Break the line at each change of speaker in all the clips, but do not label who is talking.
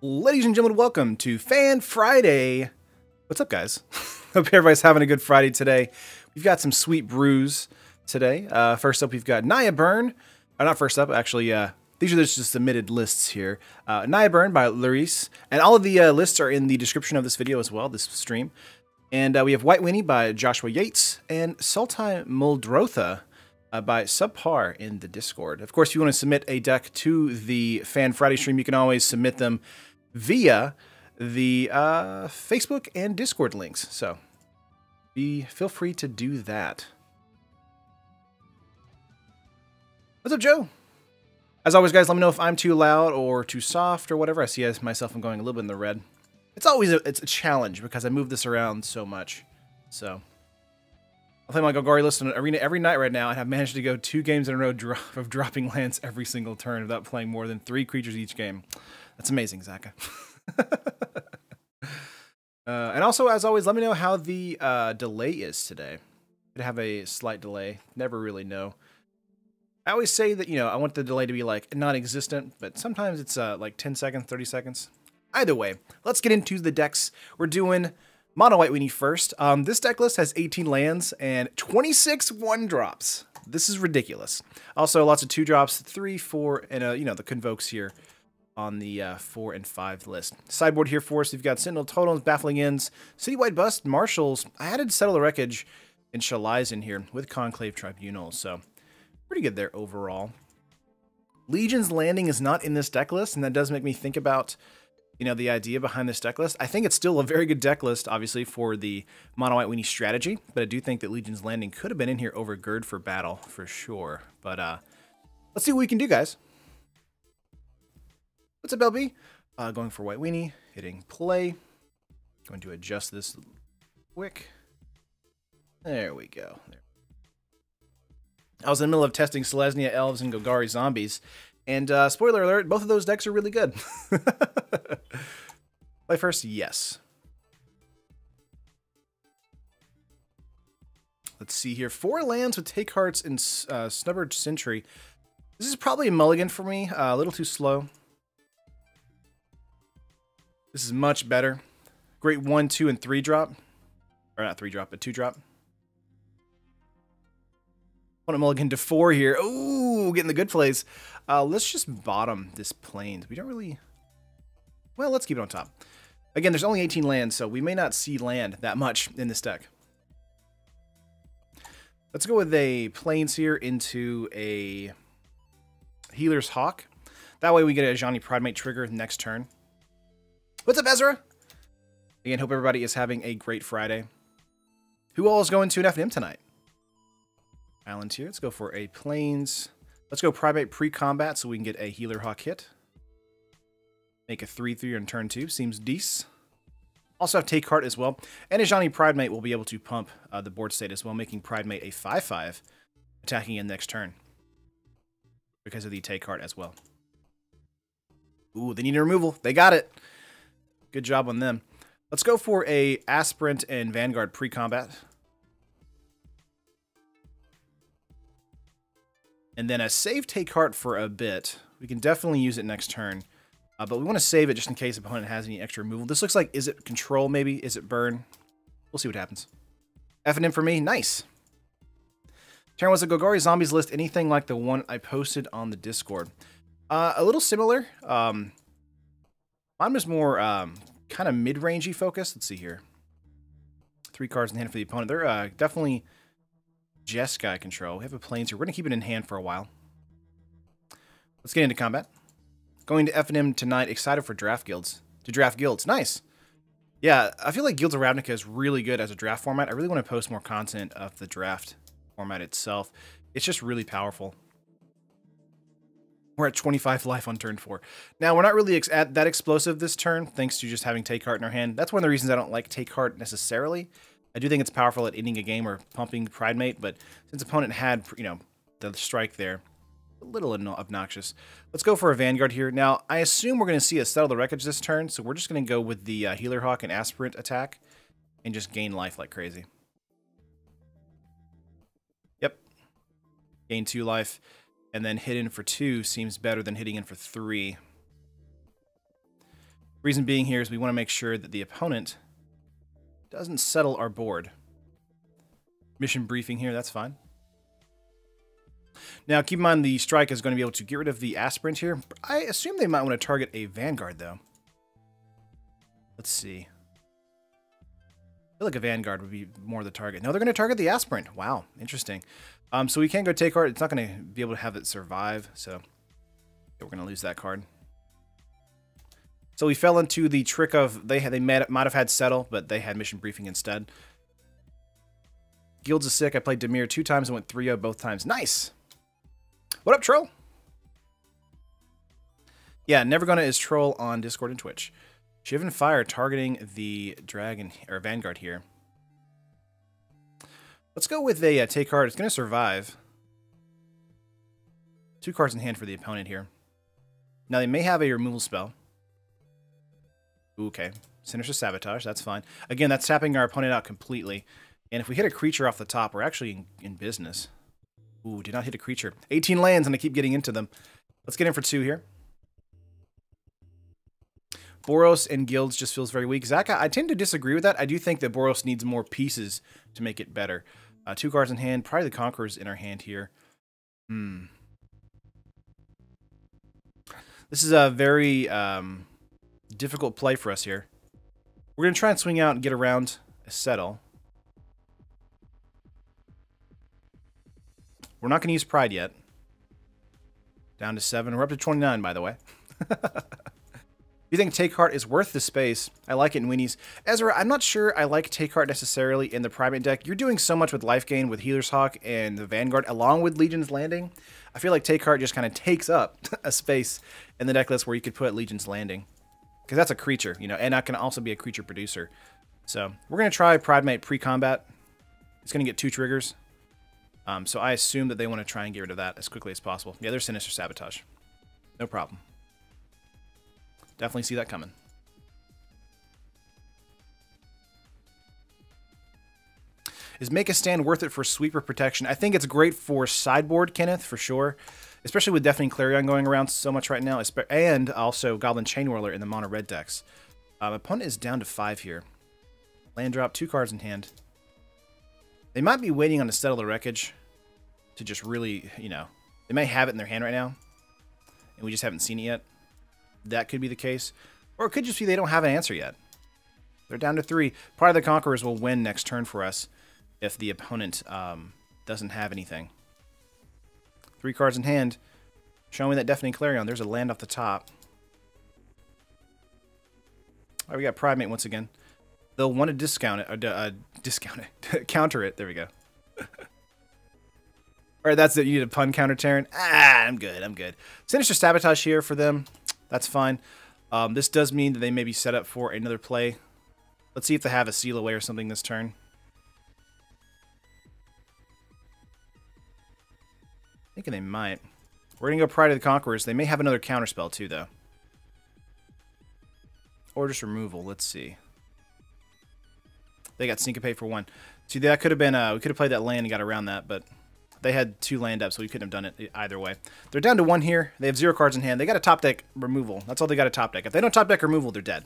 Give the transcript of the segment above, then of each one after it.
Ladies and gentlemen, welcome to Fan Friday. What's up, guys? Hope everybody's having a good Friday today. We've got some sweet brews today. First up, we've got Naya Burn. Not first up, actually. These are just submitted lists here. Naya Burn by Larice. And all of the lists are in the description of this video as well, this stream. And we have White Weenie by Joshua Yates and Sultai Muldrotha by Subpar in the Discord. Of course, if you want to submit a deck to the Fan Friday stream, you can always submit them via the Facebook and Discord links. So feel free to do that. What's up, Joe? As always, guys, let me know if I'm too loud or too soft or whatever. I see myself I'm going a little bit in the red. It's always it's a challenge because I move this around so much. So I'll play my Golgari list on Arena every night right now, and I've managed to go 2 games in a row of dropping lands every single turn without playing more than 3 creatures each game. That's amazing, Zaka. And also, as always, let me know how the delay is today. Could have a slight delay. Never really know. I always say that, you know, I want the delay to be, like, non-existent, but sometimes it's, like, 10 seconds, 30 seconds. Either way, let's get into the decks. We're doing Mono White Weenie first. This deck list has 18 lands and 26 1-drops. This is ridiculous. Also, lots of 2-drops, 3, 4, and, you know, the Convokes here on the 4 and 5 list. Sideboard here for us, we've got Sentinel Totems, Baffling Ends, Citywide Bust, Marshals. I added Settle the Wreckage and Shalize in here with Conclave Tribunal, so pretty good there overall. Legion's Landing is not in this deck list, and that does make me think about, you know, the idea behind this deck list. I think it's still a very good deck list, obviously, for the Mono White Weenie strategy, but I do think that Legion's Landing could have been in here over Gird for Battle, for sure. But let's see what we can do, guys. What's up, LB? Going for White Weenie, hitting play. Going to adjust this quick. There we go. There. I was in the middle of testing Selesnya Elves and Golgari Zombies, and spoiler alert, both of those decks are really good. Play first? Yes. Let's see here. 4 lands with Take Hearts and Snubbered Sentry. This is probably a mulligan for me. A little too slow. This is much better. Great 1, 2, and 3-drop. Or not 3-drop, but 2-drop. Want a mulligan to 4 here. Ooh, getting the good plays. Let's just bottom this Plains. We don't really... Well, let's keep it on top. Again, there's only 18 lands, so we may not see land that much in this deck. Let's go with a Plains here into a Healer's Hawk. That way we get a Ajani Pridemate trigger next turn. What's up, Ezra? Again, hope everybody is having a great Friday. Who all is going to an FNM tonight? Island here. Let's go for a Plains. Let's go Primate pre-combat so we can get a Healer Hawk hit. Make a 3/3 on turn 2. Seems decent. Also have Take Heart as well. And Ajani Pridemate will be able to pump the board state as well, making Pridemate a 5/5, attacking in next turn. Because of the Take Heart as well. Ooh, they need a removal. They got it. Good job on them. Let's go for a Aspirant and Vanguard pre-combat. And then a save Take Heart for a bit. We can definitely use it next turn. But we want to save it just in case the opponent has any extra removal. This looks like, is it Control maybe? Is it Burn? We'll see what happens. F&M for me. Nice. Turn was a Golgari Zombies list anything like the one I posted on the Discord? A little similar. Mine was more kind of mid-rangey focused. Let's see here. 3 cards in hand for the opponent. They're definitely Jeskai control. We have a Plains here. We're going to keep it in hand for a while. Let's get into combat. Going to FNM tonight. Excited for draft guilds. To draft guilds. Nice. Yeah, I feel like Guilds of Ravnica is really good as a draft format. I really want to post more content of the draft format itself. It's just really powerful. We're at 25 life on turn 4. Now, we're not really that explosive this turn, thanks to just having Take Heart in our hand. That's one of the reasons I don't like Take Heart necessarily. I do think it's powerful at ending a game or pumping Pridemate, but since opponent had, you know, the strike there, a little obnoxious. Let's go for a Vanguard here. Now, I assume we're going to see a Settle the Wreckage this turn, so we're just going to go with the Healer Hawk and Aspirant attack and just gain life like crazy. Yep. Gain 2 life. And then hit in for 2 seems better than hitting in for 3. Reason being here is we want to make sure that the opponent doesn't settle our board. Mission briefing here, that's fine. Now, keep in mind the strike is going to be able to get rid of the aspirant here. I assume they might want to target a vanguard, though. Let's see. I feel like a vanguard would be more the target. No, they're going to target the aspirant. Wow, interesting. So we can't go take card. It's not going to be able to have it survive, so we're going to lose that card. So we fell into the trick of they might have had settle, but they had mission briefing instead. Guilds is sick. I played Demir 2 times and went 3-0 both times. Nice. What up, Troll? Yeah, Never Gonna is Troll on Discord and Twitch. Shivan Fire targeting the dragon or vanguard here. Let's go with a take card. It's going to survive. 2 cards in hand for the opponent here. Now they may have a removal spell. Ooh, okay, Sinister Sabotage. That's fine. Again, that's tapping our opponent out completely. And if we hit a creature off the top, we're actually in business. Ooh, did not hit a creature. 18 lands, and I keep getting into them. Let's get in for 2 here. Boros and Guilds just feels very weak. Zaka, I tend to disagree with that. I do think that Boros needs more pieces to make it better. 2 cards in hand. Probably the Conqueror's in our hand here. This is a very difficult play for us here. We're going to try and swing out and get around a settle. We're not going to use Pride yet. Down to 7. We're up to 29, by the way. You think Take Heart is worth the space? I like it in Weenies. Ezra, I'm not sure I like Take Heart necessarily in the Primate deck. You're doing so much with life gain with Healer's Hawk and the Vanguard along with Legion's Landing. I feel like Take Heart just kind of takes up a space in the deck list where you could put Legion's Landing. Because that's a creature, you know, and that can also be a creature producer. So we're going to try Primate pre-combat. It's going to get 2 triggers. So I assume that they want to try and get rid of that as quickly as possible. Yeah, there's Sinister Sabotage. No problem. Definitely see that coming. Is Make a Stand worth it for sweeper protection? I think it's great for sideboard, Kenneth, for sure. Especially with Deafening Clarion going around so much right now. And also Goblin Chainwhirler in the mono red decks. Opponent is down to 5 here. Land drop, 2 cards in hand. They might be waiting on to settle the wreckage to just really, you know, they might have it in their hand right now. And we just haven't seen it yet. That could be the case. Or it could just be they don't have an answer yet. They're down to 3. Part of the Conquerors will win next turn for us if the opponent doesn't have anything. 3 cards in hand. Showing that Deafening Clarion. There's a land off the top. All right, we got Primate once again. They'll want to discount it. Or, discount it. Counter it. There we go. All right, that's it. You need a pun counter, Terran. I'm good. I'm good. Sinister Sabotage here for them. That's fine. This does mean that they may be set up for another play. Let's see if they have a Seal Away or something this turn. Thinking they might. We're going to go Pride of the Conquerors. They may have another counterspell too, though. Or just removal. Let's see. They got Syncopate for 1. See, that could have been... we could have played that land and got around that, but... They had 2 land up, so we couldn't have done it either way. They're down to 1 here. They have 0 cards in hand. They got a top deck removal. That's all they got a top deck. If they don't top deck removal, they're dead.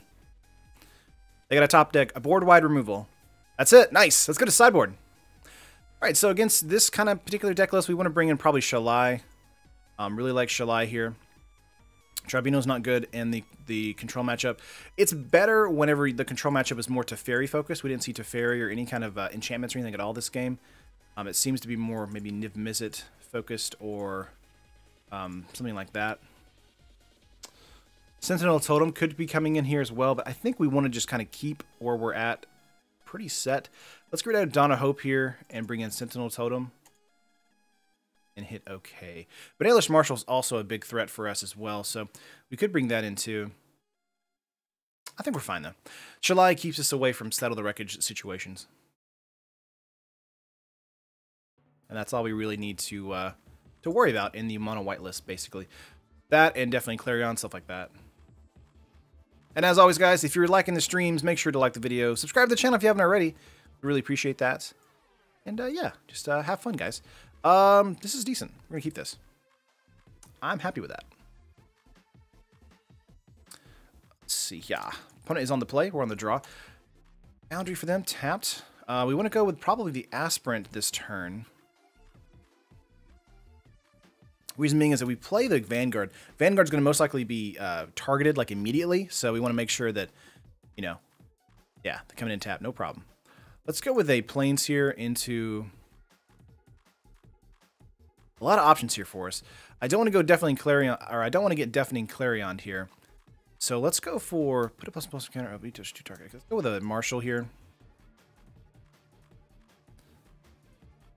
They got a top deck, a board-wide removal. That's it. Nice. Let's go to sideboard. All right, so against this kind of particular deck list, we want to bring in probably Shalai. Really like Shalai here. Tribunal's not good in the control matchup. It's better whenever the control matchup is more Teferi focused. We didn't see Teferi or any kind of enchantments or anything at all this game. It seems to be more maybe Niv Mizzet focused or something like that. Sentinel Totem could be coming in here as well, but I think we want to just kind of keep where we're at pretty set. Let's get rid of Dawn of Hope here and bring in Sentinel Totem and hit OK. But Ailish Marshal's also a big threat for us as well, so we could bring that in too. I think we're fine though. Shalai keeps us away from Settle the Wreckage situations. And that's all we really need to worry about in the mono white list, basically. That and definitely Clarion, stuff like that. And as always, guys, if you're liking the streams, make sure to like the video. Subscribe to the channel if you haven't already. We really appreciate that. And yeah, just have fun, guys. This is decent. We're going to keep this. I'm happy with that. Let's see. Yeah. Opponent is on the play. We're on the draw. Boundary for them. Tapped. We want to go with probably the Aspirant this turn. Reason being is that we play the Vanguard. Vanguard's going to most likely be targeted like immediately, so we want to make sure that, you know, yeah, they're coming in tap, no problem. Let's go with a Plains here into a lot of options here for us. I don't want to go Deafening Clarion, or I don't want to get Deafening Clarion here. So let's go for put a plus counter. Oh, touch 2 target. Let's go with a Marshal here.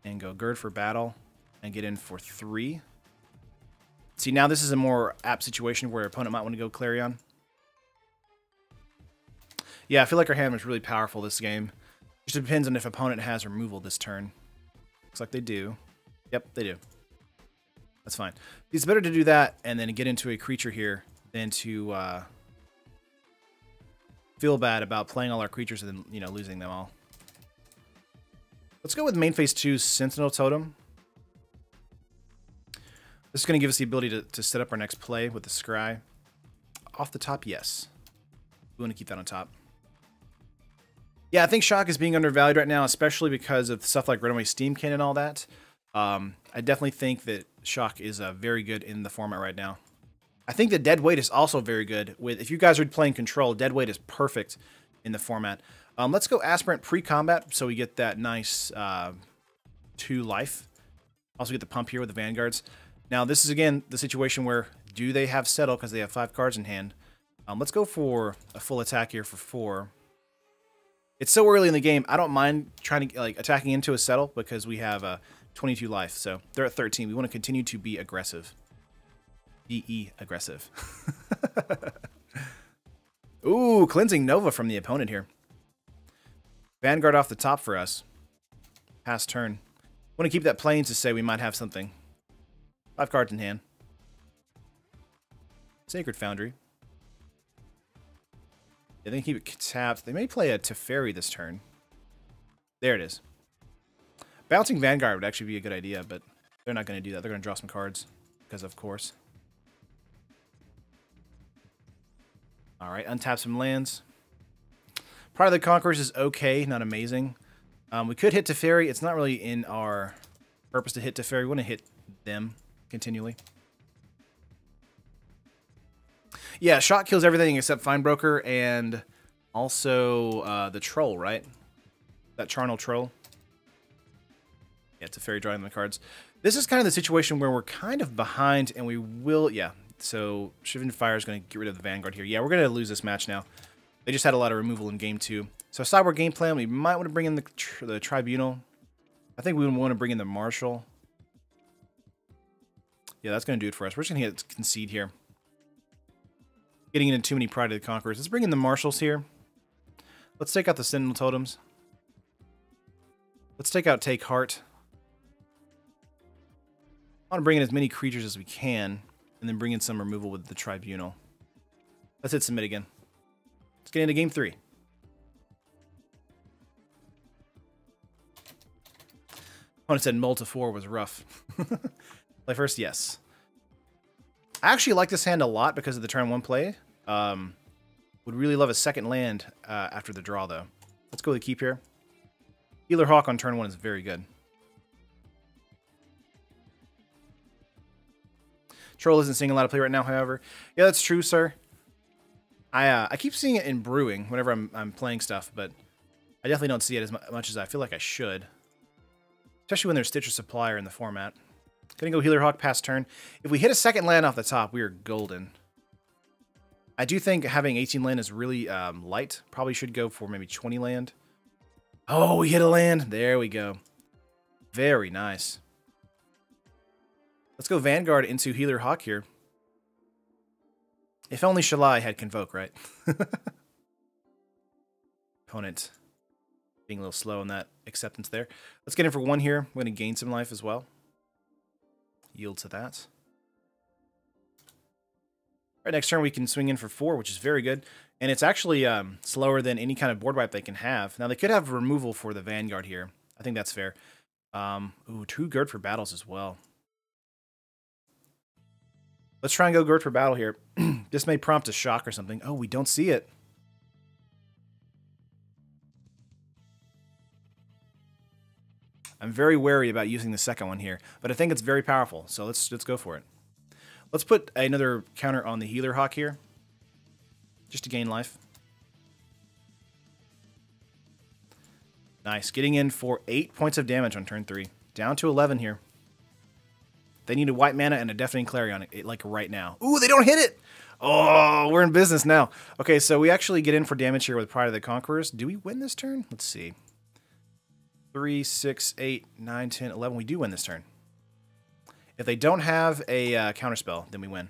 And go Gird for battle and get in for 3. See, now this is a more apt situation where opponent might want to go Clarion. Yeah, I feel like our hand was really powerful this game. Just depends on if opponent has removal this turn. Looks like they do. Yep, they do. That's fine. It's better to do that and then get into a creature here than to feel bad about playing all our creatures and then, you know, losing them all. Let's go with main phase 2 Sentinel Totem. This is going to give us the ability to set up our next play with the Scry. Off the top, yes. We want to keep that on top. Yeah, I think Shock is being undervalued right now, especially because of stuff like Runaway Steamkin and all that. I definitely think that Shock is very good in the format right now. I think that Dead Weight is also very good. If you guys are playing Control, Dead Weight is perfect in the format. Let's go Aspirant pre-combat so we get that nice 2 life. Also get the pump here with the Vanguards. Now, this is, again, the situation where do they have Settle because they have 5 cards in hand. Let's go for a full attack here for 4. It's so early in the game, I don't mind trying to like attacking into a Settle because we have 22 life. So they're at 13. We want to continue to be aggressive. Be aggressive. Ooh, Cleansing Nova from the opponent here. Vanguard off the top for us. Pass turn. Want to keep that Plains to say we might have something. 5 cards in hand. Sacred Foundry. Yeah, they keep it tapped. They may play a Teferi this turn. There it is. Bouncing Vanguard would actually be a good idea, but they're not going to do that. They're going to draw some cards, because of course. Alright, untap some lands. Pride of the Conquerors is okay, not amazing. We could hit Teferi. It's not really in our purpose to hit Teferi. We want to hit them continually. Yeah, Shot kills everything except Finebroker and also the Troll, right? That Charnel Troll. Yeah, Teferi drawing the cards. This is kind of the situation where we're kind of behind and we will... Yeah, so Shivan Fire is going to get rid of the Vanguard here. Yeah, we're going to lose this match now. They just had a lot of removal in game 2. So sideboard game plan, we might want to bring in the Tribunal. I think we would want to bring in the Marshal. Yeah, that's going to do it for us. We're just going to hit Concede here. Getting into too many Pride of the Conquerors. Let's bring in the Marshals here. Let's take out the Sentinel Totems. Let's take out Take Heart. I want to bring in as many creatures as we can, and then bring in some removal with the Tribunal. Let's hit Submit again. Let's get into game 3. Opponent said Multi-4 was rough. Play first, yes. I actually like this hand a lot because of the turn 1 play. Would really love a second land after the draw, though. Let's go with the keep here. Healer Hawk on turn 1 is very good. Troll isn't seeing a lot of play right now, however. Yeah, that's true, sir. I keep seeing it in Brewing whenever I'm playing stuff, but I definitely don't see it as much as I feel like I should. Especially when there's Stitcher Supplier in the format. Gonna go Healer Hawk past turn. If we hit a second land off the top, we are golden. I do think having 18 land is really light. Probably should go for maybe 20 land. Oh, we hit a land. There we go. Very nice. Let's go Vanguard into Healer Hawk here. If only Shalai had Convoke, right? Opponent being a little slow on that acceptance there. Let's get in for 1 here. We're going to gain some life as well. Yield to that. All right, next turn we can swing in for 4, which is very good. And it's actually slower than any kind of board wipe they can have. Now, they could have removal for the Vanguard here. I think that's fair. Ooh, 2 Gird for battles as well. Let's try and go gird for battle here. This may prompt a shock or something. Oh, we don't see it. I'm very wary about using the second one here, but I think it's very powerful, so let's go for it. Let's put another counter on the Healer Hawk here, just to gain life. Nice, getting in for 8 points of damage on turn 3. Down to 11 here. They need a white mana and a Deafening Clarion, like right now. Ooh, they don't hit it! Oh, we're in business now. Okay, so we actually get in for damage here with Pride of the Conquerors. Do we win this turn? Let's see. 3, 6, 8, 9, 10, 11. We do win this turn. If they don't have a counterspell, then we win.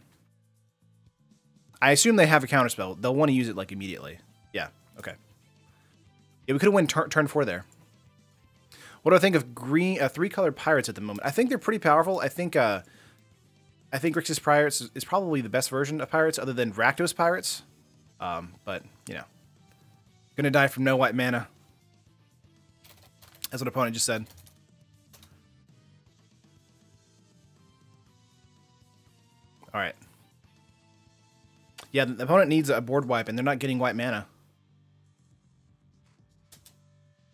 I assume they have a counterspell. They'll want to use it like immediately. Yeah, okay. Yeah, we could have won turn 4 there. What do I think of green 3-colored pirates at the moment? I think they're pretty powerful. I think Grixis Pirates is probably the best version of pirates other than Rakdos Pirates. But, you know. Gonna die from no white mana. That's what opponent just said. Alright. Yeah, the opponent needs a board wipe, and they're not getting white mana.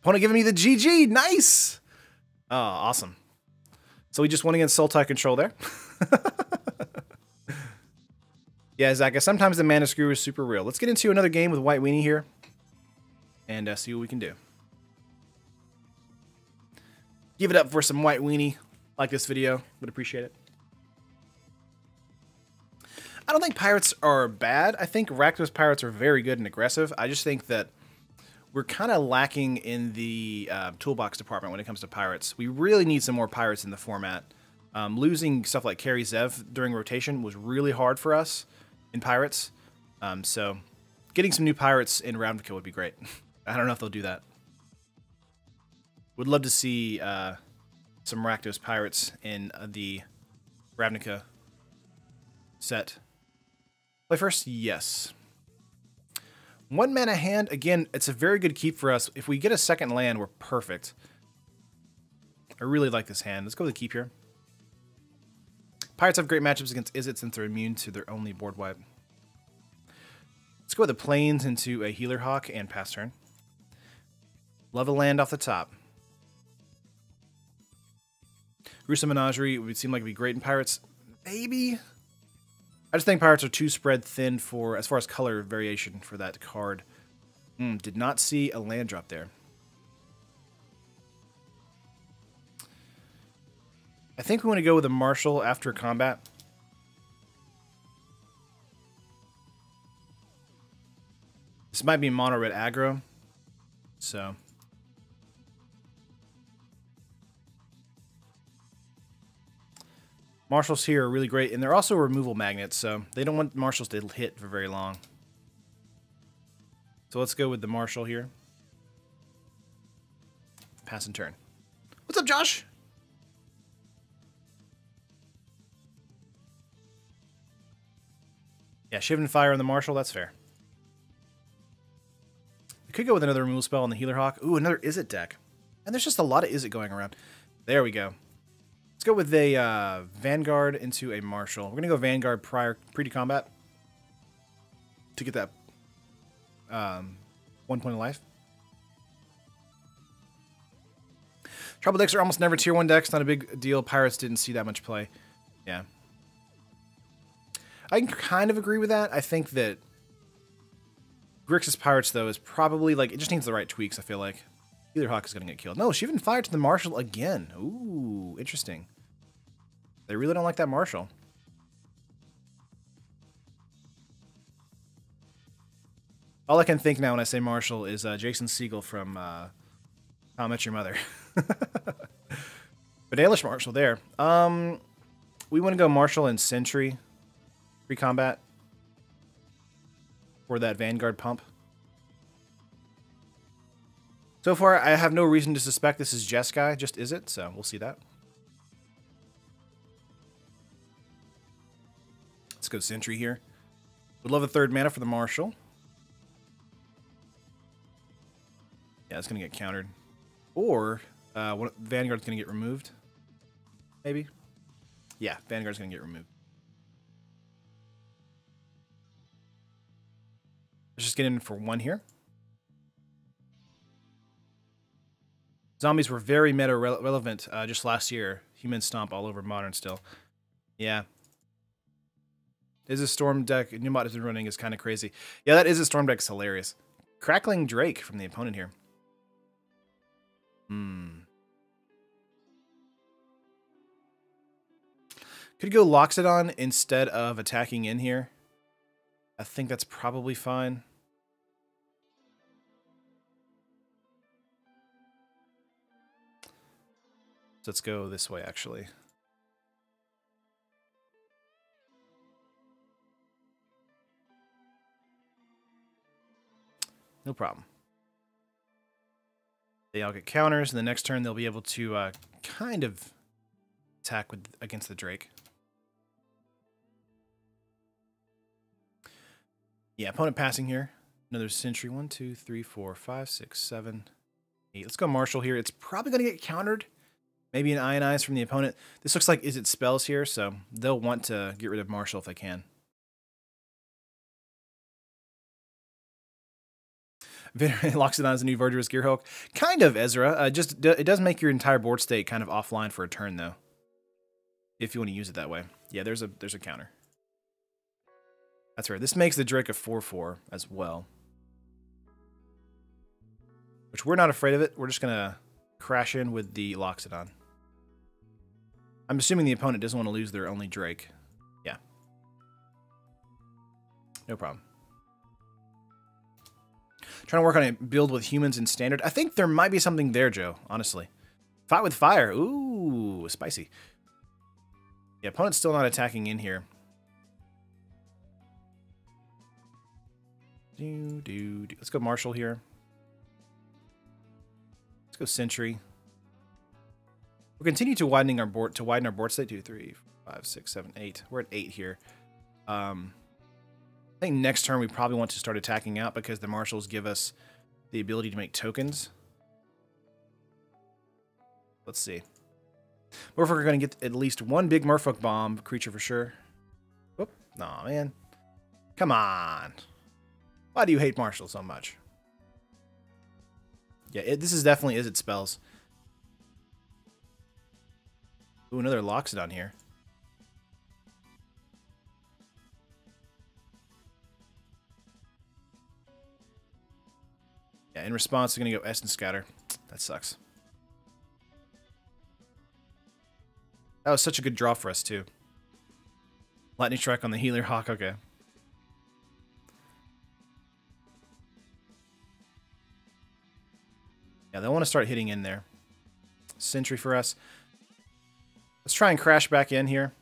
Opponent giving me the GG! Nice! Oh, awesome. So we just won against Sultai Control there. Yeah, Zach, sometimes the mana screw is super real. Let's get into another game with White Weenie here. And see what we can do. Give it up for some White Weenie. Like this video. Would appreciate it. I don't think pirates are bad. I think Rakdos pirates are very good and aggressive. I just think that we're kind of lacking in the toolbox department when it comes to pirates. We really need some more pirates in the format. Losing stuff like Carry Zev during rotation was really hard for us in pirates. So getting some new pirates in Ravnica would be great. I don't know if they'll do that. Would love to see some Rakdos pirates in the Ravnica set. Play first? Yes. 1 mana hand. Again, it's a very good keep for us. If we get a second land, we're perfect. I really like this hand. Let's go with the keep here. Pirates have great matchups against Izzet since they're immune to their only board wipe. Let's go with the Plains into a Healer Hawk and pass turn. Love a land off the top. Gruesome Menagerie would seem like it'd be great in Pirates. Maybe. I just think Pirates are too spread thin for as far as color variation for that card. Did not see a land drop there. I think we want to go with a Marshal after combat. This might be mono red aggro. So Marshals here are really great, and they're also removal magnets, so they don't want Marshals to hit for very long. So let's go with the Marshal here. Pass and turn. What's up, Josh? Yeah, Shivan Fire on the Marshal, that's fair. We could go with another removal spell on the Healer Hawk. Ooh, another Izzet deck. And there's just a lot of Izzet going around. There we go. Let's go with a Vanguard into a Marshal. We're going to go Vanguard pre to combat to get that 1 point of life. Trouble decks are almost never tier 1 decks. Not a big deal. Pirates didn't see that much play. Yeah. I can kind of agree with that. I think that Grixis Pirates, though, is probably, like, it just needs the right tweaks, I feel like. Healer Hawk is going to get killed. No, she even fired to the Marshal again. Ooh, interesting. They really don't like that Marshal. All I can think now when I say Marshal is Jason Segel from How I Met Your Mother. But Ailish Marshal there. We want to go Marshal and Sentry pre-combat for that Vanguard pump. So far, I have no reason to suspect this is Jeskai, just is it? So we'll see that. Let's go Sentry here. Would love a 3rd mana for the Marshal. Yeah, it's going to get countered. Or Vanguard's going to get removed. Maybe. Yeah, Vanguard's going to get removed. Let's just get in for 1 here. Zombies were very meta relevant just last year. Human stomp all over modern still. Yeah. Is a storm deck new mod is running is kind of crazy. Yeah, that is a storm deck. It's hilarious. Crackling Drake from the opponent here. Could go Loxodon instead of attacking in here. I think that's probably fine. So let's go this way, actually. No problem. They all get counters, and the next turn they'll be able to kind of attack against the Drake. Yeah, opponent passing here. Another Sentry. 1, 2, 3, 4, 5, 6, 7, 8. Let's go Marshall here. It's probably going to get countered. Maybe an Ionize from the opponent. This looks like Is It Spells here, so they'll want to get rid of Marshall if they can. Loxodon is a new Verdurous Gearhulk. Kind of, Ezra. It does make your entire board state kind of offline for a turn, though. If you want to use it that way. Yeah, there's a counter. That's right. This makes the Drake a 4/4 as well. Which we're not afraid of it. We're just going to crash in with the Loxodon. I'm assuming the opponent doesn't want to lose their only Drake. Yeah. No problem. Trying to work on a build with humans in standard. I think there might be something there, Joe, honestly. Fight with fire. Ooh, spicy. Yeah, opponent's still not attacking in here. Let's go Marshall here. Let's go Sentry. We'll continue to widen our board state. 2, 3, 5, 6, 7, 8. We're at 8 here. I think next turn we probably want to start attacking out because the Marshals give us the ability to make tokens. Let's see. Merfolk are going to get at least one big Merfolk bomb creature for sure. Whoop. Aw, man. Come on. Why do you hate Marshall so much? Yeah, this is definitely Is It Spells. Ooh, another Loxodon here. Yeah, in response, they're going to go Essence Scatter. That sucks. That was such a good draw for us, too. Lightning Strike on the Healer Hawk. Okay. Yeah, they'll want to start hitting in there. Sentry for us. Let's try and crash back in here.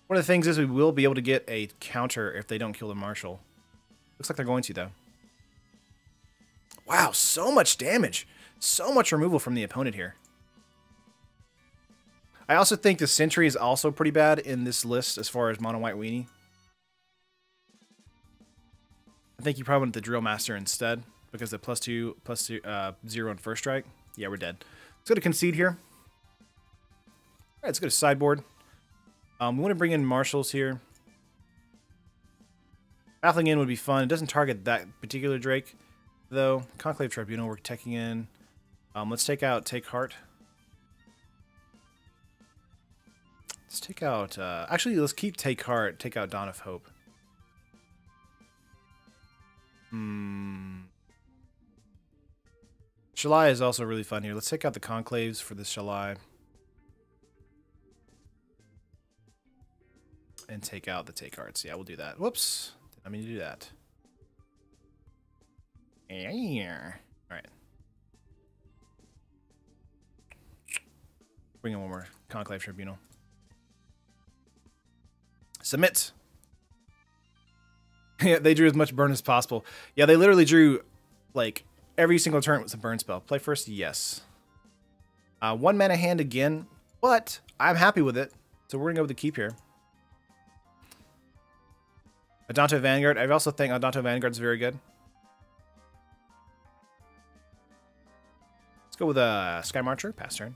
One of the things is we will be able to get a counter if they don't kill the Marshal. Looks like they're going to, though. Wow, so much damage. So much removal from the opponent here. I also think the Sentry is also pretty bad in this list as far as Mono White Weenie. I think you probably went the Drill Master instead because the +2/+0 on first strike. Yeah, we're dead. Let's go to Concede here. All right, let's go to sideboard. We want to bring in Marshals here. Baffling in would be fun. It doesn't target that particular Drake, though. Conclave Tribunal, we're teching in. Let's take out Take Heart. Let's take out... actually, let's keep Take Heart. Take out Dawn of Hope. Shalai is also really fun here. Let's take out the Conclaves for this Shalai. And take out the Take Hearts. Yeah, we'll do that. Whoops. Didn't mean to do that. Alright. Bring in one more Conclave Tribunal. Submit. Yeah, they drew as much burn as possible. Yeah, they literally drew, like, every single turn was a burn spell. Play first? Yes. 1 mana hand again, but I'm happy with it. So we're going to go with the keep here. Adonto Vanguard. I also think Adonto Vanguard is very good. Let's go with a Sky Marcher. Pass turn.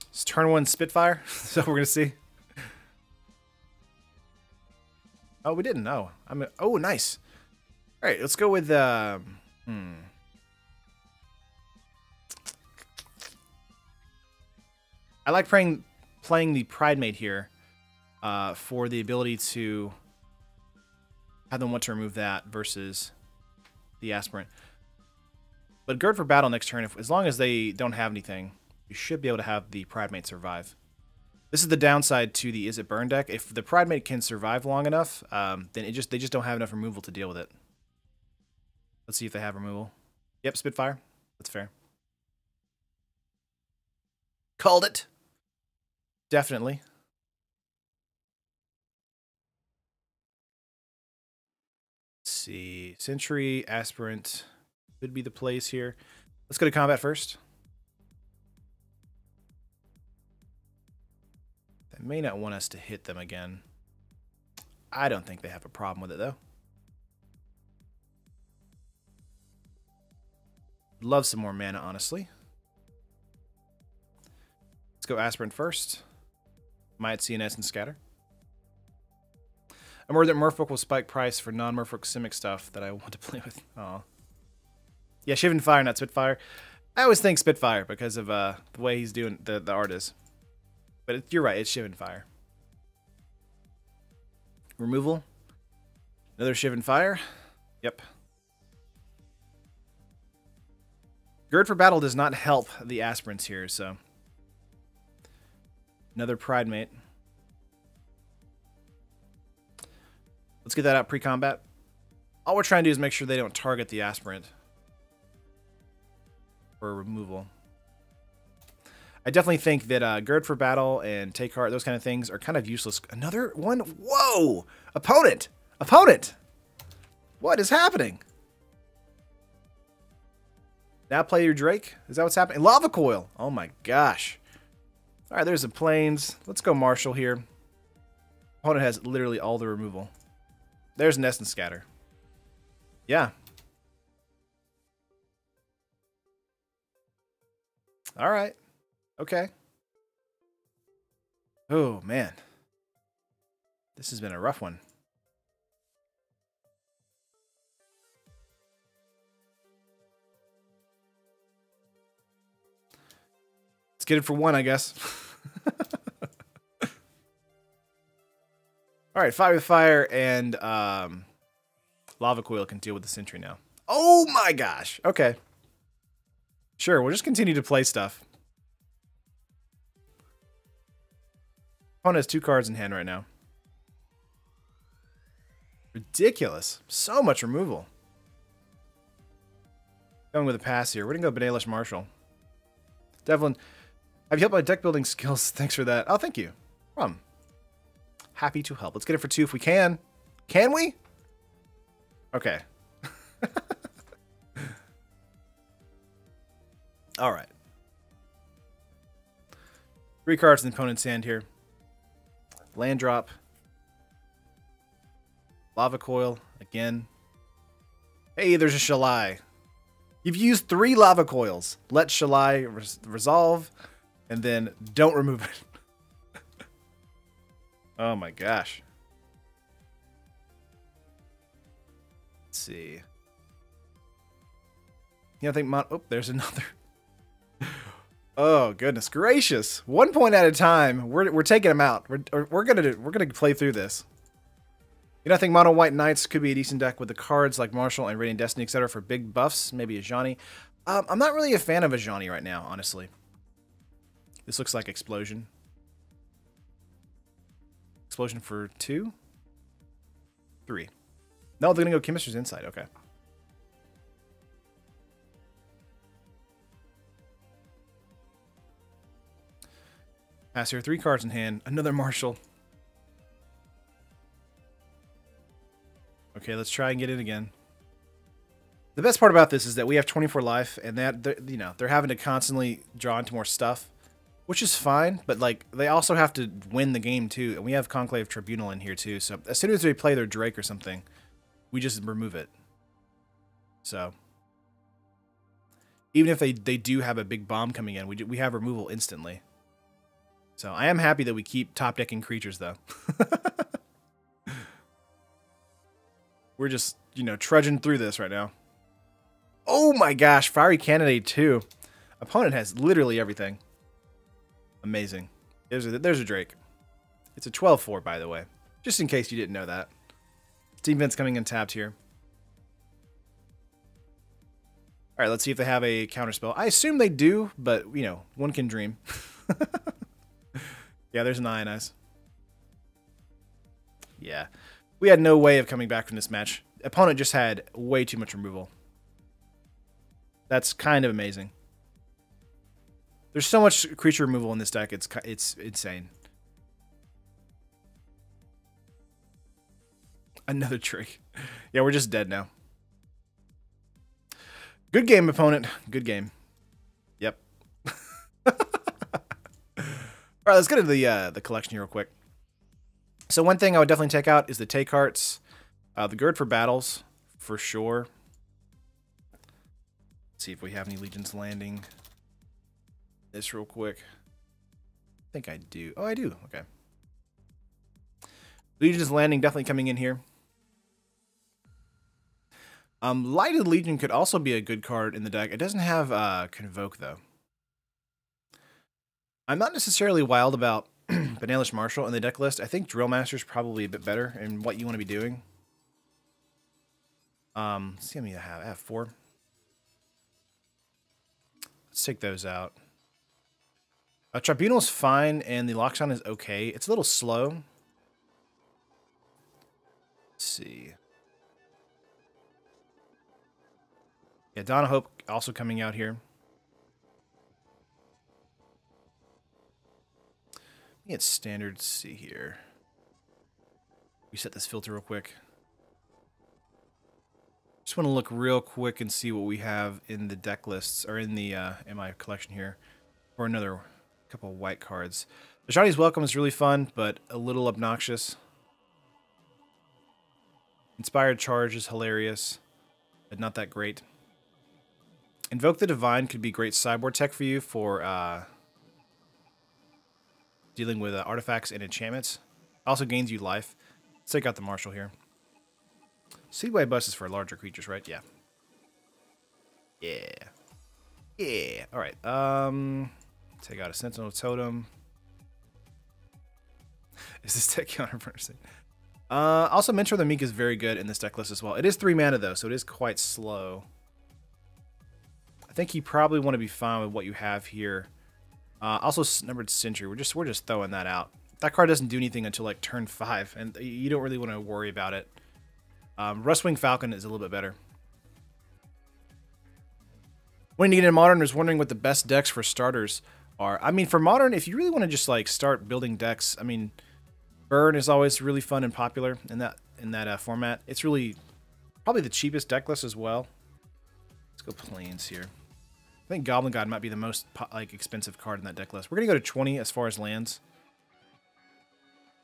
It's turn 1 Spitfire. So we're going to see. Oh, we didn't. Oh, oh, nice. All right, let's go with. I like playing the Pridemate here for the ability to have them want to remove that versus the Aspirant. But Gird for battle next turn, as long as they don't have anything, you should be able to have the Pridemate survive. This is the downside to the Is It Burn deck. If the Pridemate can survive long enough, then they just don't have enough removal to deal with it. Let's see if they have removal. Yep, Spitfire. That's fair. Called it. Definitely. Let's see. Sentry, Aspirant could be the plays here. Let's go to combat first. They may not want us to hit them again. I don't think they have a problem with it, though. Love some more mana, honestly. Let's go Aspirant first. Might CNS and Scatter. I'm worried that Merfolk will spike price for non-Merfolk Simic stuff that I want to play with. Aw. Yeah, Shivan Fire, not Spitfire. I always think Spitfire because of the way he's doing the art is. But you're right, it's Shivan Fire. Removal. Another Shivan Fire. Yep. Gird for battle does not help the Aspirants here, so. Another Pridemate. Let's get that out pre-combat. All we're trying to do is make sure they don't target the Aspirant for removal. I definitely think that Gird for battle and Take Heart, those kind of things, are kind of useless. Another one? Whoa! Opponent! Opponent! What is happening? Now play your Drake? Is that what's happening? Lava Coil! Oh my gosh. Alright, there's the Plains. Let's go Marshall here. Opponent has literally all the removal. There's Nest and Scatter. Yeah. Alright. Okay. Oh, man. This has been a rough one. Let's get it for one, I guess. Alright, Fire with Fire and Lava Coil can deal with the Sentry now. Oh my gosh! Okay. Sure, we'll just continue to play stuff. Opponent has 2 cards in hand right now. Ridiculous. So much removal. Going with a pass here. We're going to go Benalish Marshall. Devlin, have you helped my deck building skills? Thanks for that. Oh, thank you. Happy to help. Let's get it for 2 if we can. Can we? Okay. All right. 3 cards in the opponent's hand here. Land drop. Lava Coil again. Hey, there's a Shalai. You've used 3 Lava Coils. Let Shalai resolve, and then don't remove it. Oh my gosh. Let's see. You don't think oh, there's another. Oh goodness gracious! 1 point at a time. We're taking them out. We're gonna play through this. You know, I think Mono White Knights could be a decent deck with the cards like Marshall and Radiant Destiny, etc. for big buffs. Maybe a Ajani. I'm not really a fan of Ajani right now, honestly. This looks like Explosion. Explosion for 2? 3. No, they're gonna go Chemistry's Insight. Okay. Pass here, 3 cards in hand. Another Marshall. Okay, let's try and get in again. The best part about this is that we have 24 life, and that you know, they're having to constantly draw into more stuff, which is fine. But like, they also have to win the game too, and we have Conclave Tribunal in here too. So as soon as they play their Drake or something, we just remove it. So even if they do have a big bomb coming in, we have removal instantly. So I am happy that we keep top decking creatures though. We're just, you know, trudging through this right now. Oh my gosh, Fiery Candidate too. Opponent has literally everything. Amazing. There's a Drake. It's a 12-4, by the way. Just in case you didn't know that. Team Vents coming in tapped here. Alright, let's see if they have a counterspell. I assume they do, but, you know, one can dream. Yeah, there's an Ionize. Yeah. We had no way of coming back from this match. Opponent just had way too much removal. That's kind of amazing. There's so much creature removal in this deck, it's insane. Another trick. Yeah, we're just dead now. Good game, opponent. Good game. Yep. All right, let's get into the collection here real quick. So one thing I would definitely take out is the take carts. The Gird for battles, for sure. Let's see if we have any Legions landing. This real quick. I think I do. Oh, I do. Okay. Legion's landing definitely coming in here. Lighted Legion could also be a good card in the deck. It doesn't have Convoke, though. I'm not necessarily wild about Banalish Marshal in the deck list. I think Drill Master is probably a bit better in what you want to be doing. Let's see how many I have. I have 4. Let's take those out. Tribunal's fine, and the Lockdown is okay. It's a little slow. Let's see. Yeah, Dawn of Hope also coming out here. I think it's standard. Let's see here. Reset this filter real quick. Just want to look real quick and see what we have in the deck lists, or in my collection here, for another couple of white cards. The Johnny's Welcome is really fun, but a little obnoxious. Inspired Charge is hilarious, but not that great. Invoke the Divine could be great sideboard tech for you for dealing with artifacts and enchantments. Also gains you life. Let's take out the Marshal here. Seedway Bus is for larger creatures, right? Yeah. Yeah. Yeah. All right. Take out a Sentinel Totem. Is this deck counterversing? Also, Mentor the Meek is very good in this deck list as well. It is 3 mana, though, so it is quite slow. I think you probably want to be fine with what you have here. Also, Numbered Sentry. We're just throwing that out. That card doesn't do anything until like turn 5, and you don't really want to worry about it. Rustwing Falcon is a little bit better. When you get in Modern, is wondering what the best decks for starters are. I mean, for Modern, if you really want to just like start building decks, I mean, Burn is always really fun and popular in that format. It's really probably the cheapest deck list as well. Let's go Plains here. I think Goblin God might be the most expensive card in that deck list. We're gonna go to 20 as far as lands.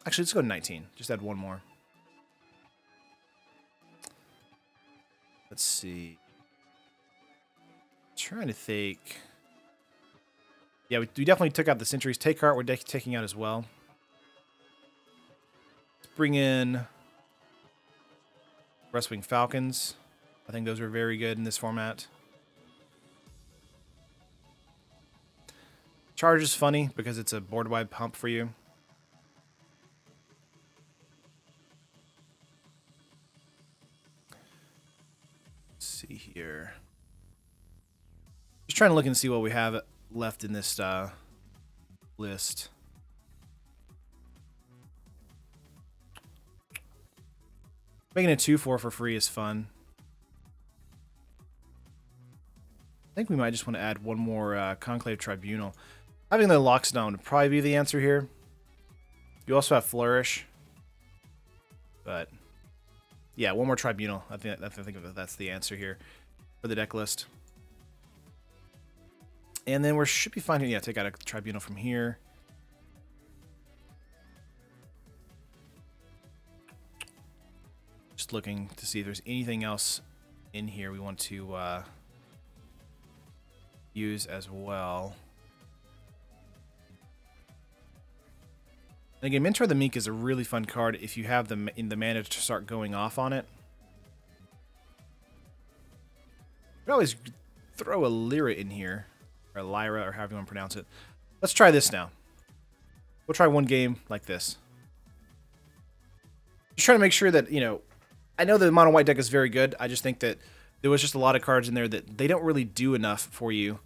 Actually, let's go to 19. Just add one more. Let's see. Trying to think. Yeah, we definitely took out the Sentries. Take Heart we're taking out as well. Let's bring in Rustwing Falcons. I think those are very good in this format. Charge is funny because it's a board-wide pump for you. Let's see here. Just trying to look and see what we have left in this list. Making a 2/4 for free is fun. I think we might just want to add one more Conclave Tribunal. Having the Lockstone would probably be the answer here. You also have Flourish. But yeah, one more Tribunal. I think that's the answer here for the deck list. And then we should be fine. Yeah, take out a Tribunal from here. Just looking to see if there's anything else in here we want to use as well. And again, Mentor the Meek is a really fun card if you have the mana to start going off on it. could always throw a Lyra in here. Or Lyra, or however you want to pronounce it. Let's try this now. We'll try one game like this. Just trying to make sure that, you know, I know the mono white deck is very good. I just think that there was just a lot of cards in there that they don't really do enough for you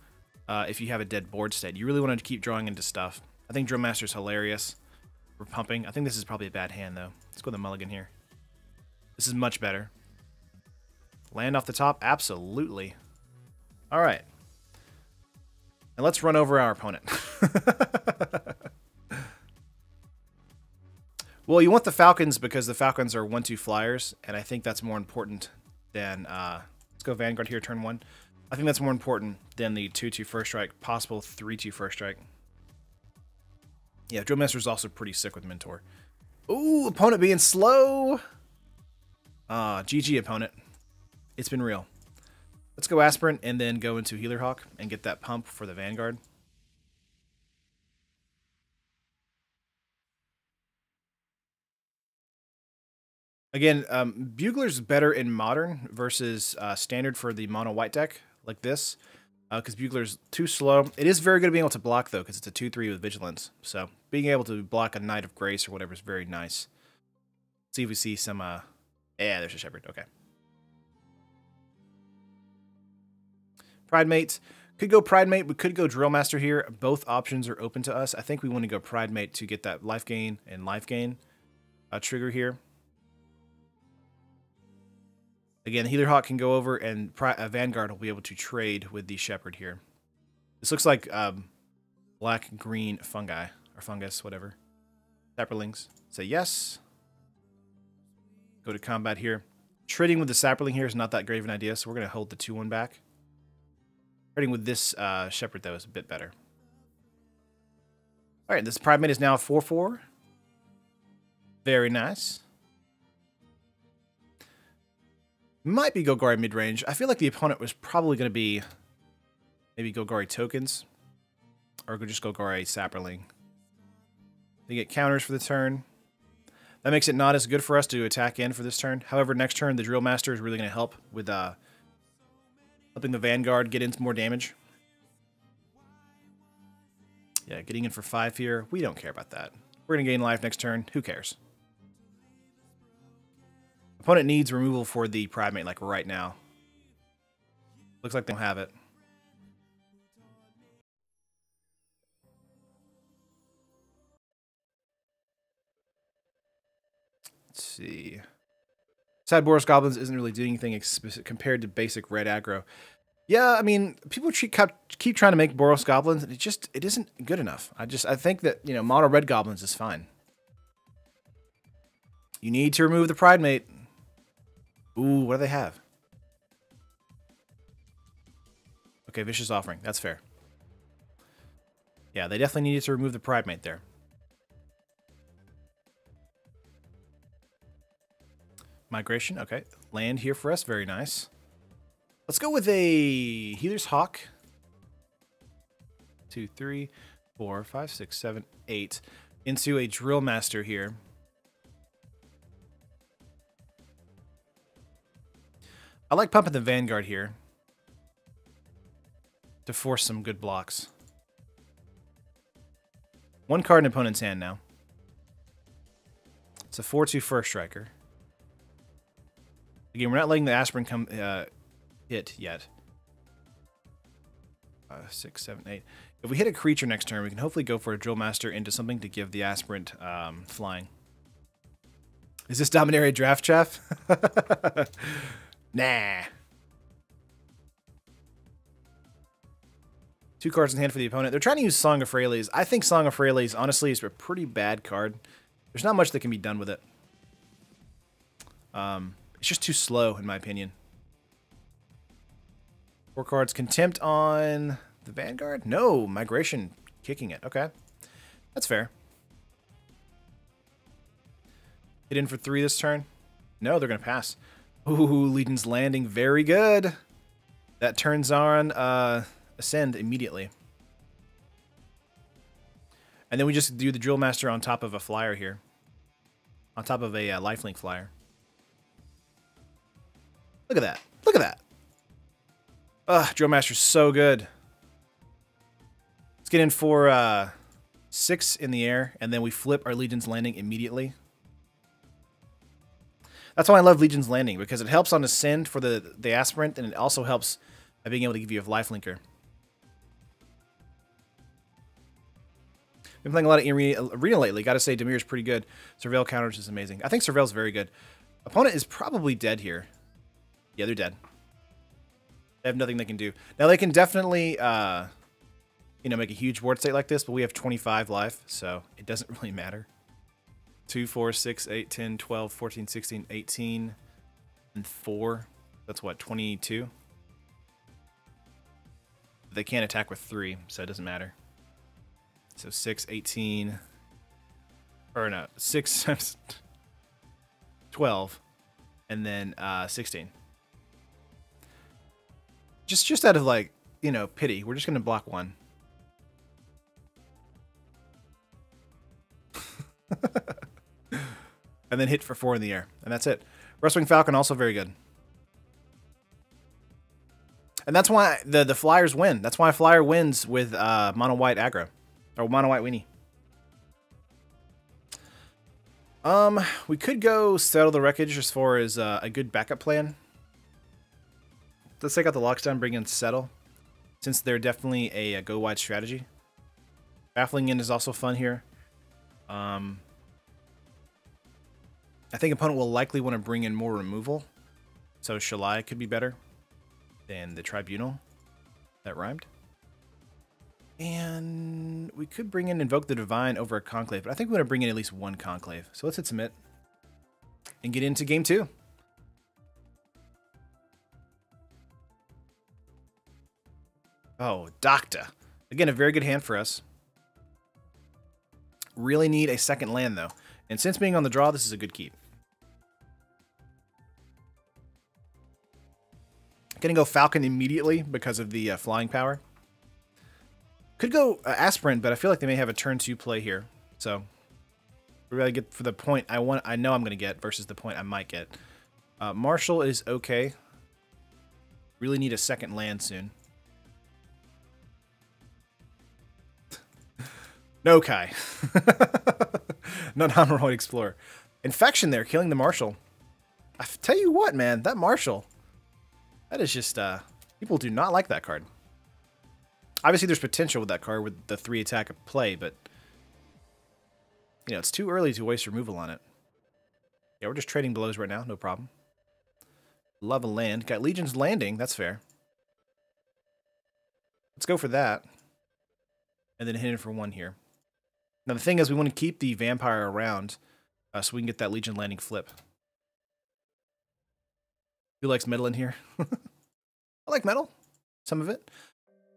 if you have a dead board state. You really want to keep drawing into stuff. I think Drill Master's hilarious for pumping. I think this is probably a bad hand, though. Let's go with the mulligan here. This is much better. Land off the top? Absolutely. All right. And let's run over our opponent. Well, you want the Falcons because the Falcons are 1/2 flyers, and I think that's more important than... let's go Vanguard here, turn 1. I think that's more important than the 2/2 first strike, possible 3/2 first strike. Yeah, Drill Master's also pretty sick with Mentor. Ooh, opponent being slow! GG, opponent. It's been real. Let's go Aspirant and then go into Healer Hawk and get that pump for the Vanguard. Again, Bugler's better in Modern versus Standard for the mono white deck, like this, because Bugler's too slow. It is very good at being able to block, though, because it's a 2/3 with Vigilance. So being able to block a Knight of Grace or whatever is very nice. Let's see if we see some... yeah, there's a Shepherd. Okay. Pridemate. Could go Pridemate. We could go Drill Master here. Both options are open to us. I think we want to go Pridemate to get that life gain and life gain trigger here. Again, Healer Hawk can go over, and Vanguard will be able to trade with the Shepherd here. This looks like black-green fungi, or fungus, whatever. Sapperlings. Say yes. Go to combat here. Trading with the Sapperling here is not that great of an idea, so we're going to hold the 2/1 back. Trading with this Shepherd, though, is a bit better. All right, this Pridemate is now 4/4. Very nice. Might be Golgari mid-range. I feel like the opponent was probably going to be maybe Golgari tokens. Or just Golgari Sapperling. They get counters for the turn. That makes it not as good for us to attack in for this turn. However, next turn, the Drill Master is really going to help with helping the Vanguard get into more damage. Yeah, getting in for 5 here. We don't care about that. We're going to gain life next turn. Who cares? Opponent needs removal for the Pridemate, like right now. Looks like they don't have it. Let's see. Sad Boros Goblins isn't really doing anything compared to basic red aggro. Yeah, I mean, people keep trying to make Boros Goblins, and it isn't good enough. I think that, you know, mono red Goblins is fine. You need to remove the Pridemate. Ooh, what do they have? Okay, Vicious Offering. That's fair. Yeah, they definitely needed to remove the Pridemate there. Migration. Okay. Land here for us. Very nice. Let's go with a Healer's Hawk. 2, 3, 4, 5, 6, 7, 8. Into a Drill Master here. I like pumping the Vanguard here to force some good blocks. 1 card in opponent's hand now. It's a 4/2 first striker. Again, we're not letting the Aspirant come hit yet. 6, 7, 8. If we hit a creature next turn, we can hopefully go for a Drill Master into something to give the Aspirant flying. Is this Dominaria Draft Chaff? Nah. 2 cards in hand for the opponent. They're trying to use Song of Freyalise. I think Song of Freyalise, honestly, is a pretty bad card. There's not much that can be done with it. It's just too slow, in my opinion. 4 cards. Contempt on the Vanguard? No. Migration. Kicking it. Okay. That's fair. Hit in for 3 this turn. No, they're going to pass. Ooh, Legion's Landing. Very good. That turns on Ascend immediately. And then we just do the Drill Master on top of a flyer here. On top of a lifelink flyer. Look at that. Look at that. Ugh, Drill Master's so good. Let's get in for 6 in the air, and then we flip our Legion's Landing immediately. That's why I love Legion's Landing, because it helps on Ascend for the Aspirant, and it also helps by being able to give you a lifelinker. Been playing a lot of Arena lately. Gotta say, Demir's pretty good. Surveil counters is amazing. I think Surveil's very good. Opponent is probably dead here. Yeah, they're dead. They have nothing they can do. Now, they can definitely, you know, make a huge board state like this, but we have 25 life, so it doesn't really matter. 2, 4, 6, 8, 10, 12, 14, 16, 18, and 4. That's what, 22? They can't attack with 3, so it doesn't matter. So 6, 18, or no, 6 times 12, and then 16. Just out of, like, you know, pity, we're just going to block 1. And then hit for 4 in the air, and that's it. Rustwing Falcon, also very good. And that's why the Flyers win. That's why Flyer wins with mono white aggro. Or mono white weenie. We could go settle the wreckage as far as a good backup plan. Let's take out the locks down, bring in settle, since they're definitely a go wide strategy. Baffling in is also fun here. I think opponent will likely want to bring in more removal, so Shalai could be better than the Tribunal. That rhymed. And we could bring in Invoke the Divine over a Conclave, but I think we want to bring in at least 1 Conclave. So let's hit submit and get into game 2. Oh, Docta. Again, a very good hand for us. Really need a second land, though. And since being on the draw, this is a good keep. Gonna go Falcon immediately because of the flying power. Could go Aspirant, but I feel like they may have a turn 2 play here. So we really get for the point I know I'm gonna get versus the point I might get. Marshall is okay. Really need a second land soon. No Kai. Non-Homeroid Explorer. Infection there, killing the Marshall. I tell you what, man, that Marshall. That is just, people do not like that card. Obviously, there's potential with that card with the 3 attack play, but, you know, it's too early to waste removal on it. Yeah, we're just trading blows right now, no problem. Love a land. Got Legion's Landing, that's fair. Let's go for that. And then hit in for 1 here. Now, the thing is, we want to keep the Vampire around so we can get that Legion Landing flip. Who likes metal in here? I like metal. Some of it.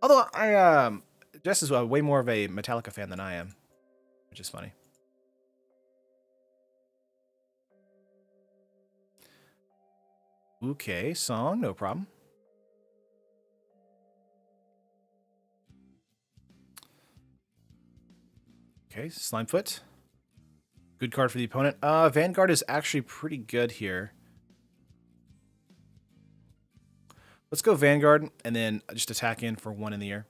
Although, Jess is way more of a Metallica fan than I am, which is funny. Okay, song, no problem. Okay, Slimefoot. Good card for the opponent. Vanguard is actually pretty good here. Let's go Vanguard, and then just attack in for 1 in the air.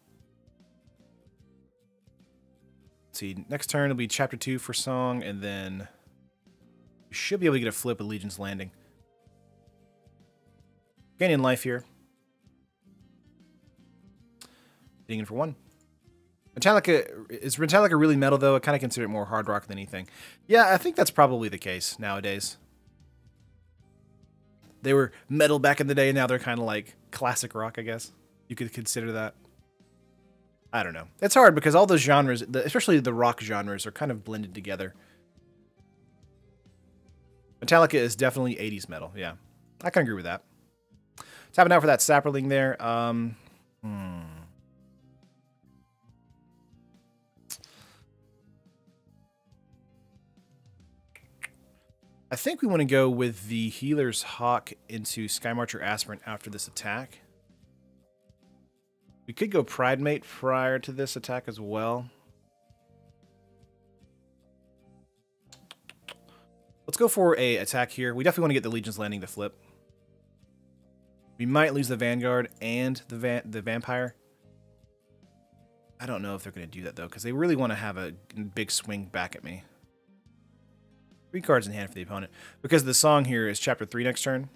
Let's see, next turn will be Chapter 2 for Song, and then we should be able to get a flip with Legion's Landing. Gaining life here. Hitting in for 1. Metallica, is Metallica really metal, though? I kind of consider it more hard rock than anything. Yeah, I think that's probably the case nowadays. They were metal back in the day, and now they're kind of like classic rock, I guess. You could consider that. I don't know. It's hard because all those genres, especially the rock genres, are kind of blended together. Metallica is definitely 80s metal, yeah. I can agree with that. Tapping out for that Sapperling there. I think we want to go with the Healer's Hawk into Skymarcher Aspirant after this attack. We could go Pridemate prior to this attack as well. Let's go for a attack here. We definitely want to get the Legion's Landing to flip. We might lose the Vanguard and the Vampire. I don't know if they're going to do that, though, because they really want to have a big swing back at me. 3 cards in hand for the opponent. Because the song here is Chapter 3 next turn.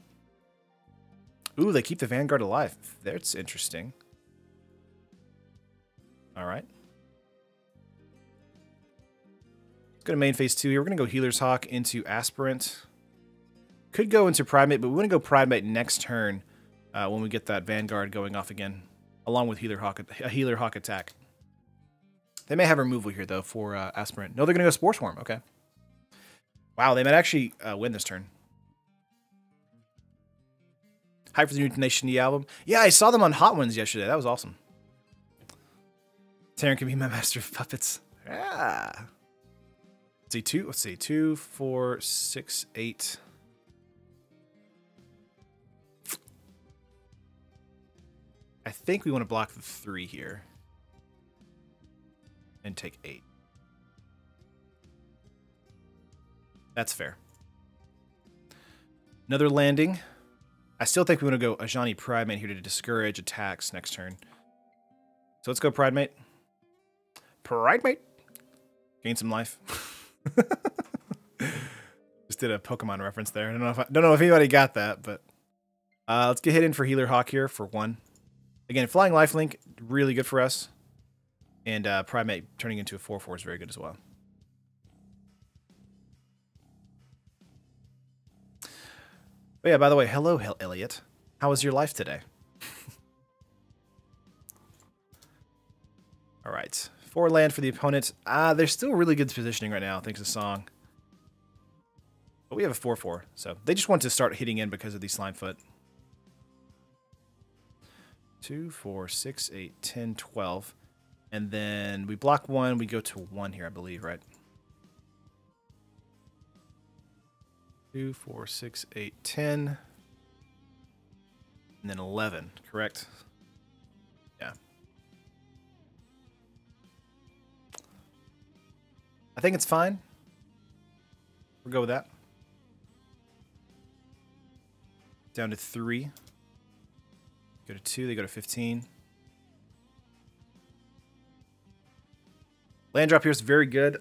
Ooh, they keep the Vanguard alive. That's interesting. All right. Let's go to main phase 2 here. We're going to go Healer's Hawk into Aspirant. Could go into Primate, but we want to go Primate next turn when we get that Vanguard going off again, along with Healer Hawk attack. They may have removal here, though, for Aspirant. No, they're going to go Spore Swarm. Okay. Wow, they might actually win this turn. Hype for the new Nation D album. Yeah, I saw them on Hot Ones yesterday. That was awesome. Terran can be my master of puppets. Yeah. Let's see. 2, 4, 6, 8. I think we want to block the 3 here. And take 8. That's fair. Another landing. I still think we want to go Ajani Primate here to discourage attacks next turn. So let's go Primate. Primate. Gain some life. Just did a Pokemon reference there. I don't know if anybody got that, but let's get hit in for Healer Hawk here for 1. Again, Flying Lifelink, really good for us. And Primate turning into a 4/4 is very good as well. But yeah, by the way, hello, Elliot. How was your life today? All right. 4 land for the opponent. They're still really good positioning right now, thanks to Song. But we have a 4/4, so they just want to start hitting in because of the Slimefoot. 2, 4, 6, 8, 10, 12. And then we block 1, we go to 1 here, I believe, right? 2, 4, 6, 8, 10. And then 11, correct? Yeah. I think it's fine. We'll go with that. Down to 3. Go to 2, they go to 15. Land drop here is very good.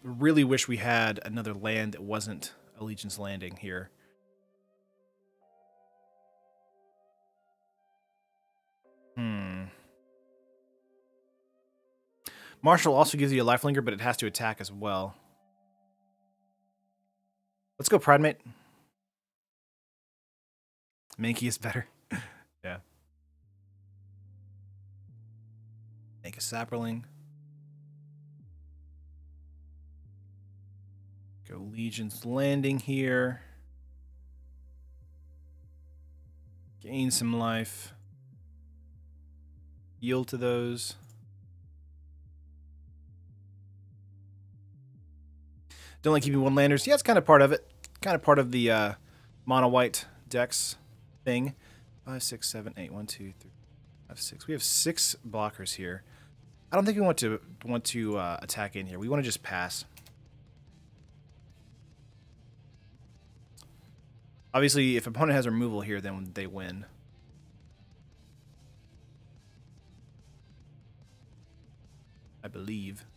Really wish we had another land that wasn't Allegiance Landing here. Marshall also gives you a lifelinker, but it has to attack as well. Let's go Primate. Mankey is better. Yeah. Make a Sapperling. Go Legion's Landing here. Gain some life. Yield to those. Don't like keeping 1-landers. Yeah, it's kind of part of it. Kind of part of the mono-white decks thing. 5, 6, 7, 8. 1, 2, 3, 5, 6. We have 6 blockers here. I don't think we want to attack in here. We want to just pass. Obviously, if opponent has removal here, then they win. I believe.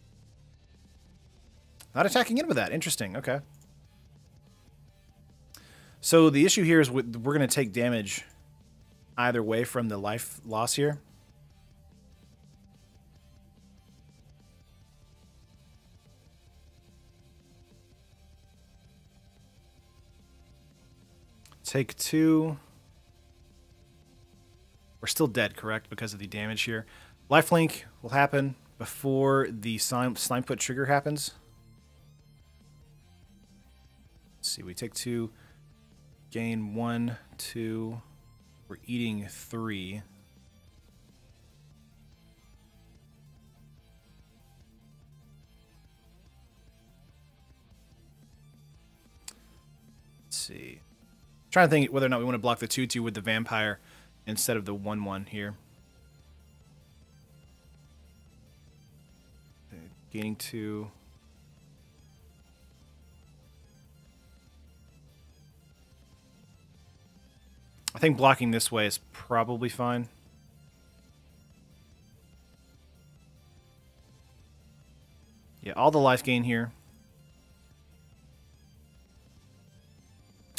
Not attacking in with that. Interesting. Okay. So the issue here is we're going to take damage either way from the life loss here. Take 2. We're still dead, correct? Because of the damage here. Lifelink will happen before the Slimefoot trigger happens. Let's see, we take 2, gain 1, 2. We're eating 3. Let's see. Trying to think whether or not we want to block the 2/2 with the Vampire instead of the 1/1 here. Gaining 2. I think blocking this way is probably fine. Yeah, all the life gain here.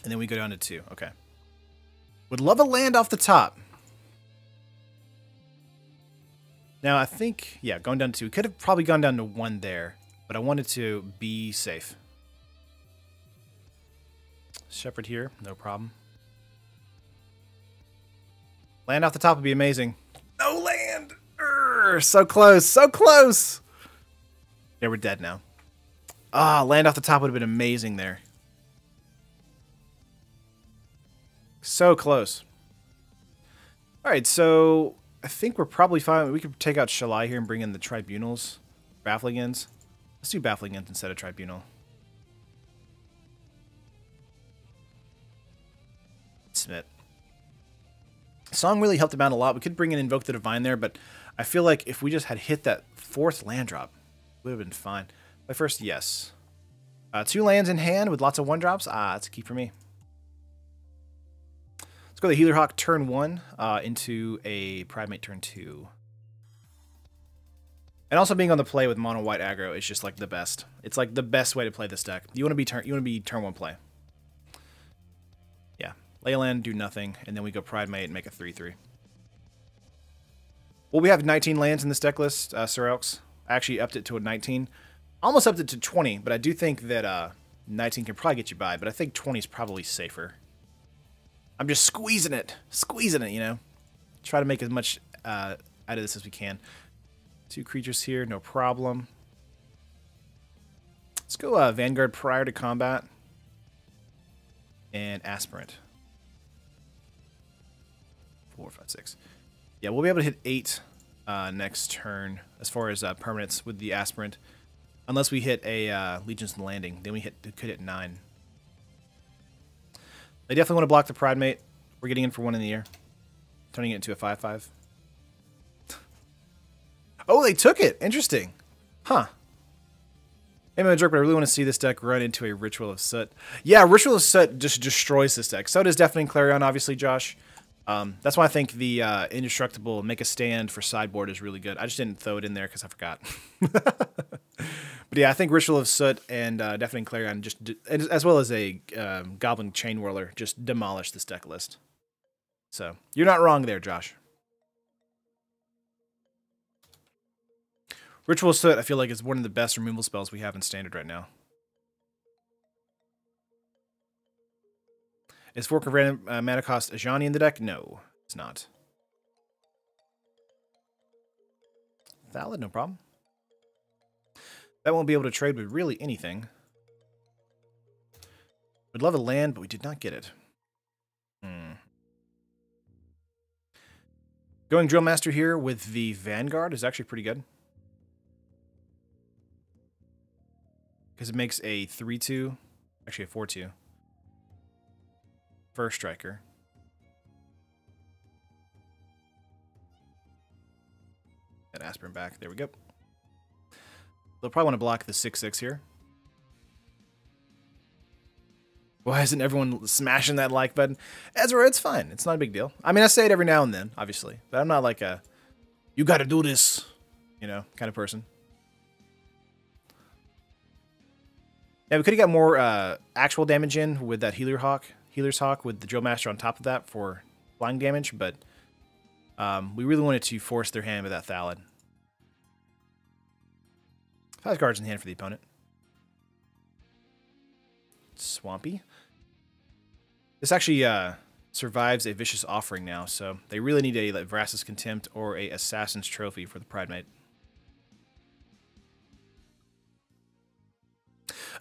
And then we go down to 2. Okay. Would love a land off the top. Now, I think, yeah, going down to 2. We could have probably gone down to 1 there, but I wanted to be safe. Shepherd here, no problem. Land off the top would be amazing. No land! Urgh, so close, so close! Yeah, we're dead now. Ah, land off the top would have been amazing there. So close. Alright, so I think we're probably fine. We could take out Shalai here and bring in the Tribunals. Baffling Ends. Let's do Baffling Ends instead of Tribunal. Smith. Song really helped him out a lot. We could bring in Invoke the Divine there, but I feel like if we just had hit that 4th land drop, it would have been fine. But first, yes. 2 lands in hand with lots of 1-drops. Ah, that's a key for me. Let's go to the Healer Hawk turn 1 into a Pride-Mate turn 2. And also being on the play with mono white aggro is just like the best. It's like the best way to play this deck. You want to be turn 1 play. Yeah. Lay a land, do nothing, and then we go Pride-Mate and make a 3/3. Well, we have 19 lands in this deck list, Sir Elks. I actually upped it to a 19. Almost upped it to 20, but I do think that 19 can probably get you by, but I think 20 is probably safer. I'm just squeezing it, you know. Try to make as much out of this as we can. 2 creatures here, no problem. Let's go Vanguard prior to combat. And Aspirant. 4, 5, 6. Yeah, we'll be able to hit 8 next turn as far as permanents with the Aspirant. Unless we hit a Legion's Landing. Then we could hit 9. They definitely want to block the Pride-Mate. We're getting in for 1 in the air. Turning it into a 5/5. Oh, they took it! Interesting. Huh. Hey, I'm a jerk, but I really want to see this deck run into a Ritual of Soot. Yeah, Ritual of Soot just destroys this deck. So does Deafening Clarion, obviously, Josh. That's why I think the Indestructible Make a Stand for sideboard is really good. I just didn't throw it in there because I forgot. But yeah, I think Ritual of Soot and Deafening Clarion, as well as a Goblin Chain Whirler, just demolish this deck list. So, you're not wrong there, Josh. Ritual of Soot, I feel like, is one of the best removal spells we have in Standard right now. Is 4 random mana cost Ajani in the deck? No, it's not. Valid, no problem. That won't be able to trade with really anything. Would love a land, but we did not get it. Going Drill Master here with the Vanguard is actually pretty good. Because it makes a 3/2, actually a 4/2. First Striker. Get Aspirin back. There we go. They'll probably want to block the 6/6 here. Why isn't everyone smashing that like button? Ezra, it's fine. It's not a big deal. I mean, I say it every now and then, obviously. But I'm not like a, you got to do this, you know, kind of person. Yeah, we could have got more actual damage in with that Healer's Hawk with the Drill Master on top of that for flying damage, but we really wanted to force their hand with that Thallid. 5 cards in hand for the opponent. Swampy. This actually survives a Vicious Offering now, so they really need a Vraska's Contempt or a Assassin's Trophy for the Pride-Mate.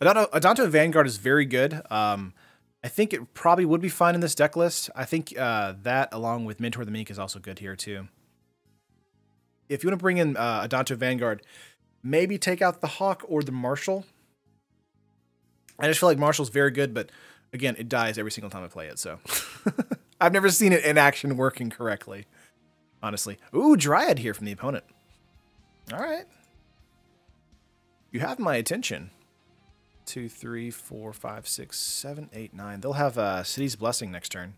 Adanto Vanguard is very good. I think it probably would be fine in this deck list. I think that, along with Mentor the Meek, is also good here, too. If you want to bring in Adanto Vanguard, maybe take out the Hawk or the Marshal. I just feel like Marshal's very good, but again, it dies every single time I play it, so. I've never seen it in action working correctly, honestly. Ooh, Dryad here from the opponent. All right. You have my attention. 2, 3, 4, 5, 6, 7, 8, 9. They'll have City's Blessing next turn.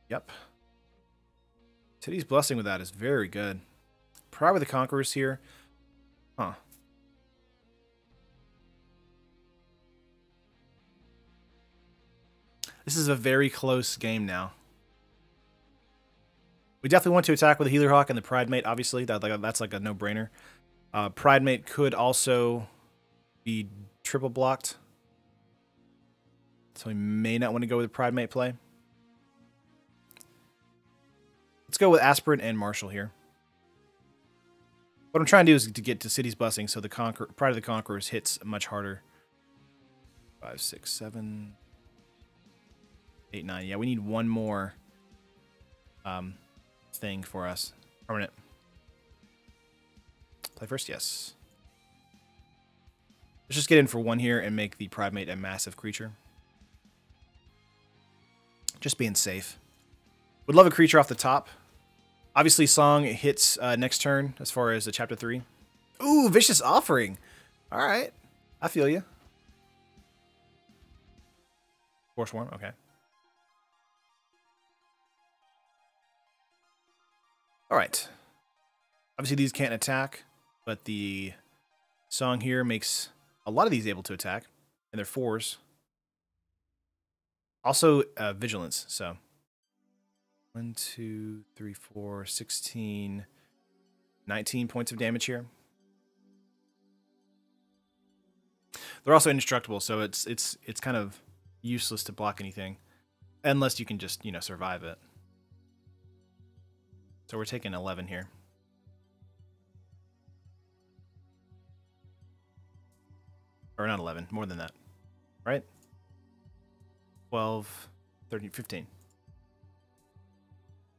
Yep. City's Blessing with that is very good. Pride with the Conquerors here. Huh. This is a very close game now. We definitely want to attack with the Healer Hawk and the Pride Mate, obviously. That's like a no-brainer. Pride Mate could also be triple blocked. So we may not want to go with the Pride Mate play. Let's go with Aspirant and Marshall here. What I'm trying to do is to get to City's Blessing so the Pride of the Conquerors hits much harder. 5, 6, 7, 8, 9. Yeah, we need one more thing for us. Permanent. Play first? Yes. Let's just get in for one here and make the Pride Mate a massive creature. Just being safe. Would love a creature off the top. Obviously, Song hits next turn as far as the Chapter 3. Ooh, Vicious Offering. All right. I feel you. Force Worm, okay. All right. Obviously, these can't attack, but the Song here makes a lot of these able to attack, and they're 4s. Also, Vigilance, so 1, 2, 3, 4, 16, 19 points of damage here. They're also indestructible, so it's kind of useless to block anything, unless you can just, you know, survive it. So we're taking 11 here. Or not 11, more than that, right? 12, 13, 15.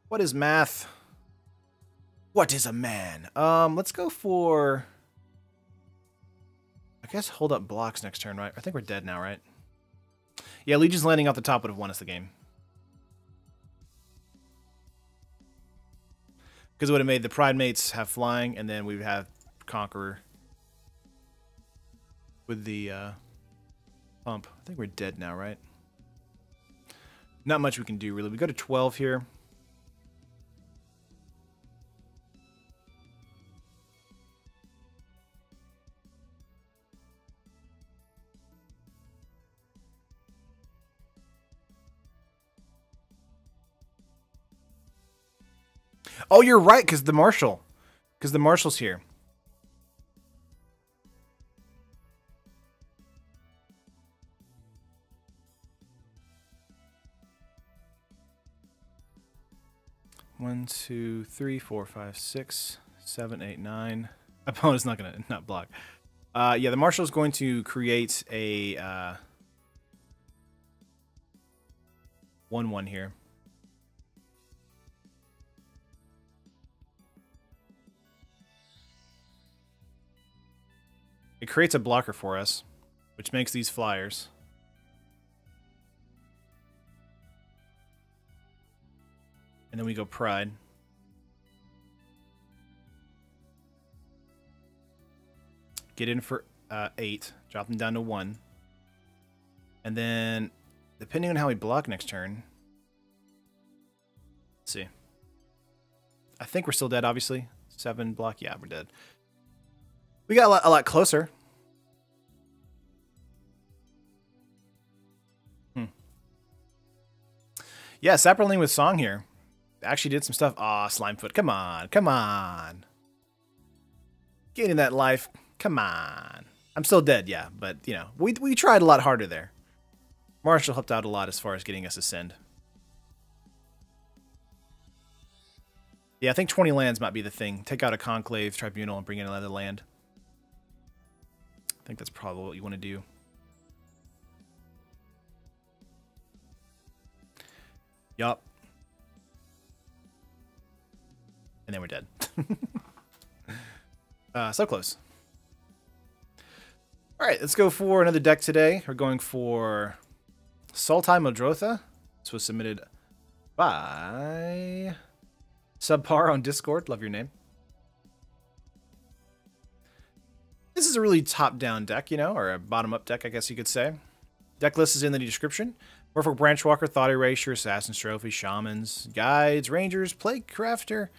What is math? What is a man? Let's go for, I guess, hold up blocks next turn, right? I think we're dead now, right? Yeah, Legion's landing off the top would have won us the game. Because it would have made the Pride Mates have flying, and then we would have Conqueror with the pump. I think we're dead now, right? Not much we can do, really. We go to 12 here. Oh, you're right, because the Marshal. Because the Marshal's here. One, 2, 3, 4, 5, 6, 7, 8, 9. Opponent's not gonna not block. Yeah, the Marshal's going to create a 1/1 here. It creates a blocker for us, which makes these flyers. And then we go Pride. Get in for 8. Drop them down to 1. And then, depending on how we block next turn... Let's see. I think we're still dead, obviously. 7 block. Yeah, we're dead. We got a lot closer. Yeah, Sapperling with Song here. Actually did some stuff. Aw, Slimefoot. Come on. Come on. Getting that life. Come on. I'm still dead, yeah. But, you know, we tried a lot harder there. Marshall helped out a lot as far as getting us a send. Yeah, I think 20 lands might be the thing. Take out a Conclave Tribunal and bring in another land. I think that's probably what you want to do. Yup. And then we're dead. So close. Alright, let's go for another deck today. We're going for Sultai Muldrotha. This was submitted by Subpar on Discord. Love your name. This is a really top-down deck, you know, or a bottom-up deck, I guess you could say. Deck list is in the description. Orphic Branchwalker, Thought Erasure, Assassin's Trophy, Shamans, Guides, Rangers, Plague Crafter,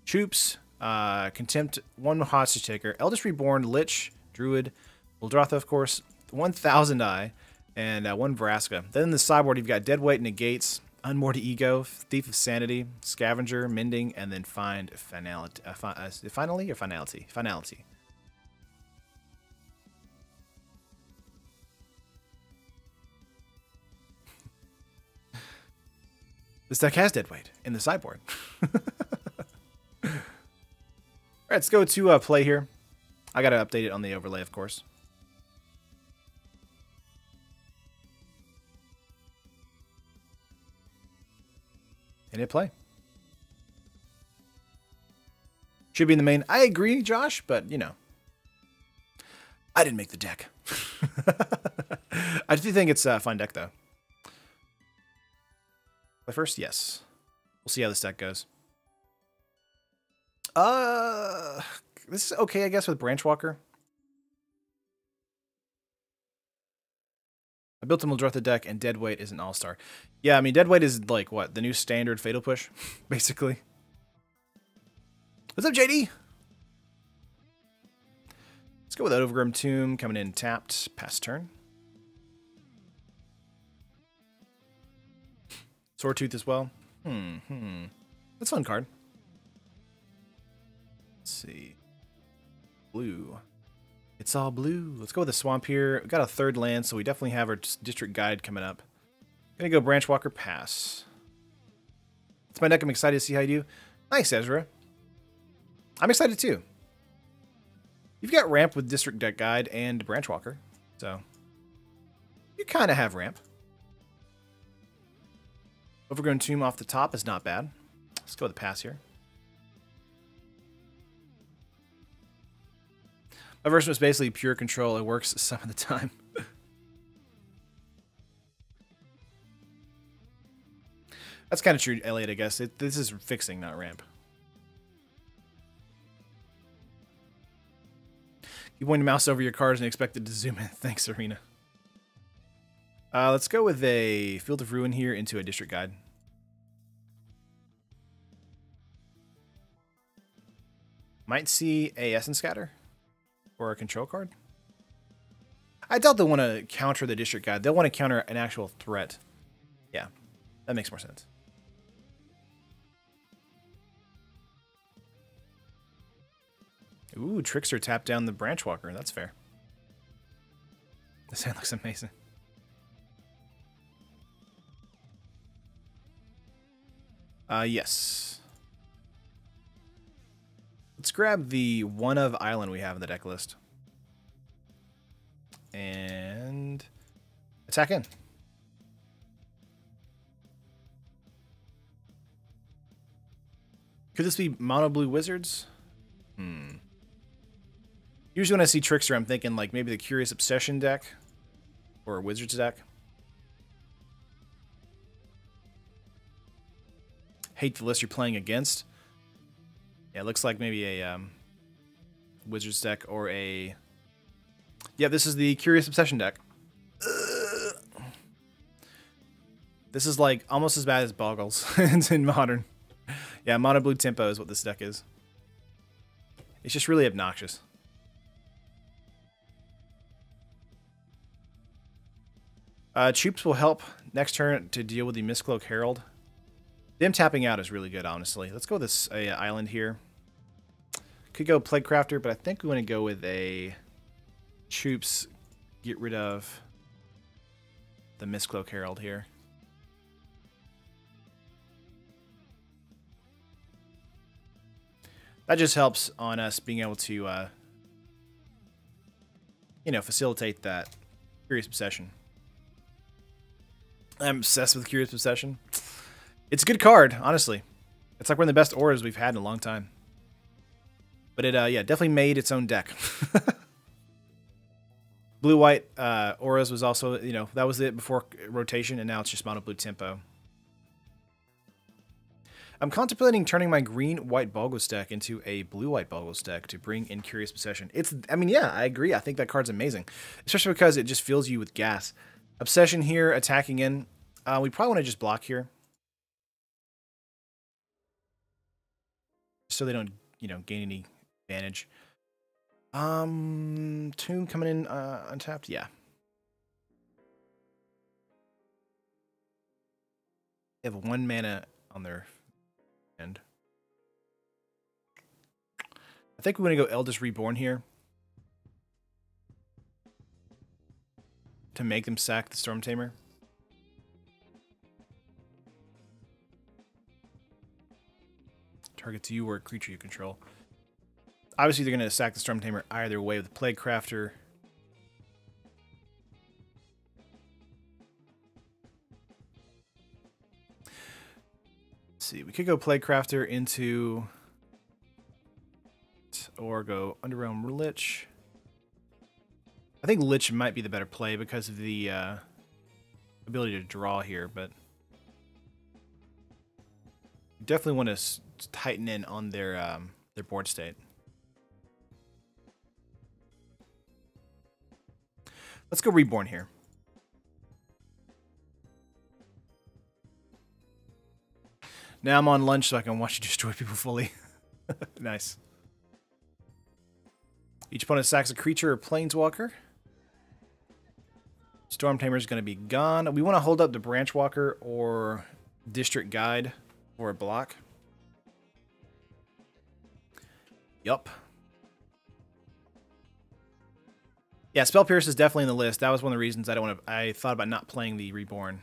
Troops, Contempt, 1 Hostage Taker, Eldest Reborn, Lich, Druid, Muldrotha, of course, 1,000 Eye, and 1 Vraska. Then in the sideboard, you've got Deadweight, Negates, Unmoored Ego, Thief of Sanity, Scavenger, Mending, and then Find Finality. Finally or Finality? Finality. This deck has Deadweight in the sideboard. All right, let's go to play here. I got to update it on the overlay, of course. And hit play. Should be in the main. I agree, Josh, but, you know. I didn't make the deck. I do think it's a fun deck, though. Play first? Yes. We'll see how this deck goes. This is okay, I guess, with Branchwalker. I built a Muldrotha deck, and Deadweight is an all-star. Yeah, I mean, Deadweight is, like, what? The new standard Fatal Push, basically. What's up, JD? Let's go with Overgrown Tomb, coming in tapped, pass turn. Swordtooth as well. That's a fun card. Let's see. Blue. It's all blue. Let's go with the Swamp here. We've got a 3rd land, so we definitely have our District Guide coming up. Gonna go Branchwalker, pass. It's my deck. I'm excited to see how you do. Nice, Ezra. I'm excited too. You've got ramp with District Deck Guide and Branchwalker, so you kind of have ramp. Overgrown Tomb off the top is not bad. Let's go with the pass here. My version was basically pure control. It works some of the time. That's kind of true, Elliot, I guess. This is fixing, not ramp. You point your mouse over your cards and expect it to zoom in. Thanks, Arena. Let's go with a Field of Ruin here into a District Guide. Might see a Essence Scatter or a control card. I doubt they'll want to counter the District Guide. They'll want to counter an actual threat. Yeah, that makes more sense. Ooh, Trickster tapped down the Branchwalker. That's fair. This hand looks amazing. Yes. Let's grab the one of island we have in the deck list. And attack in. Could this be mono blue wizards? Usually when I see Trickster, I'm thinking like maybe the Curious Obsession deck or a Wizards deck. Hate the list you're playing against. Yeah, it looks like maybe a Wizards deck or a... Yeah, this is the Curious Obsession deck. This is like almost as bad as Boggles in Modern. Yeah, mono blue tempo is what this deck is. It's just really obnoxious. Troops will help next turn to deal with the Mistcloak Herald. Them tapping out is really good, honestly. Let's go with this island here. Could go Plague Crafter, but I think we want to go with a Troops, get rid of the Mistcloak Herald here. That just helps on us being able to, you know, facilitate that Curious Obsession. I'm obsessed with Curious Obsession. It's a good card, honestly. It's like one of the best auras we've had in a long time. But it, yeah, definitely made its own deck. Blue-white auras was also, you know, that was it before rotation, and now it's just mono-blue tempo. I'm contemplating turning my green-white Boggles deck into a blue-white Boggles deck to bring in Curious Obsession. It's, I mean, yeah, I agree. I think that card's amazing. Especially because it just fills you with gas. Obsession here, attacking in. We probably want to just block here. So they don't, you know, gain any advantage. Tomb coming in untapped? Yeah. They have 1 mana on their end. I think we want to go Eldest Reborn here. To make them sack the Storm Tamer. Targets you or a creature you control. Obviously, they're going to sack the Storm Tamer either way with the Plague Crafter. Let's see, we could go Plague Crafter into... or go Underrealm Lich. I think Lich might be the better play because of the ability to draw here, but definitely want to tighten in on their board state. Let's go Reborn here. Now I'm on lunch so I can watch you destroy people fully. Nice. Each opponent sacks a creature or planeswalker. Storm Tamer is going to be gone. We want to hold up the Branchwalker or District Guide for a block. Yup. Yeah, Spell Pierce is definitely in the list. That was one of the reasons I thought about not playing the Reborn.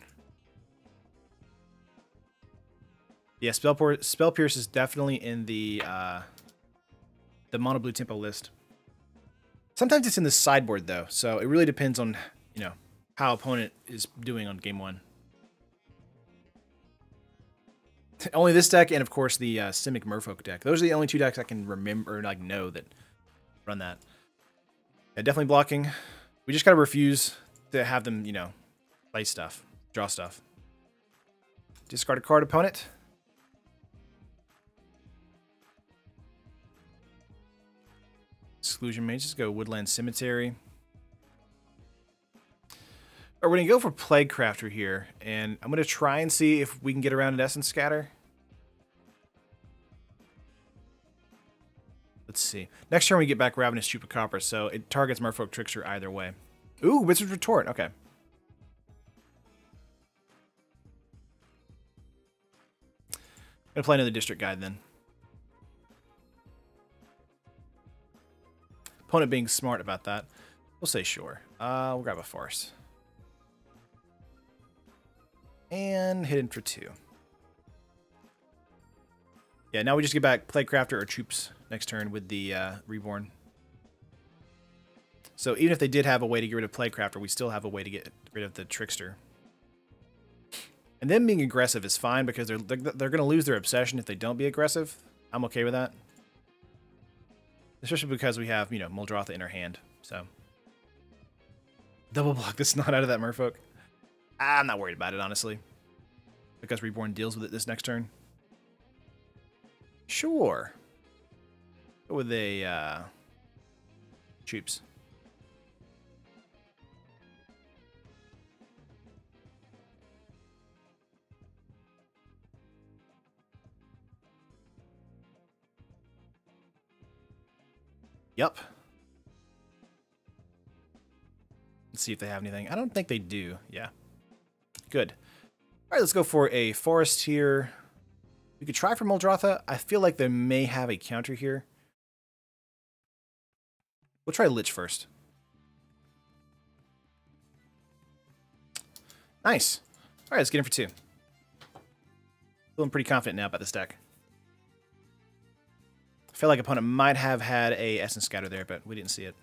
Yeah, Spell Pierce is definitely in the Mono Blue Tempo list. Sometimes it's in the sideboard though, so it really depends on, you know, how opponent is doing on game 1. Only this deck and of course the Simic Merfolk deck. Those are the only 2 decks I can remember or like know that run that. Yeah, definitely blocking. We just gotta refuse to have them, you know, play stuff, draw stuff. Discard a card, opponent. Exclusion Mages, go Woodland Cemetery. Or we're going to go for Plague Crafter here, and I'm going to try and see if we can get around an Essence Scatter. Let's see. Next turn we get back Ravenous Chupacabra, so it targets Merfolk Trickster either way. Ooh, Wizard's Retort, okay. I'm going to play another District Guide then. Opponent being smart about that. We'll say sure. We'll grab a Force. And hit in for 2. Yeah, now we just get back Plague Crafter or Troops next turn with the Reborn. So even if they did have a way to get rid of Plague Crafter, we still have a way to get rid of the Trickster. And them being aggressive is fine because they're going to lose their Obsession if they don't be aggressive. I'm okay with that. Especially because we have, you know, Muldrotha in our hand. So double block this not out of that Merfolk. I'm not worried about it, honestly. Because Reborn deals with it this next turn. Sure. Go with a Troops. Yup. Let's see if they have anything. I don't think they do. Yeah. Good. All right, let's go for a Forest here. We could try for Muldrotha. I feel like they may have a counter here. We'll try Lich first. Nice. All right, let's get in for 2. Feeling pretty confident now about this deck. I feel like opponent might have had a Essence Scatter there, but we didn't see it.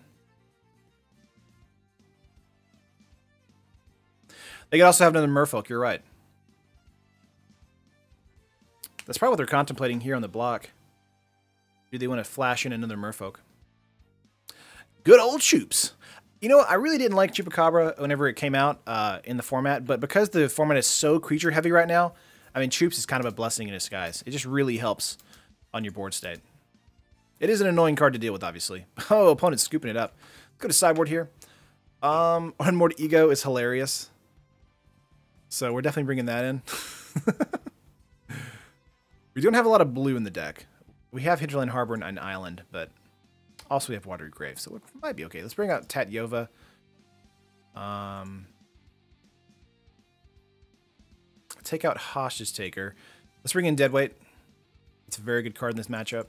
They could also have another Merfolk, you're right. That's probably what they're contemplating here on the block. Do they want to flash in another Merfolk? Good old Choops. You know, I really didn't like Chupacabra whenever it came out in the format, but because the format is so creature heavy right now, I mean, Choops is kind of a blessing in disguise. It just really helps on your board state. It is an annoying card to deal with, obviously. Oh, opponent's scooping it up. Go to sideboard here. Unmoored Ego is hilarious. So we're definitely bringing that in. We don't have a lot of blue in the deck. We have Hinterland Harbor and an island, but also we have Watery Grave, so it might be okay. Let's bring out Tatyova. Take out Hostage Taker. Let's bring in Deadweight. It's a very good card in this matchup.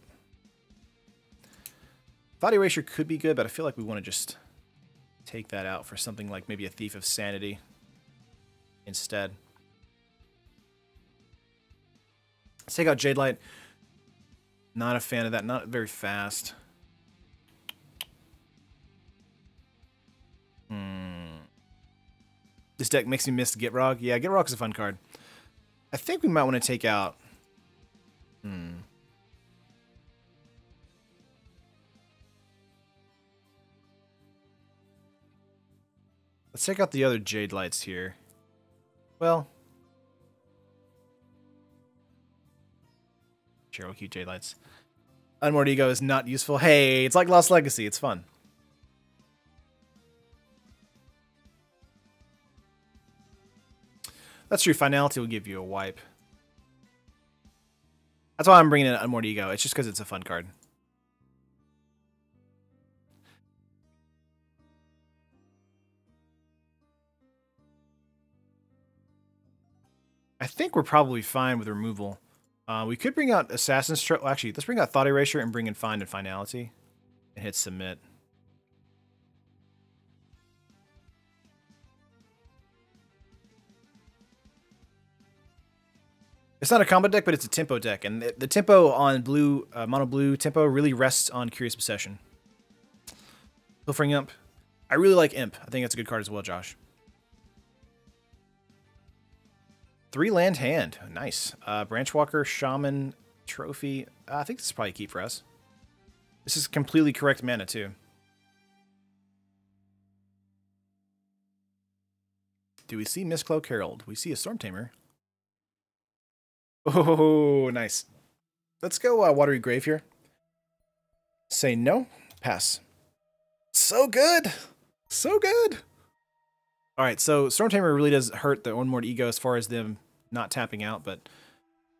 Thought Erasure could be good, but I feel like we want to just take that out for something like maybe a Thief of Sanity instead. Let's take out Jade Light. Not a fan of that. Not very fast. This deck makes me miss Gitrog. Yeah, Gitrog is a fun card. I think we might want to take out... Let's take out the other Jade Lights here. Well... Sure, we'll keep Jade Lights. Unmoored Ego is not useful. Hey, it's like Lost Legacy. It's fun. That's true. Finality will give you a wipe. That's why I'm bringing in Unmoored Ego. It's just because it's a fun card. I think we're probably fine with removal. We could bring out Assassin's Trophy. Well, actually, let's bring out Thought Erasure and bring in Find and Finality. And hit Submit. It's not a combo deck, but it's a tempo deck. And the tempo on blue, mono blue tempo really rests on Curious Possession. Pilfering Imp. I really like Imp. I think that's a good card as well, Josh. 3-land hand. Nice. Branchwalker, Shaman, Trophy. I think this is probably a keep for us. This is completely correct mana, too. Do we see Mistcloak Herald? We see a Storm Tamer. Oh, nice. Let's go Watery Grave here. Say no. Pass. So good. So good. All right, so Storm Tamer really does hurt the Unmoored Ego as far as them not tapping out, but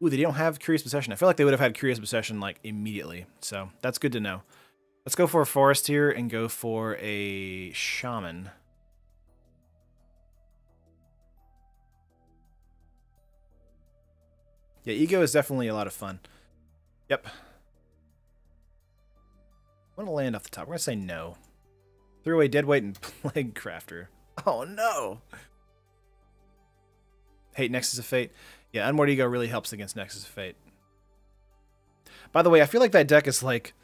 ooh, they don't have Curious Possession. I feel like they would have had Curious Possession like immediately, so that's good to know. Let's go for a Forest here and go for a Shaman. Yeah, Ego is definitely a lot of fun. Yep. I want to land off the top. We're going to say no. Threw away Deadweight and Plague Crafter. Oh, no. Hate Nexus of Fate. Yeah, Unmoored Ego really helps against Nexus of Fate. By the way, I feel like that deck is like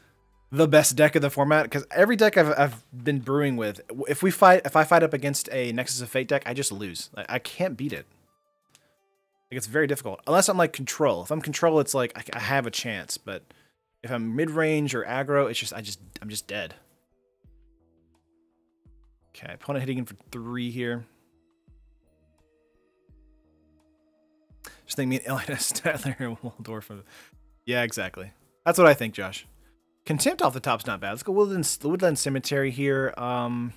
the best deck of the format because every deck I've been brewing with, if I fight up against a Nexus of Fate deck, I just lose. I can't beat it. Like, it's very difficult. Unless I'm like control. If I'm control, it's like I have a chance, but if I'm mid-range or aggro, it's just I'm just dead. Okay, opponent hitting in for 3 here. Just think me and Elena Statler and Waldorf. Yeah, exactly. That's what I think, Josh. Contempt off the top's not bad. Let's go Woodland Cemetery here. Man.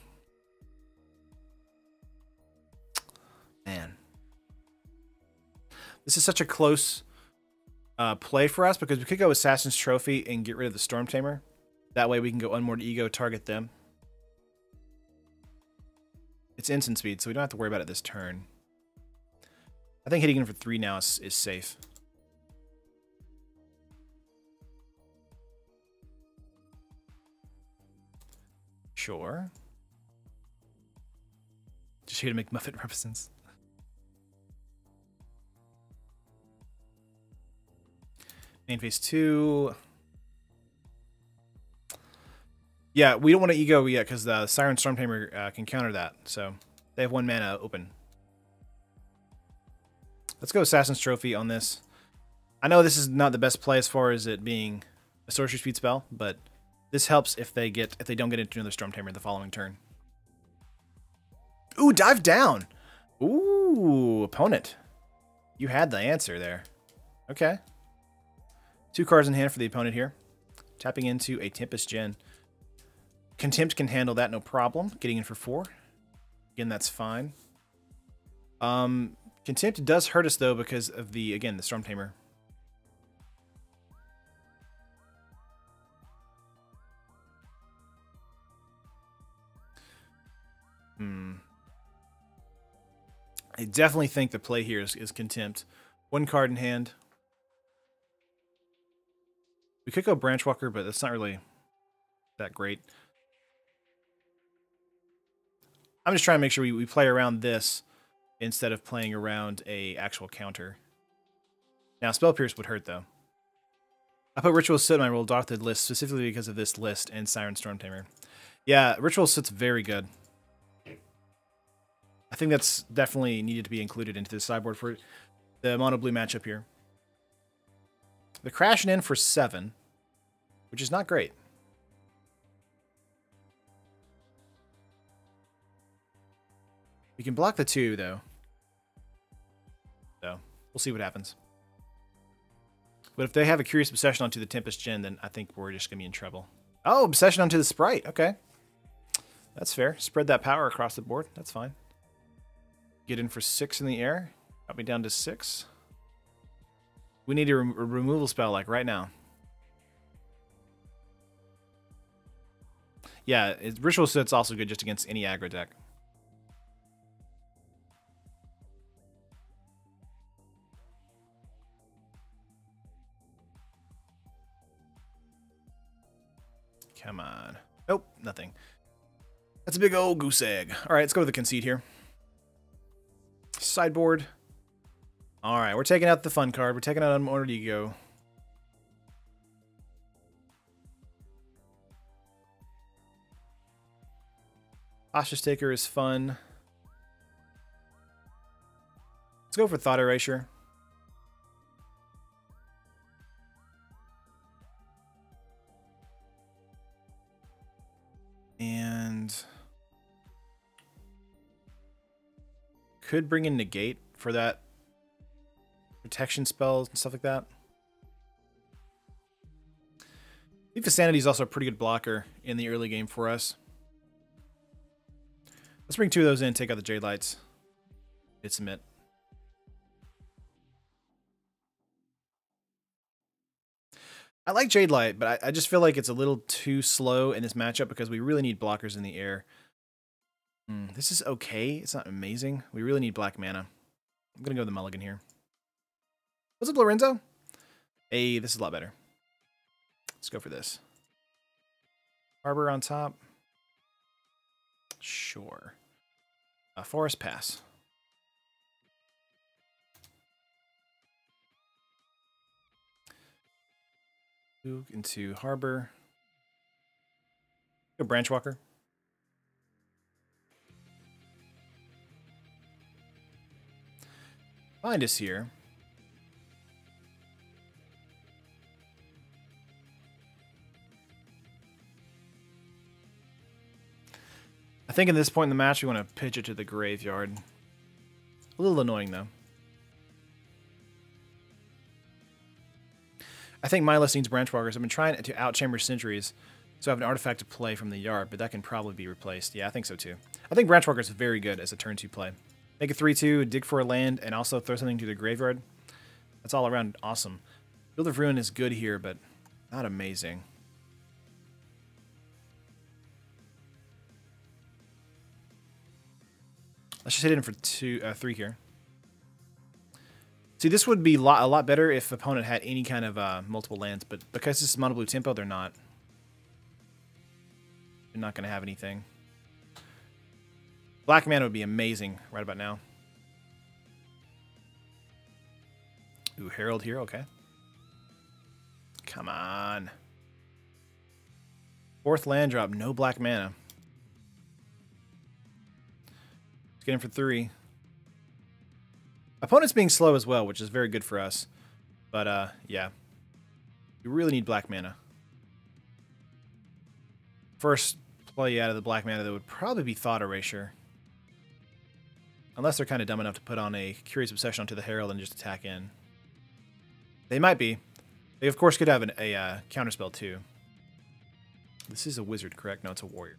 This is such a close play for us because we could go Assassin's Trophy and get rid of the Storm Tamer. That way we can go Unmoored Ego, target them. It's instant speed, so we don't have to worry about it this turn. I think hitting in for 3 now is safe. Sure. Just here to make Muffet represents. Main phase 2. Yeah, we don't want to Ego yet because the Siren Storm Tamer can counter that. So they have 1 mana open. Let's go Assassin's Trophy on this. I know this is not the best play as far as it being a sorcery speed spell, but this helps if they don't get into another Storm Tamer the following turn. Ooh, dive down. Ooh, opponent. You had the answer there. Okay. 2 cards in hand for the opponent here. Tapping into a Tempest Gen. Contempt can handle that, no problem. Getting in for 4. Again, that's fine. Contempt Contempt does hurt us, though, because of the, again, the Storm Tamer. I definitely think the play here is Contempt. One card in hand. We could go Branchwalker, but that's not really that great. I'm just trying to make sure we play around this instead of playing around a actual counter. Now, Spell Pierce would hurt, though. I put Ritual Soot in my Muldrotha list specifically because of this list and Siren Storm Tamer. Yeah, Ritual Soot's very good. I think that's definitely needed to be included into the sideboard for the mono blue matchup here. They're crashing in for 7, which is not great. We can block the 2, though. So, we'll see what happens. But if they have a Curious Obsession onto the Tempest Djinn, then I think we're just going to be in trouble. Oh, Obsession onto the Sprite. Okay. That's fair. Spread that power across the board. That's fine. Get in for 6 in the air. Got me down to 6. We need a removal spell, like, right now. Yeah, Ritual Soot's also good just against any aggro deck. Come on. Nope, nothing. That's a big old goose egg. All right, let's go with the concede here. Sideboard. All right, we're taking out the fun card. We're taking out Unmortared Ego. Hostage Taker is fun. Let's go for Thought Erasure. And could bring in Negate for that protection spells and stuff like that. I think Vicinity is also a pretty good blocker in the early game for us. Let's bring 2 of those in, take out the Jade Lights. Hit submit. I like Jade Light, but I just feel like it's a little too slow in this matchup because we really need blockers in the air. This is okay. It's not amazing. We really need black mana. I'm going to go with the mulligan here. What's up, Lorenzo? Hey, this is a lot better. Let's go for this. Harbor on top. Sure. Forest pass. Move into Harbor. Go Branchwalker. Find us here. I think at this point in the match, we want to pitch it to the graveyard. A little annoying, though. I think Mindless needs Branchwalkers. I've been trying to out-chamber Sentries, so I have an artifact to play from the yard, but that can probably be replaced. Yeah, I think so, too. I think Branchwalker is very good as a turn 2 play. Make a 3-2, dig for a land, and also throw something to the graveyard. That's all around awesome. Field of Ruin is good here, but not amazing. Let's just hit it in for 3 here. See, this would be a lot better if opponent had any kind of multiple lands, but because this is mono blue tempo, they're not. They're not going to have anything. Black mana would be amazing right about now. Ooh, Herald here, okay. Come on. 4th land drop, no black mana. Let's get in for 3. Opponent's being slow as well, which is very good for us. But, yeah. We really need black mana. First play out of the black mana, that would probably be Thought Erasure. Unless they're kind of dumb enough to put on a Curious Obsession onto the Herald and just attack in. They might be. They, of course, could have a counterspell, too. This is a wizard, correct? No, it's a warrior.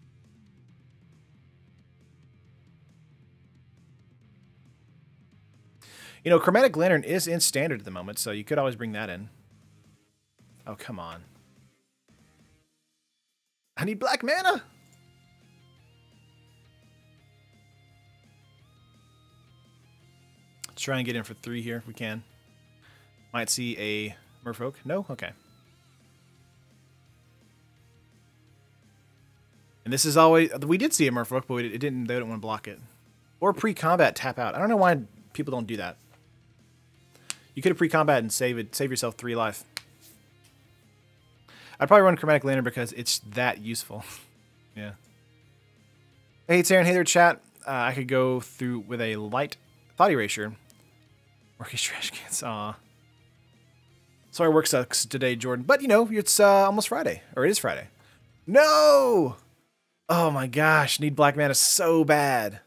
You know, Chromatic Lantern is in standard at the moment, so you could always bring that in. Oh, come on. I need black mana! Let's try and get in for 3 here if we can. Might see a Merfolk. No? Okay. And this is always... We did see a Merfolk, but it didn't. They didn't want to block it. Or pre-combat tap out. I don't know why people don't do that. You could have pre-combat and save yourself 3 life. I'd probably run Chromatic Lantern because it's that useful. Yeah. Hey, it's Aaron. Hey there, chat. I could go through with a light thought erasure. Workies trash cans. Aw. Sorry, work sucks today, Jordan. But, you know, it's almost Friday. Or it is Friday. No! Oh my gosh. Need black mana so bad.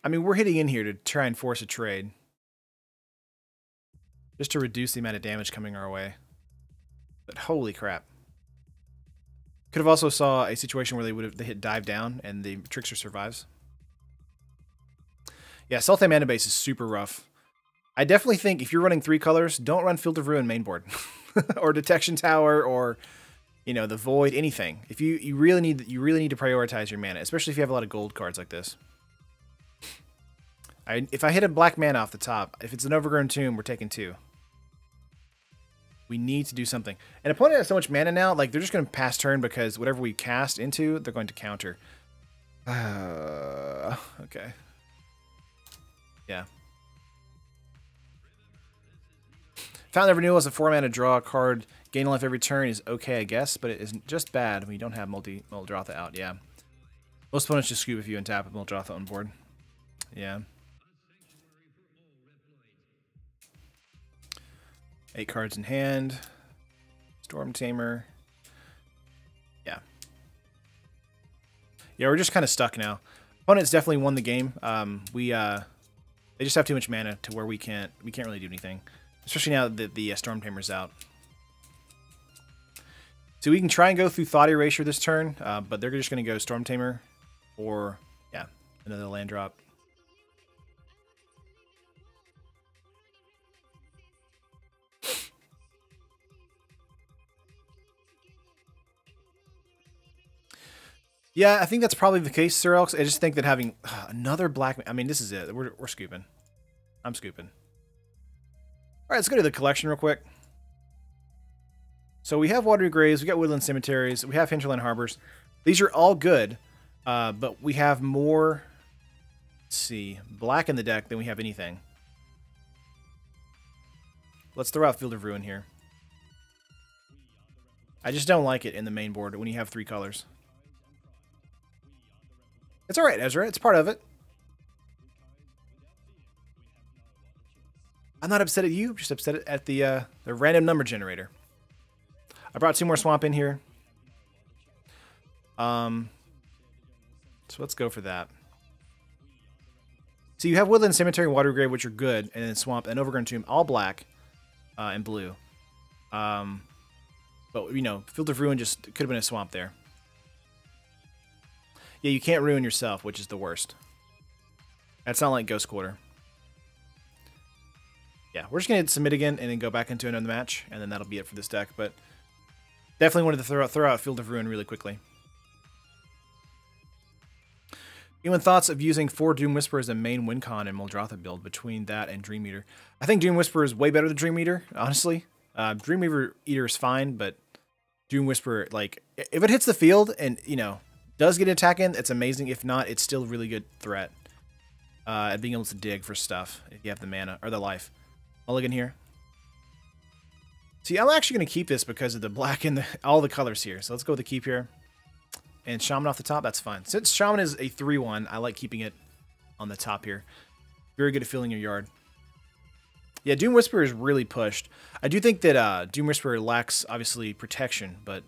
I mean, we're hitting in here to try and force a trade. Just to reduce the amount of damage coming our way. But holy crap. Could have also saw a situation where they hit dive down and the Trickster survives. Yeah, Sultai mana base is super rough. I definitely think if you're running 3 colors, don't run Field of Ruin mainboard. Or Detection Tower, or, you know, the Void, anything. If you really need to prioritize your mana, especially if you have a lot of gold cards like this. If I hit a black mana off the top, if it's an Overgrown Tomb, we're taking 2. We need to do something. An opponent has so much mana now, like, they're just going to pass turn because whatever we cast into, they're going to counter. Okay. Yeah. Fountain of Renewal is a 4-mana draw card. Gain life every turn is okay, I guess, but it isn't just bad when you don't have Muldrotha out. Yeah. Most opponents just scoop if you and tap with Muldrotha on board. Yeah. 8 cards in hand. Storm Tamer. Yeah. Yeah, we're just kind of stuck now. Opponents definitely won the game. They just have too much mana to where we can't really do anything. Especially now that the Storm Tamer's out. So we can try and go through Thought Erasure this turn, but they're just going to go Storm Tamer or, yeah, another land drop. Yeah, I think that's probably the case, Sir Elks. I just think that having another black... I mean, this is it. We're scooping. I'm scooping. All right, let's go to the collection real quick. So we have Watery Graves, we got Woodland Cemeteries, we have Hinterland Harbors. These are all good, but we have more, let's see, black in the deck than we have anything. Let's throw out Field of Ruin here. I just don't like it in the main board when you have 3 colors. It's all right, Ezra. It's part of it. I'm not upset at you. I'm just upset at the random number generator. I brought 2 more swamp in here. So let's go for that. So you have Woodland Cemetery and Water Grave, which are good, and then Swamp and Overgrown Tomb, all black and blue. But, you know, Field of Ruin just could have been a swamp there. Yeah, you can't ruin yourself, which is the worst. That's not like Ghost Quarter. Yeah, we're just going to submit again and then go back into another match, and then that'll be it for this deck. But definitely wanted to throw out Field of Ruin really quickly. Anyone thoughts of using 4 Doom Whisper as a main win con and Muldrotha build between that and Dream Eater? I think Doom Whisper is way better than Dream Eater, honestly. Dream Eater is fine, but Doom Whisper, like, if it hits the field and, you know, does get an attack in, it's amazing. If not, it's still a really good threat at being able to dig for stuff if you have the mana or the life. Mulligan here. See, I'm actually going to keep this because of the black and all the colors here. So let's go with the keep here. And Shaman off the top, that's fine. Since Shaman is a 3-1, I like keeping it on the top here. Very good at filling your yard. Yeah, Doom Whisperer is really pushed. I do think that Doom Whisperer lacks, obviously, protection, but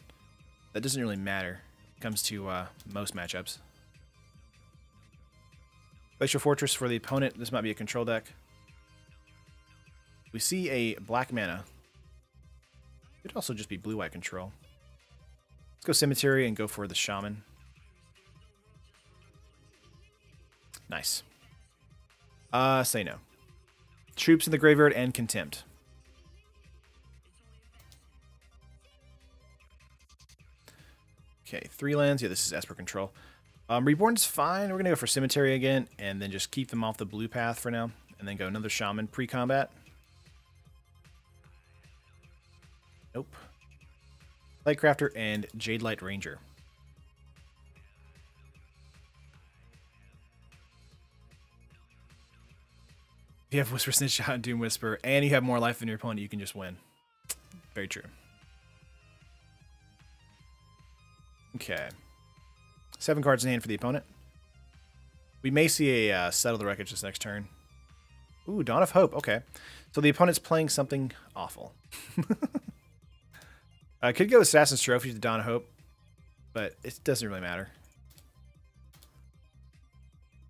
that doesn't really matter when it comes to most matchups. Glacial Fortress for the opponent. This might be a control deck. We see a black mana. Could also just be blue-white control. Let's go Cemetery and go for the Shaman. Nice. Say no. Troops in the graveyard and Contempt. Okay, 3 lands. Yeah, this is Esper Control. Reborn's fine. We're going to go for Cemetery again, and then just keep them off the blue path for now. And then go another Shaman pre-combat. Nope. Lightcrafter and Jadelight Ranger. If you have Whisper Snitch Shot and Doom Whisper, and you have more life than your opponent, you can just win. Very true. Okay. 7 cards in hand for the opponent. We may see a Settle the Wreckage this next turn. Ooh, Dawn of Hope. Okay. So the opponent's playing something awful. I could go Assassin's Trophy to Dawn of Hope, but it doesn't really matter.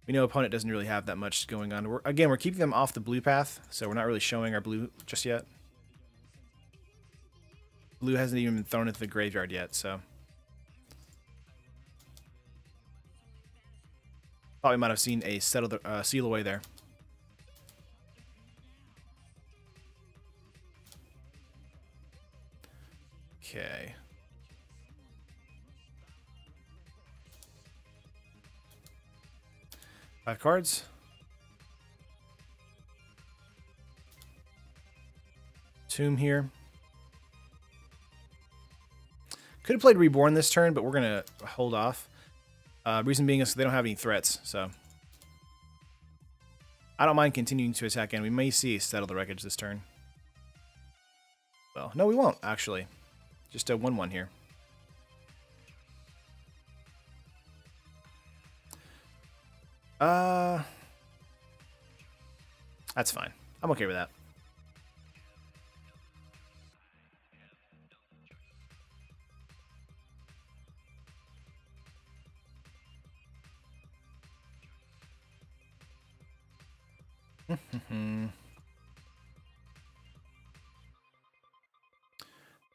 We know opponent doesn't really have that much going on. Again, we're keeping them off the blue path, so we're not really showing our blue just yet. Blue hasn't even been thrown into the graveyard yet, so. Thought we might have seen a seal away there. Okay. Five cards. Tomb here. Could have played Reborn this turn, but we're going to hold off. Reason being is they don't have any threats, so. I don't mind continuing to attack, and we may see Settle the Wreckage this turn. Well, no, we won't, actually. Just a 1-1 here. That's fine. I'm okay with that.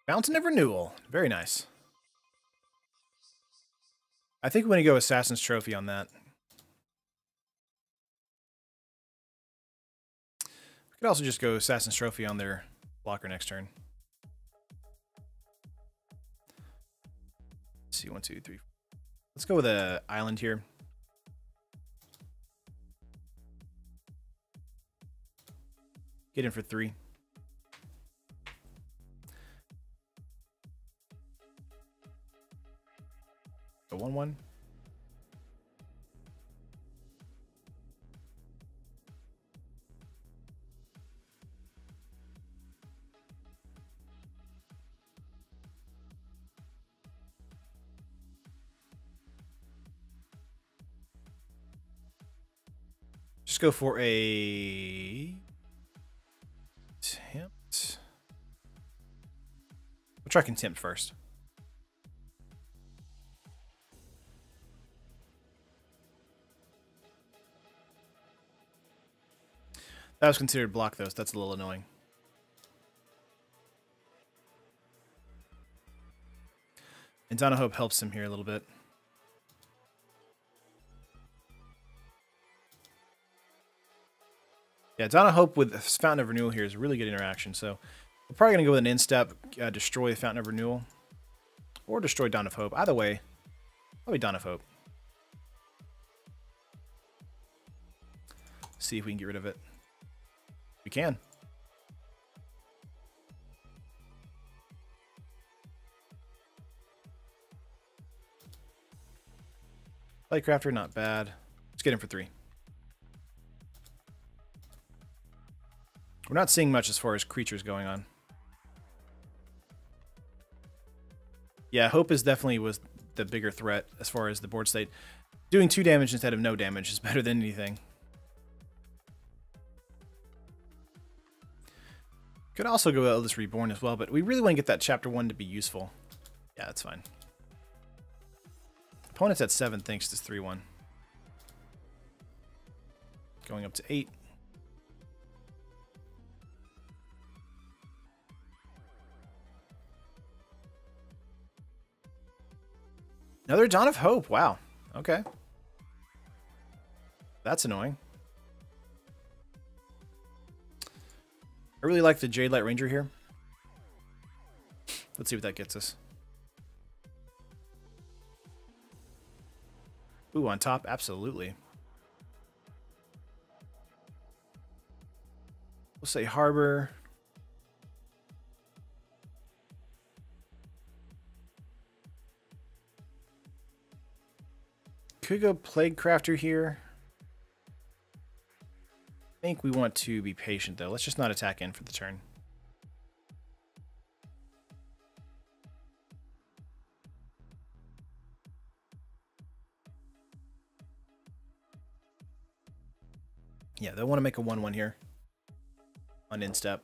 Fountain of Renewal. Very nice. I think we're going to go Assassin's Trophy on that. We could also just go Assassin's Trophy on their blocker next turn. Let's see, 1, 2, 3. Let's go with an island here. Get in for 3. Go 1-1. Just go for a Contempt. We'll try Contempt first. That was considered block, though, so that's a little annoying. And Dawn of Hope helps him here a little bit. Yeah, Dawn of Hope with Fountain of Renewal here is a really good interaction, so we're probably going to go with an in-step, destroy Fountain of Renewal, or destroy Dawn of Hope. Either way, probably Dawn of Hope. See if we can get rid of it. We can. Lightcrafter, not bad. Let's get him for 3. We're not seeing much as far as creatures going on. Yeah, Hope is definitely was the bigger threat as far as the board state. Doing 2 damage instead of no damage is better than anything. Could also go Eldest Reborn as well, but we really want to get that Chapter 1 to be useful. Yeah, that's fine. Opponent's at 7 thanks to 3-1. Going up to 8. Another Dawn of Hope. Wow. Okay. That's annoying. I really like the Jade Light Ranger here. Let's see what that gets us. Ooh, on top, absolutely. We'll say Harbor. Could go Plague Crafter here. I think we want to be patient, though. Let's just not attack in for the turn. Yeah, they'll want to make a 1/1 here on instep.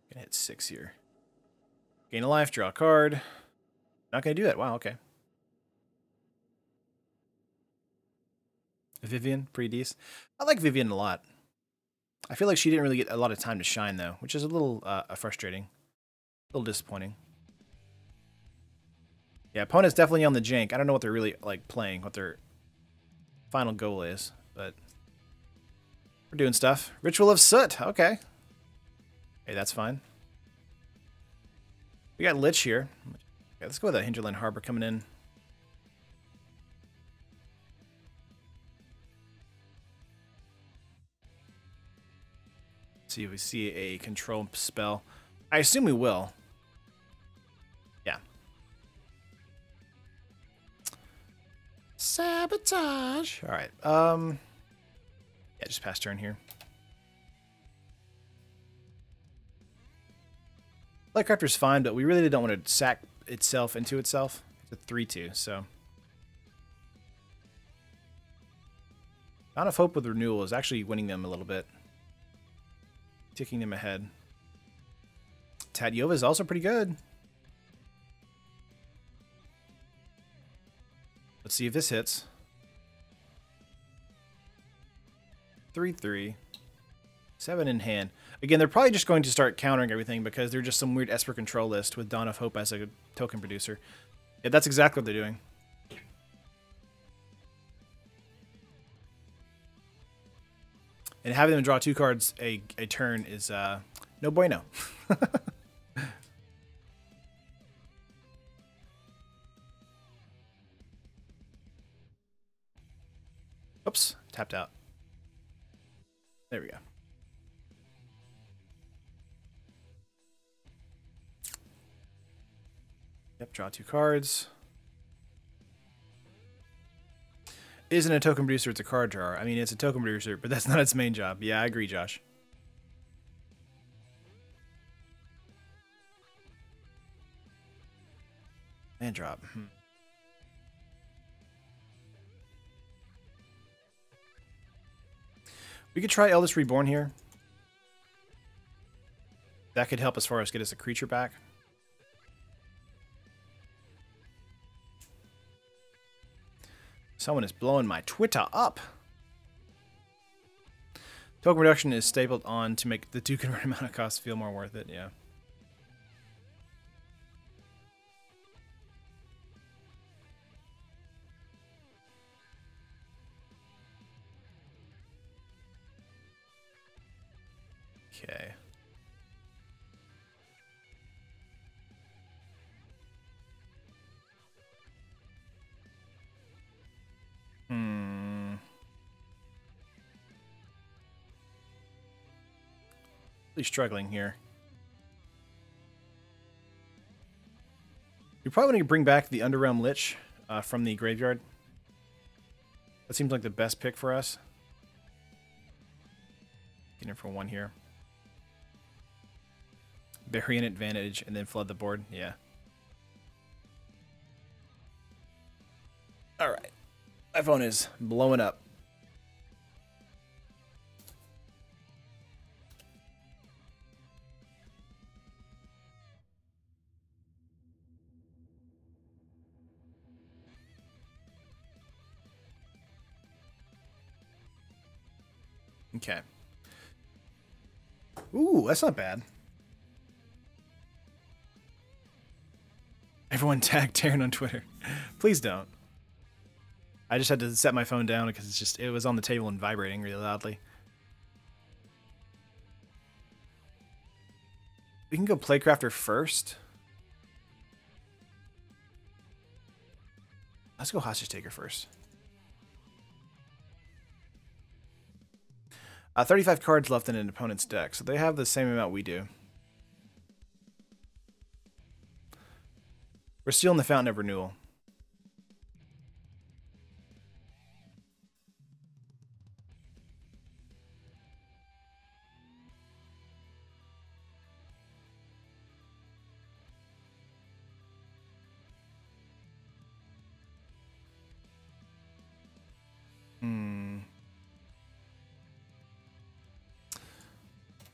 Gonna hit 6 here. Gain a life, draw a card. Not gonna do that. Wow, okay. Vivian, pretty decent. I like Vivian a lot. I feel like she didn't really get a lot of time to shine, though, which is a little frustrating. A little disappointing. Yeah, opponent's definitely on the jank. I don't know what they're really like playing, what their final goal is, but we're doing stuff. Ritual of Soot. Okay. Hey, that's fine. We got Lich here. Okay, let's go with that Hinterland Harbor coming in. See if we see a control spell. I assume we will. Yeah. Sabotage. All right. Yeah, just pass turn here. Lightcrafter's fine, but we really don't want to sack itself into itself. It's a 3/2, so. Dawn of Hope with Renewal is actually winning them a little bit. Ticking them ahead. Tatyova is also pretty good. Let's see if this hits. 3/3. 7 in hand. Again, they're probably just going to start countering everything because they're just some weird Esper control list with Dawn of Hope as a token producer. Yeah, that's exactly what they're doing. And having them draw 2 cards a turn is no bueno. Oops, tapped out. There we go. Yep, draw 2 cards. Isn't a token producer, it's a card drawer. I mean, it's a token producer, but that's not its main job. Yeah, I agree, Josh. Land drop. We could try Eldest Reborn here. That could help as far as get us a creature back. Someone is blowing my Twitter up. Token reduction is stapled on to make the 2 converted mana costs feel more worth it. Yeah. Okay. Really struggling here. We probably need to bring back the Underrealm Lich from the graveyard. That seems like the best pick for us. Get in for 1 here. Bury an advantage and then flood the board. Yeah. All right. My phone is blowing up. Okay. Ooh, that's not bad. Everyone tag Taryn on Twitter. Please don't. I just had to set my phone down because it was on the table and vibrating really loudly. We can go Playcrafter first. Let's go Hostage Taker first. 35 cards left in an opponent's deck, so they have the same amount we do. We're still in the Fountain of Renewal.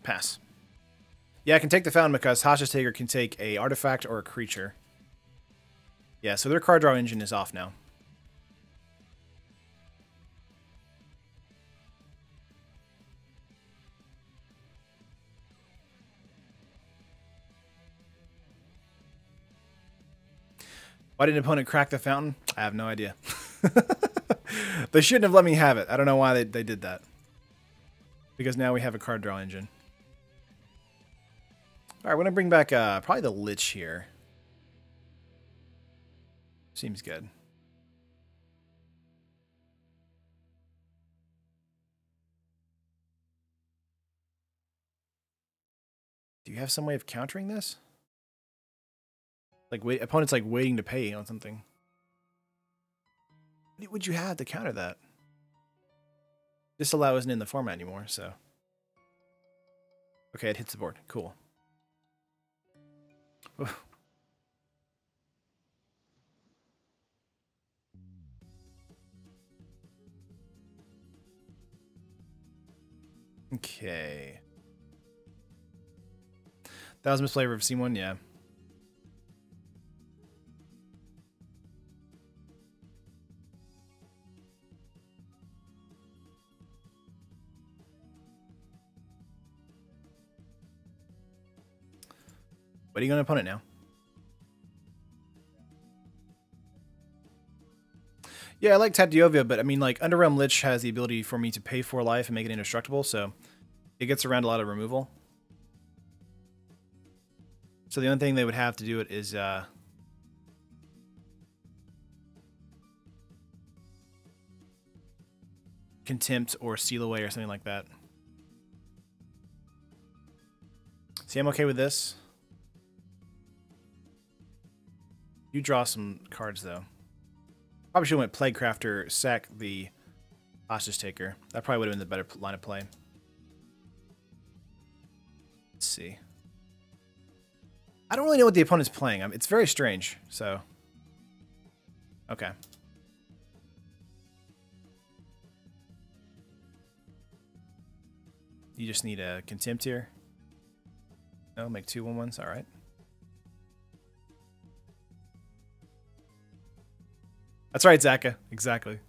Pass. Yeah, I can take the Fountain because Hostage Taker can take a artifact or a creature. Yeah, so their card draw engine is off now. Why did an opponent crack the fountain? I have no idea. They shouldn't have let me have it. I don't know why they did that. Because now we have a card draw engine. Alright, we're going to bring back probably the Lich here. Seems good. Do you have some way of countering this? Like, opponent's like waiting to pay on something. What would you have to counter that? Disallow isn't in the format anymore, so. Okay, it hits the board. Cool. Oof. Okay. That was misflavor of C1, yeah. Waiting on an opponent now. Yeah, I like Tadiovia, but I mean, like, Underrealm Lich has the ability for me to pay 4 life and make it indestructible, so it gets around a lot of removal. So the only thing they would have to do it is Contempt or Seal Away or something like that. See, I'm okay with this. You draw some cards, though. Probably should have went Plaguecrafter, sack the Hostage Taker. That probably would have been the better line of play. Let's see. I don't really know what the opponent's playing. It's very strange, so. Okay. You just need a Contempt here. No, make 2 1/1s. All right. That's right, Zaka. Exactly.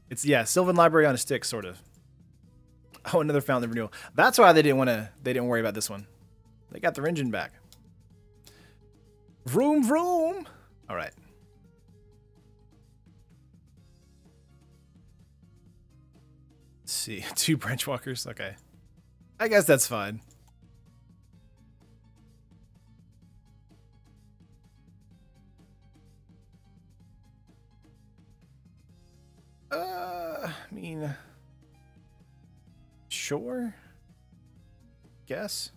It's, yeah, Sylvan Library on a stick, sort of. Oh, another Fountain of Renewal. That's why they didn't worry about this one. They got their engine back. Vroom, vroom. All right. Let's see. 2 Branchwalkers. Okay. I guess that's fine. I mean, sure. Guess.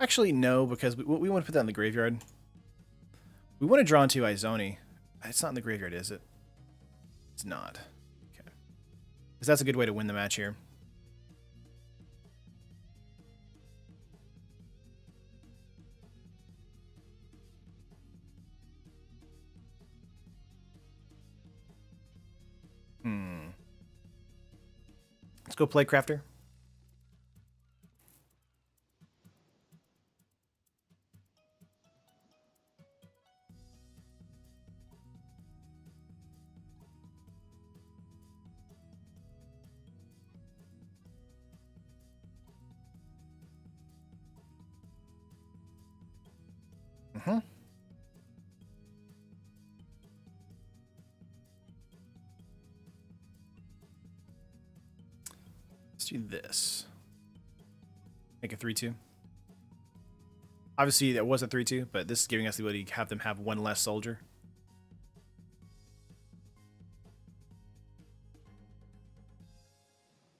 Actually, no, because we want to put that in the graveyard. We want to draw into Izoni. It's not in the graveyard, is it? It's not. Okay. Because that's a good way to win the match here. Let's go play Crafter. do this. Make a 3-2. Obviously, that was a 3-2, but this is giving us the ability to have them have one less soldier.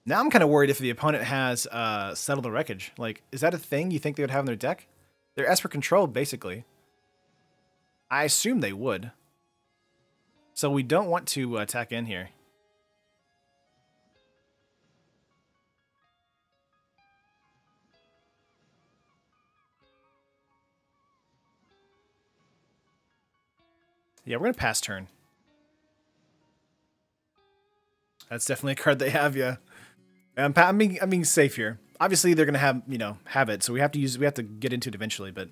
Now I'm kind of worried if the opponent has Settle the Wreckage. Like, is that a thing you think they would have in their deck? They're Esper controlled, basically. I assume they would. So we don't want to attack in here. Yeah, we're going to pass turn. That's definitely a card they have, yeah. I'm being safe here. Obviously, they're going to have it, so we have to get into it eventually, but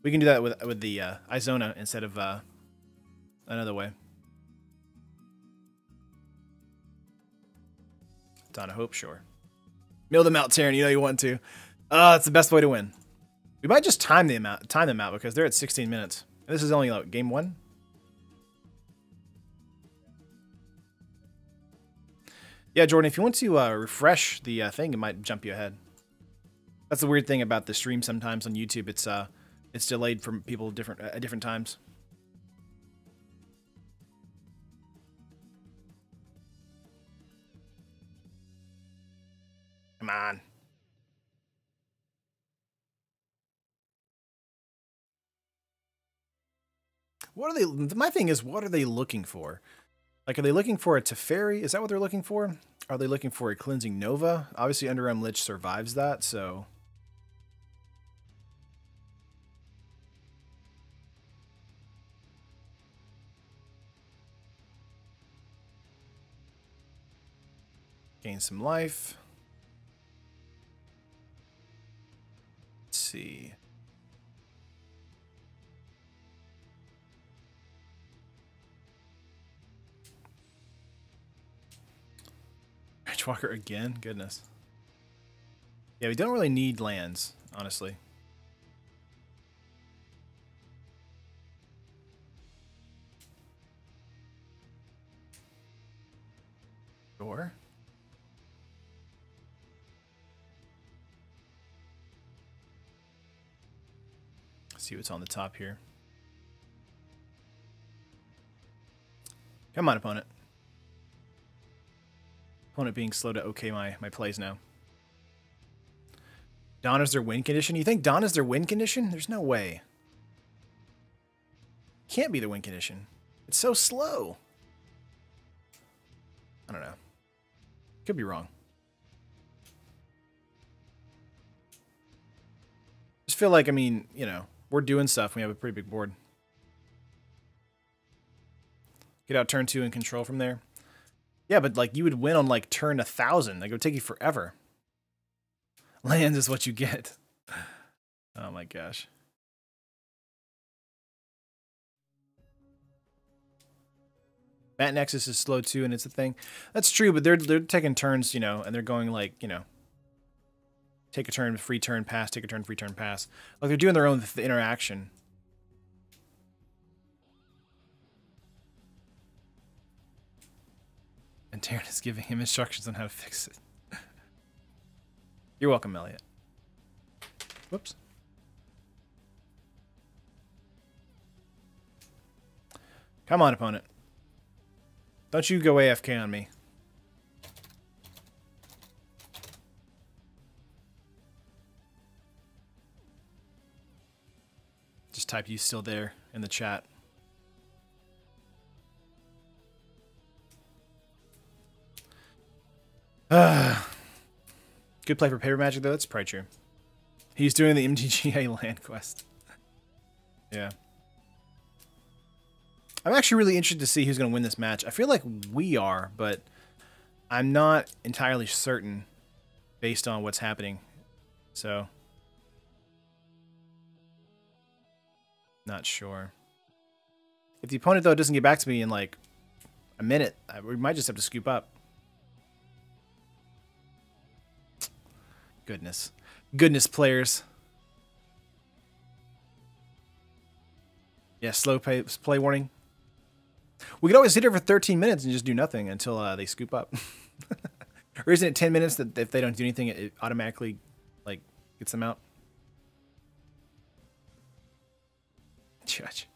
we can do that with the Izona instead of another way. Dawn of Hope, sure. Mill them out, Terran. You know you want to. That's the best way to win. We might just time them out because they're at 16 minutes. And this is only like game 1. Yeah, Jordan, if you want to refresh the thing, it might jump you ahead. That's the weird thing about the stream sometimes on YouTube. It's delayed from people at different times. Come on. What are they? My thing is, what are they looking for? Like, are they looking for a Teferi? Is that what they're looking for? Are they looking for a Cleansing Nova? Obviously, Underarm Lich survives that, so... Gain some life. Let's see. Walker again? Goodness. Yeah, we don't really need lands, honestly. Sure. See what's on the top here. Come on, opponent. Opponent being slow to okay my plays now. Dawn is their win condition? You think Dawn is their win condition? There's no way. Can't be the win condition. It's so slow. I don't know. Could be wrong. Just feel like, I mean, you know, we're doing stuff. We have a pretty big board. Get out turn 2 and control from there. Yeah, but like you would win on like turn 1,000. Like it would take you forever. Lands is what you get. Oh my gosh. Bat Nexus is slow too, and it's a thing. That's true, but they're taking turns, you know, and they're going like, you know, take a turn, free turn, pass, take a turn, free turn, pass. Like they're doing their own interaction. And Terran is giving him instructions on how to fix it. You're welcome, Elliot. Whoops. Come on, opponent. Don't you go AFK on me. Just type you still there in the chat. Good play for Paper Magic, though. That's probably true. He's doing the MTGA land quest. Yeah. I'm actually really interested to see who's going to win this match. I feel like we are, but I'm not entirely certain based on what's happening. So, not sure. If the opponent, though, doesn't get back to me in like a minute, we might just have to scoop up. Goodness. Goodness, players. Yeah, slow play warning. We could always sit here for 13 minutes and just do nothing until they scoop up. Or isn't it 10 minutes that if they don't do anything, it automatically, like, gets them out? Judge.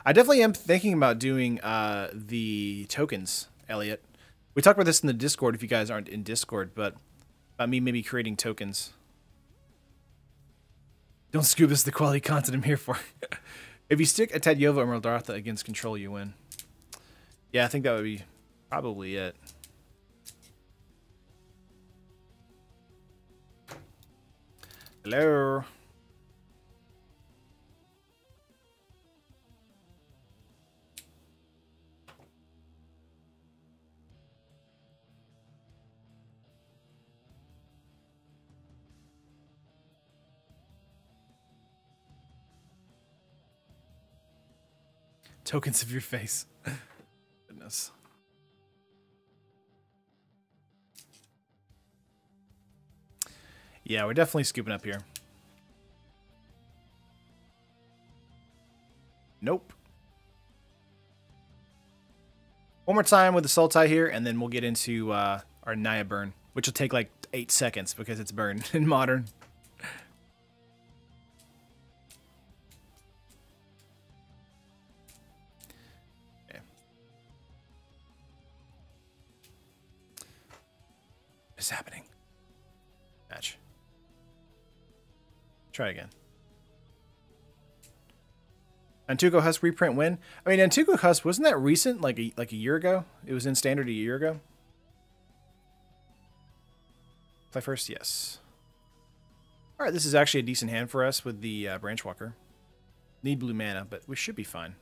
I definitely am thinking about doing the tokens, Elliot. We talked about this in the Discord if you guys aren't in Discord, but about me maybe creating tokens. Don't scoop us the quality content I'm here for. If you stick a Tadyova or Muldrotha against control, you win. Yeah, I think that would be probably it. Hello. Tokens of your face. Goodness. Yeah, we're definitely scooping up here. Nope. One more time with the Sultai here, and then we'll get into our Naya Burn, which will take like 8 seconds because it's Burn in Modern. Okay. What is happening? Match. Try again. Antuco Husk reprint win. I mean, Antuco Husk, wasn't that recent? Like a year ago? It was in standard a year ago? Play first? Yes. Alright, this is actually a decent hand for us with the Branchwalker. Need blue mana, but we should be fine.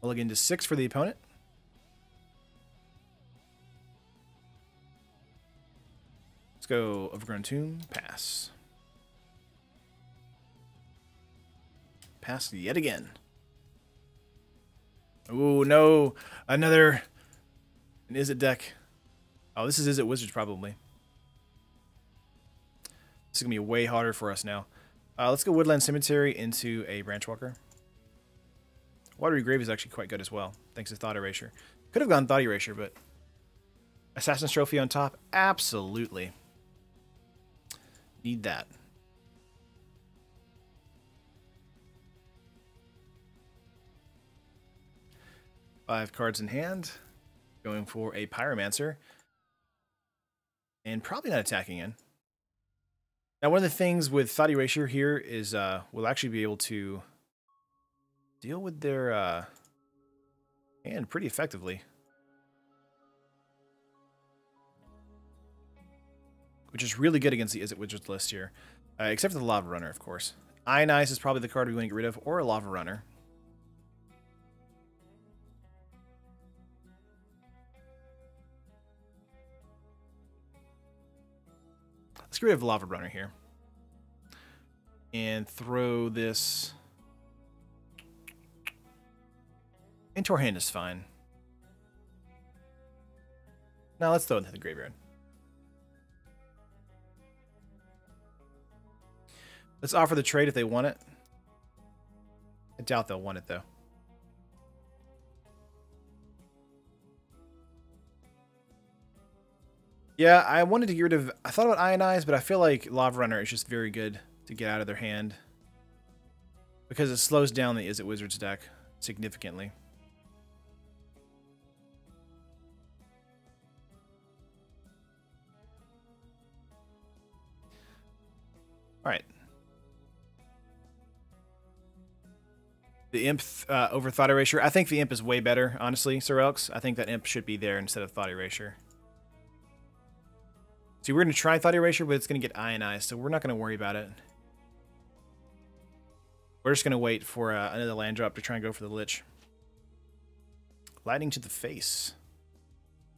We'll look into 6 for the opponent. Let's go Overgrown Tomb. Pass. Pass yet again. Oh no, another an Izzet deck. Oh, this is Izzet Wizards probably. This is gonna be way harder for us now. Let's go Woodland Cemetery into a Branchwalker. Watery Grave is actually quite good as well, thanks to Thought Erasure. Could have gone Thought Erasure, but Assassin's Trophy on top, absolutely. Need that. Five cards in hand. Going for a Pyromancer. And probably not attacking in. Now, one of the things with Thought Erasure here is we'll actually be able to deal with their hand pretty effectively. Which is really good against the Izzet Wizards list here. Except for the Lava Runner, of course. Ionize is probably the card we want to get rid of, or a Lava Runner. Let's get rid of the Lava Runner here. And throw this into our hand is fine. Now let's throw it into the graveyard. Let's offer the trade if they want it. I doubt they'll want it, though. Yeah, I wanted to get rid of... I thought about Ionize, but I feel like Lava Runner is just very good to get out of their hand. Because it slows down the Izzet Wizards deck significantly. Alright. The Imp over Thought Erasure. I think the Imp is way better, honestly, Sir Elks. I think that Imp should be there instead of Thought Erasure. See, we're going to try Thought Erasure, but it's going to get Ionized, so we're not going to worry about it. We're just going to wait for another land drop to try and go for the Lich. Lightning to the face.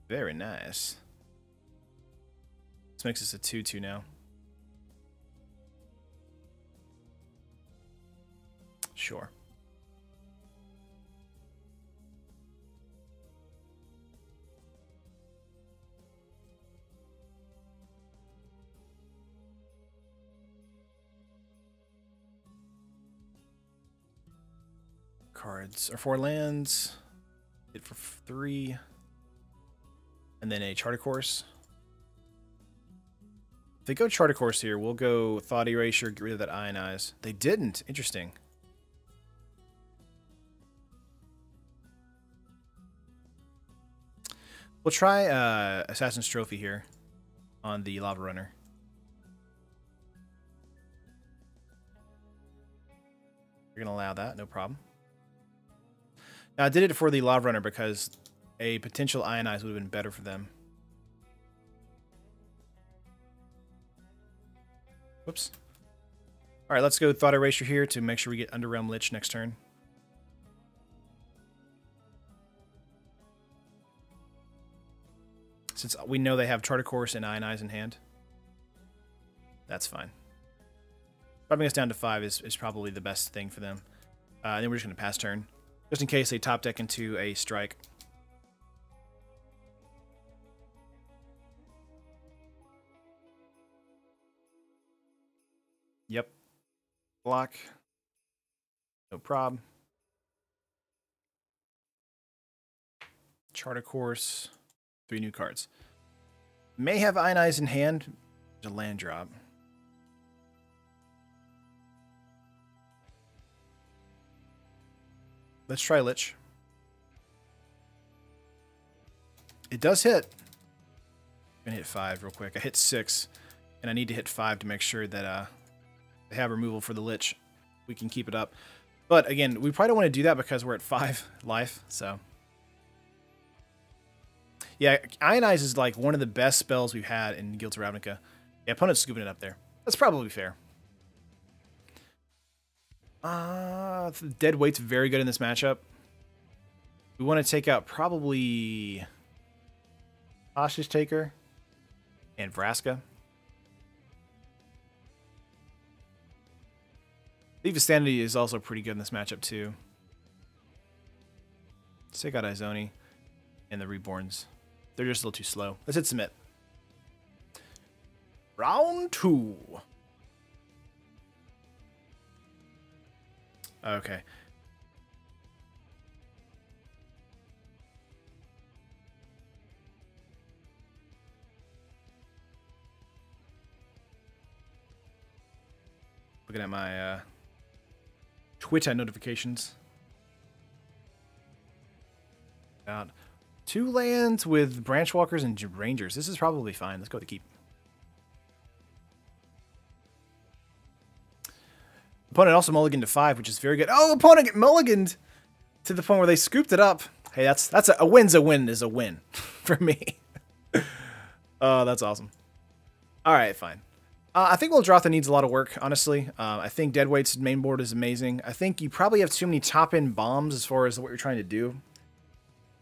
Very nice. This makes us a 2-2 now. Sure. Cards are 4 lands. Hit for 3. And then a Charter Course. If they go Charter Course here, we'll go Thought Erasure, get rid of that Ionize. They didn't. Interesting. We'll try Assassin's Trophy here on the Lava Runner. You're going to allow that, no problem. Now, I did it for the Lava Runner because a potential Ionize would have been better for them. Whoops. All right, let's go Thought Erasure here to make sure we get Underrealm Lich next turn. Since we know they have Charter Course and Ionize in hand. That's fine. Dropping us down to 5 is probably the best thing for them. And then we're just going to pass turn. Just in case they top deck into a strike. Yep. Block. No prob. Charter Course. 3 new cards. May have Ionize in hand. There's a land drop. Let's try Lich. It does hit. I'm gonna hit 5 real quick. I hit 6, and I need to hit 5 to make sure that they have removal for the Lich. We can keep it up. But again, we probably don't want to do that because we're at 5 life, so. Yeah, Ionize is like one of the best spells we've had in Guilds of Ravnica. The opponent's scooping it up there. That's probably fair. Dead Weight's very good in this matchup. We want to take out probably Hostage Taker and Vraska. Thief of Sanity is also pretty good in this matchup too. Let's take out Izoni and the Reborns. They're just a little too slow. Let's hit submit. Round 2. Okay. Looking at my Twitter notifications. About 2 lands with Branchwalkers and Rangers. This is probably fine. Let's go to keep. Opponent also mulliganed to 5, which is very good. Oh, opponent get mulliganed to the point where they scooped it up. Hey, that's a win's a win is a win for me. Oh, that's awesome. All right, fine. I think Muldrotha needs a lot of work, honestly. I think Deadweight's main board is amazing. I think you probably have too many top-end bombs as far as what you're trying to do.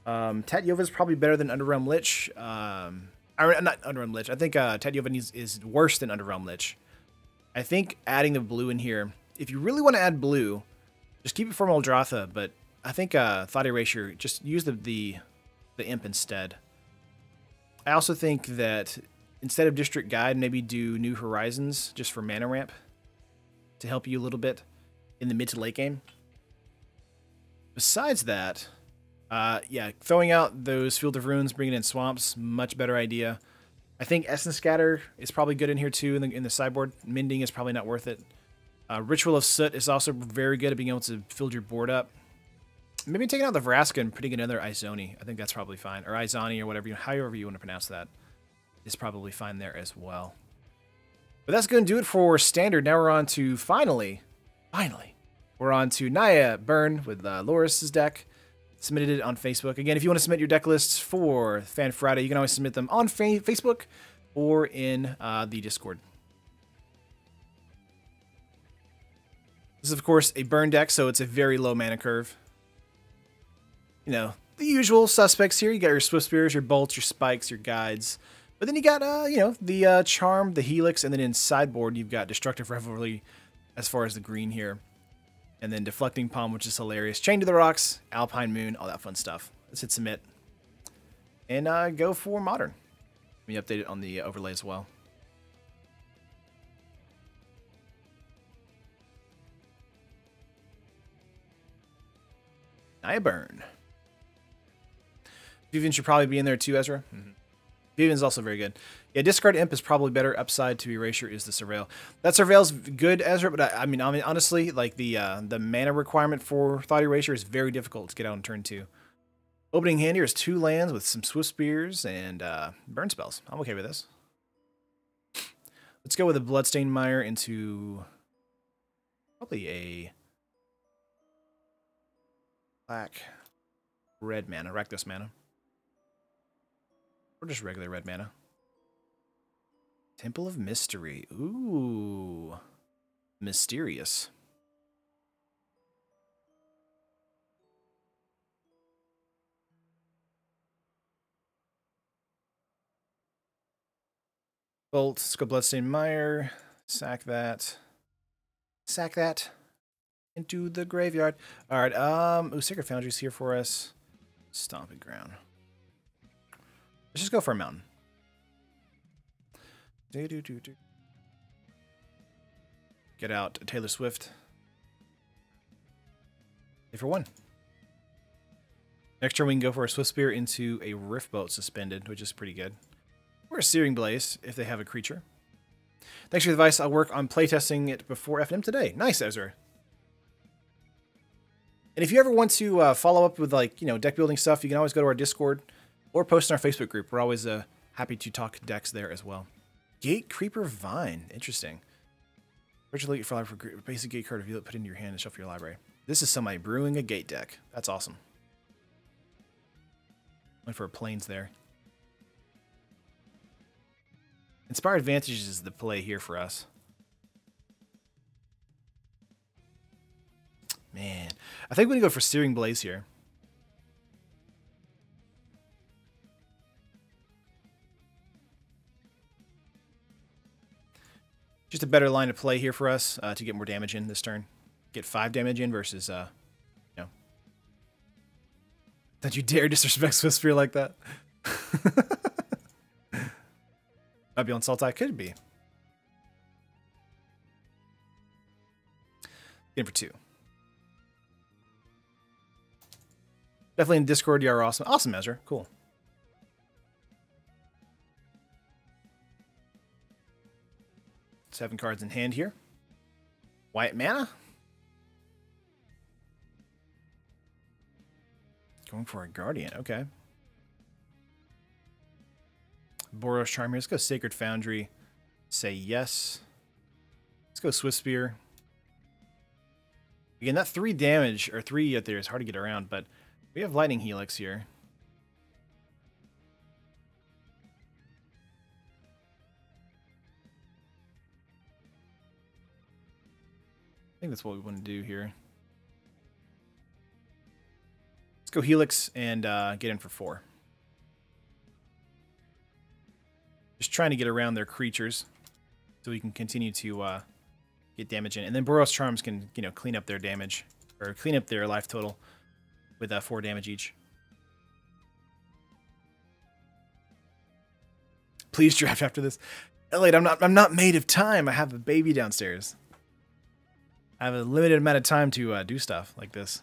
Tatyova is probably better than Underrealm Lich. Not Underrealm Lich. I think Tatyova is worse than Underrealm Lich. I think adding the blue in here, if you really want to add blue, just keep it for Muldrotha, but I think Thought Erasure, just use the imp instead. I also think that instead of District Guide, maybe do New Horizons just for mana ramp to help you a little bit in the mid to late game. Besides that, yeah, throwing out those Field of Runes, bringing in Swamps, much better idea. I think Essence Scatter is probably good in here too in the sideboard. Mending is probably not worth it. Ritual of Soot is also very good at being able to fill your board up. Maybe taking out the Vraska and putting another Izoni. I think that's probably fine. Or Izani or whatever, however you want to pronounce that is probably fine there as well. But that's going to do it for Standard. Now we're on to, finally, we're on to Naya Burn with Loris's deck. Submitted it on Facebook. Again, if you want to submit your deck lists for Fan Friday, you can always submit them on Facebook or in the Discord. This is, of course, a burn deck, so it's a very low mana curve. You know, the usual suspects here. You got your Swift Spears, your Bolts, your Spikes, your Guides. But then you got, you know, the Charm, the Helix, and then in sideboard, you've got Destructive Revelry as far as the green here. And then Deflecting Palm, which is hilarious. Chain to the Rocks, Alpine Moon, all that fun stuff. Let's hit submit. And go for Modern. Let me update it on the overlay as well. Naya Burn. Vivian should probably be in there too, Ezra. Mm-hmm. Vivian's also very good. Yeah, discard imp is probably better. Upside to erasure is the surveil. That surveil's good, Ezra, but I mean honestly, like the mana requirement for thought erasure is very difficult to get out on turn 2. Opening hand here is 2 lands with some Swift Spears and burn spells. I'm okay with this. Let's go with a Bloodstained Mire into probably a black red mana, Rakdos mana. Or just regular red mana. Temple of Mystery. Ooh. Mysterious. Bolt, let's go Bloodstained Mire. Sack that. Sack that. Into the graveyard. Alright, ooh, Sacred Foundry's here for us. Stomping Ground. Let's just go for a mountain. Get out Taylor Swift. Play for 1. Next turn we can go for a Swift Spear into a Rift Boat suspended, which is pretty good. Or a Searing Blaze if they have a creature. Thanks for the advice. I'll work on playtesting it before FNM today. Nice, Ezra. And if you ever want to follow up with, like, you know, deck building stuff, you can always go to our Discord or post in our Facebook group. We're always happy to talk decks there as well. Gate Creeper Vine. Interesting. Virtually for life for basic gate card, reveal it, put it into your hand, and shuffle your library. This is somebody brewing a gate deck. That's awesome. Went for planes there. Inspired Advantage is the play here for us. Man, I think we're going to go for Searing Blaze here. Just a better line of play here for us to get more damage in this turn. Get 5 damage in versus, you know. Don't you dare disrespect Swift Spear like that. Might be on Sultai. Could be. In for 2. Definitely in Discord, you are awesome. Awesome, Ezra. Cool. Seven cards in hand here. White mana. Going for a Guardian. Okay. Boros Charm here. Let's go Sacred Foundry. Say yes. Let's go Swift Spear. Again, that 3 damage, or 3 out there is hard to get around, but we have Lightning Helix here. I think that's what we want to do here. Let's go Helix and get in for 4. Just trying to get around their creatures so we can continue to get damage in. And then Boros Charms can, you know, clean up their damage, or clean up their life total with 4 damage each. Please draft after this. Elliot, I'm not made of time. I have a baby downstairs. I have a limited amount of time to do stuff like this.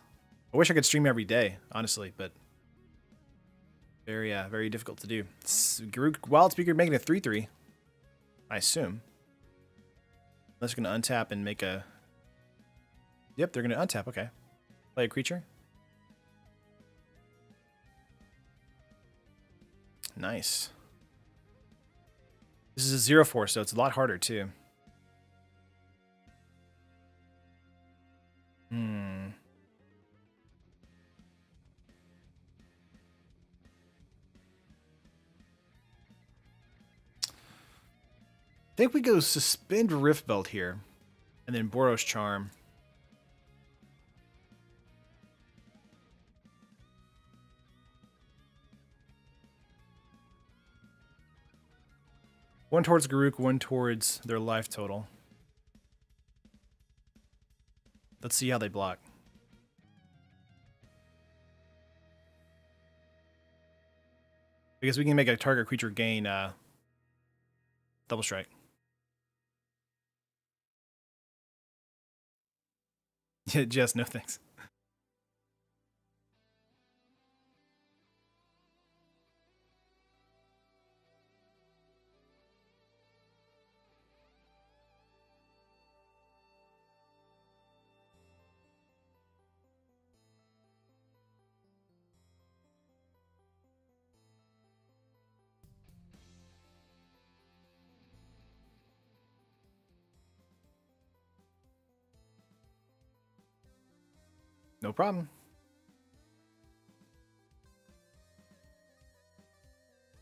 I wish I could stream every day, honestly, but very difficult to do. Wild Speaker making a 3/3, I assume. Unless they're going to untap and make a... Yep, they're going to untap, okay. Play a creature. Nice. This is a 0/4, so it's a lot harder, too. I think we go Suspend Rift Belt here, and then Boros Charm. One towards Garruk, one towards their life total. Let's see how they block. Because we can make a target creature gain double strike. Yeah, Jess, no thanks. No problem.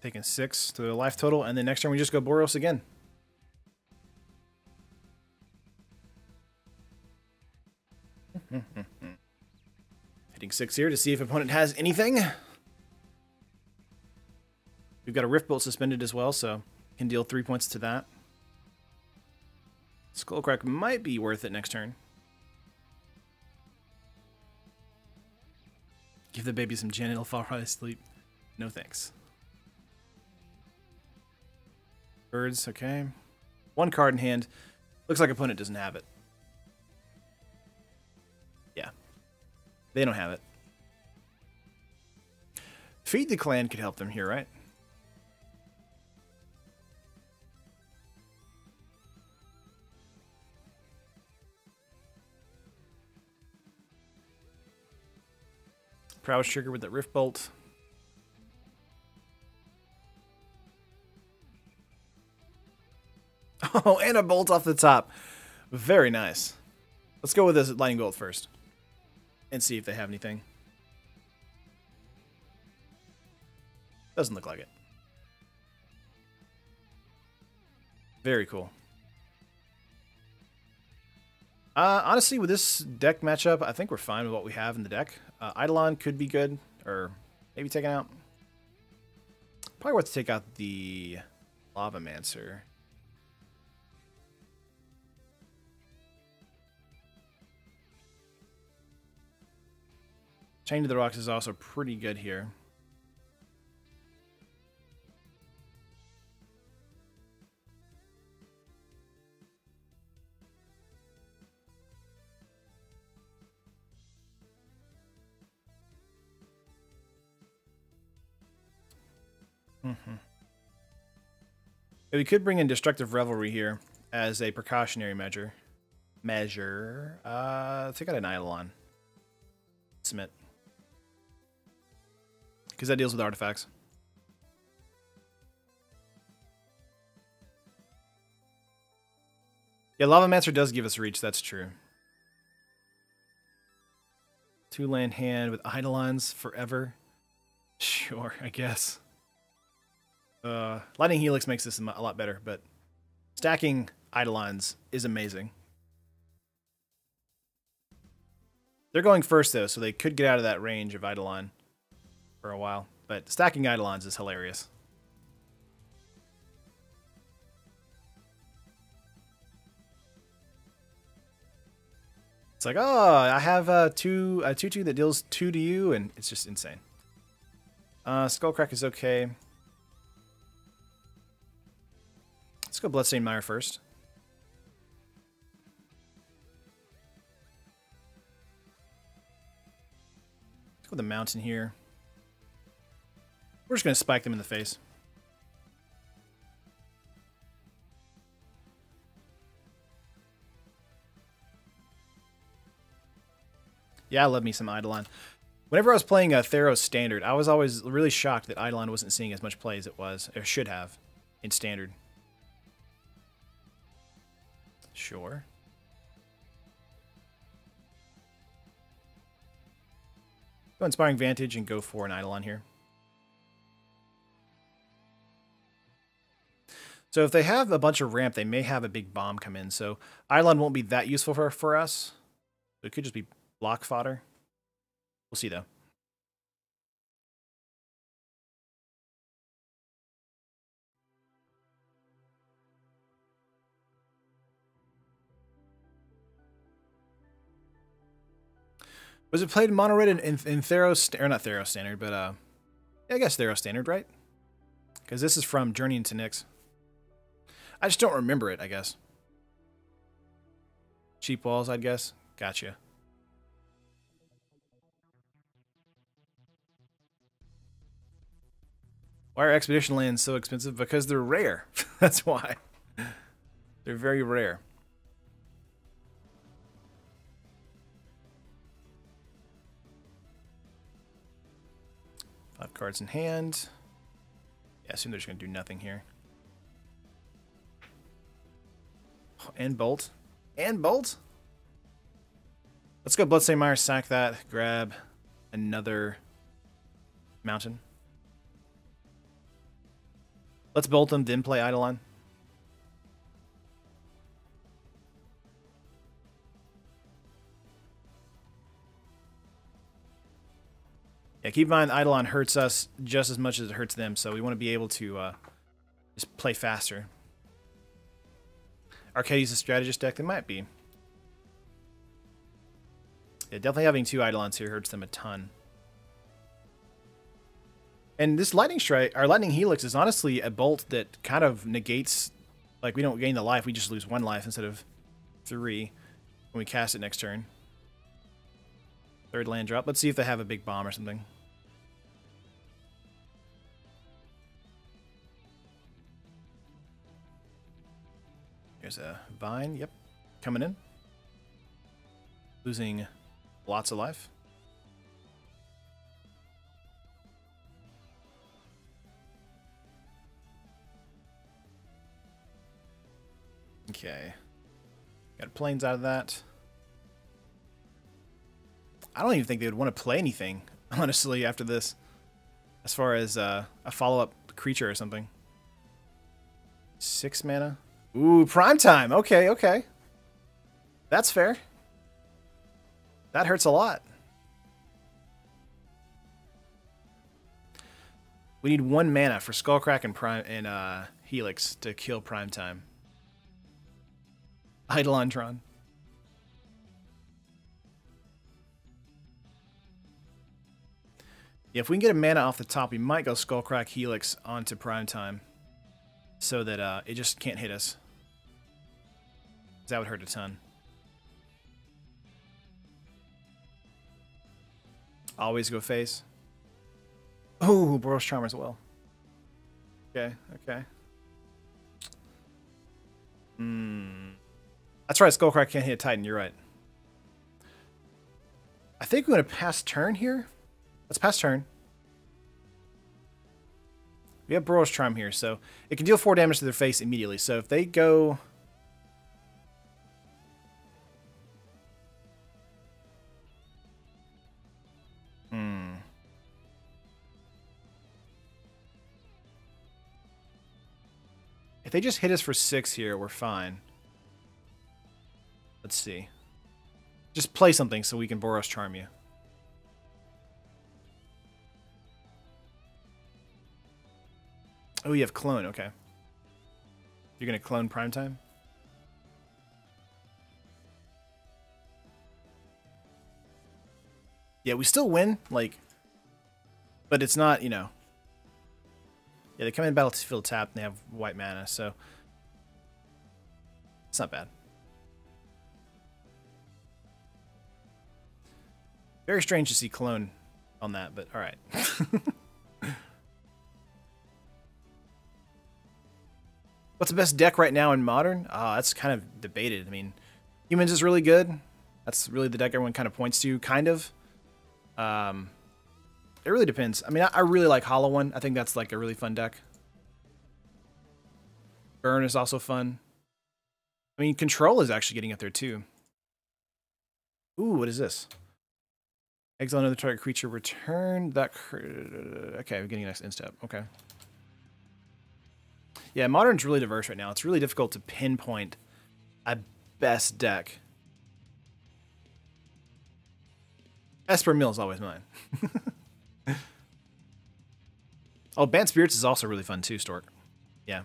Taking 6 to the life total, and then next turn we just go Boros again. Hitting 6 here to see if opponent has anything. We've got a Rift Bolt suspended as well, so can deal 3 points to that. Skullcrack might be worth it next turn. Give the baby some gin, it'll fall right asleep. No thanks. Birds, okay. 1 card in hand. Looks like opponent doesn't have it. Yeah. They don't have it. Feed the Clan could help them here, right? Prowess trigger with the Rift Bolt. Oh, and a bolt off the top. Very nice. Let's go with this lightning bolt first. And see if they have anything. Doesn't look like it. Very cool. Honestly, with this deck matchup, I think we're fine with what we have in the deck. Eidolon could be good, or maybe taken out. Probably worth to take out the Lavamancer. Chain to the Rocks is also pretty good here. We could bring in Destructive Revelry here as a precautionary measure. Take out an Eidolon. Submit. Because that deals with artifacts. Yeah, Lavamancer does give us reach, that's true. 2-land hand with Eidolons forever. Sure, I guess. Lightning Helix makes this a lot better, but stacking Eidolons is amazing. They're going first, though, so they could get out of that range of Eidolon for a while. But stacking Eidolons is hilarious. It's like, oh, I have a 2/2 that deals 2 to you, and it's just insane. Skullcrack is okay. Let's go Bloodstained Mire first. Let's go with the Mountain here. We're just going to spike them in the face. Yeah, I love me some Eidolon. Whenever I was playing Theros Standard, I was always really shocked that Eidolon wasn't seeing as much play as it was, or should have, in Standard. Sure. Go Inspiring Vantage and go for an Eidolon here. So if they have a bunch of ramp, they may have a big bomb come in. So Eidolon won't be that useful for us. It could just be block fodder. We'll see, though. Was it played mono red in Theros, or not Theros Standard, but yeah, I guess Theros Standard, right? Because this is from Journey into Nyx. I just don't remember it, I guess. Cheap walls, I'd guess. Gotcha. Why are expedition lands so expensive? Because they're rare. That's why. They're very rare. Five cards in hand. Yeah, I assume they're just going to do nothing here. Oh, and bolt. And bolt? Let's go Bloodstained Mire, sack that, grab another mountain. Let's bolt them, then play Eidolon. Yeah, keep in mind Eidolon hurts us just as much as it hurts them, so we want to be able to just play faster. Arcades a strategist deck? They might be. Yeah, definitely having 2 Eidolons here hurts them a ton. And this Lightning Strike, our Lightning Helix is honestly a bolt that kind of negates, like we don't gain the life, we just lose 1 life instead of 3 when we cast it next turn. 3rd land drop. Let's see if they have a big bomb or something. There's a Vine, yep, coming in. Losing lots of life. Okay. Got planes out of that. I don't even think they would want to play anything, honestly, after this. As far as a follow-up creature or something. 6 mana. Ooh, prime time. Okay, okay. That's fair. That hurts a lot. We need 1 mana for Skullcrack and Prime and Helix to kill prime time. Eidolontron. Yeah, if we can get a mana off the top, we might go Skullcrack Helix onto prime time, so that it just can't hit us. That would hurt a ton. Always go face. Oh, Boros Charmer as well. Okay, okay. That's right, Skullcrack can't hit a Titan, you're right. I think we're going to pass turn here. Let's pass turn. We have Boros Charm here, so it can deal 4 damage to their face immediately. So if they go... If they just hit us for 6 here, we're fine. Let's see. Just play something so we can Boros Charm you. Oh, you have Clone, okay. You're going to clone Primetime? Yeah, we still win, like... But it's not, you know... Yeah, they come in battlefield tapped and they have white mana, so... It's not bad. Very strange to see Clone on that, but alright. What's the best deck right now in Modern? That's kind of debated. I mean, Humans is really good. That's really the deck everyone kind of points to, kind of. It really depends. I mean, I really like Hollow One. I think that's like a really fun deck. Burn is also fun. I mean, Control is actually getting up there too. Ooh, what is this? Exile another target creature, return that... Okay, we're getting a nice instep. Okay. Yeah, Modern's really diverse right now. It's really difficult to pinpoint a best deck. Esper Mill is always mine. Oh, Banned Spirits is also really fun too, Stork. Yeah.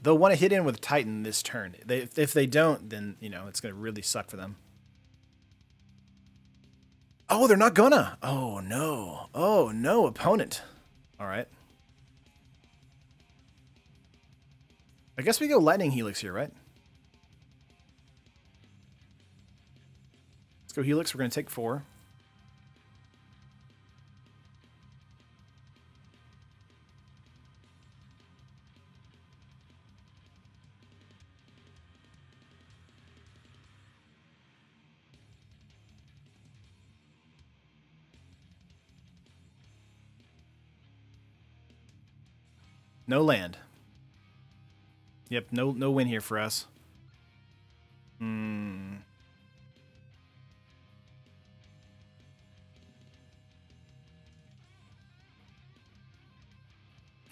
They'll want to hit in with Titan this turn. If they don't, then, you know, it's going to really suck for them. Oh, they're not gonna. Oh, no. Oh, no, opponent. All right. I guess we go Lightning Helix here, right? Let's go Helix. We're going to take 4. No land. Yep, no win here for us. Hmm.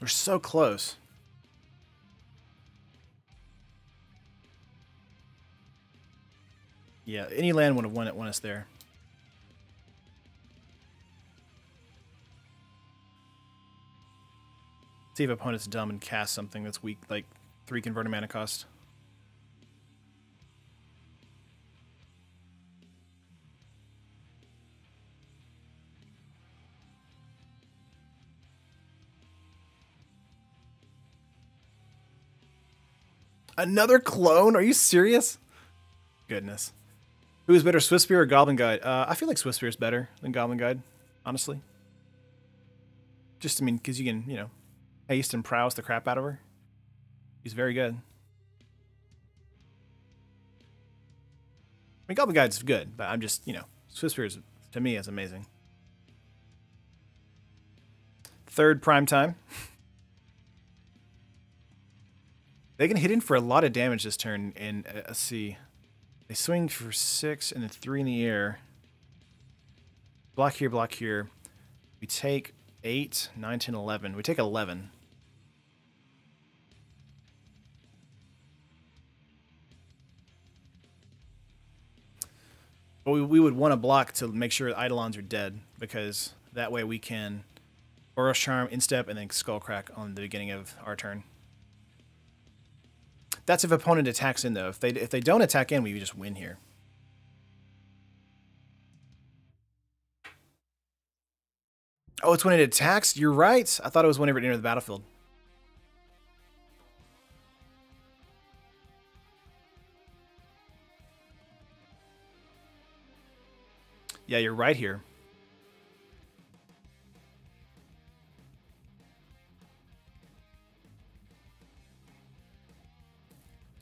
We're so close. Yeah, any land would have won us there. See if opponent's dumb and cast something that's weak, like 3 converted mana cost. Another clone? Are you serious? Goodness. Who's better, Swiftspear or Goblin Guide? I feel like Swiftspear is better than Goblin Guide, honestly. Just, I mean, because you can, you know, haste and prowess the crap out of her. He's very good. I mean, Goblin Guide's good, but I'm just, you know, Swiftspear is, to me, is amazing. Third prime time. They can hit in for a lot of damage this turn, and let's see. They swing for 6 and then 3 in the air. Block here, block here. We take 8, 9, 10, 11. We take 11. But we would want to block to make sure Eidolons are dead, because that way we can Boros Charm, Instep, and then Skullcrack on the beginning of our turn. That's if opponent attacks in, though. If they don't attack in, we just win here. Oh, it's when it attacks? You're right. I thought it was whenever it entered the battlefield. Yeah, you're right here.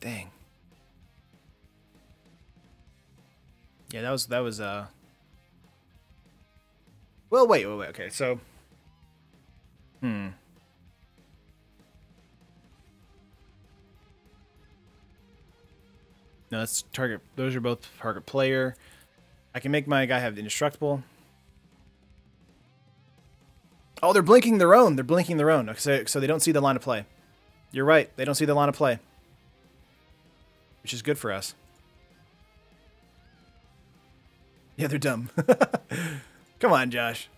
Dang. Yeah, that was well, wait, okay, so no, that's target, those are both target player. I can make my guy have indestructible. Oh, they're blinking their own. They're blinking their own. So they don't see the line of play. You're right. They don't see the line of play, which is good for us. Yeah, they're dumb. Come on, Josh.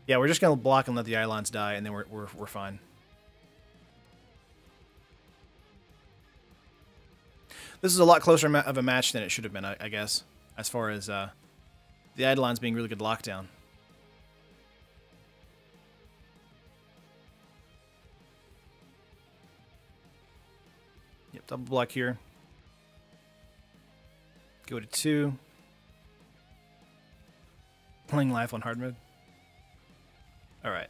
Yeah, we're just gonna block and let the Eidolons die, and then we're fine. This is a lot closer of a match than it should have been, I guess, as far as the Eidolons being really good lockdown. Yep, double block here. Go to 2. Playing life on hard mode. All right.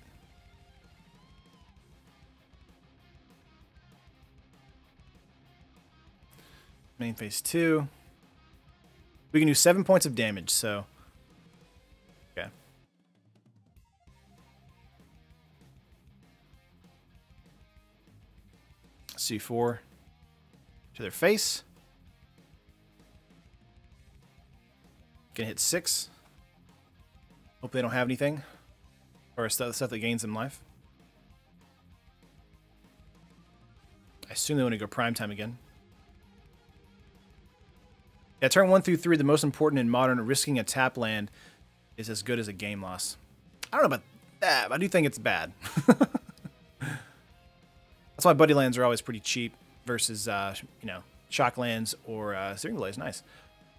Main phase 2. We can do 7 points of damage, so okay. C4 to their face. Gonna hit 6. Hope they don't have anything. Or stuff that gains them life. I assume they want to go prime time again. Yeah, turn 1 through 3, the most important in Modern. Risking a tap land is as good as a game loss. I don't know about that, but I do think it's bad. That's why buddy lands are always pretty cheap versus, you know, shock lands or Searing Blaze. Nice.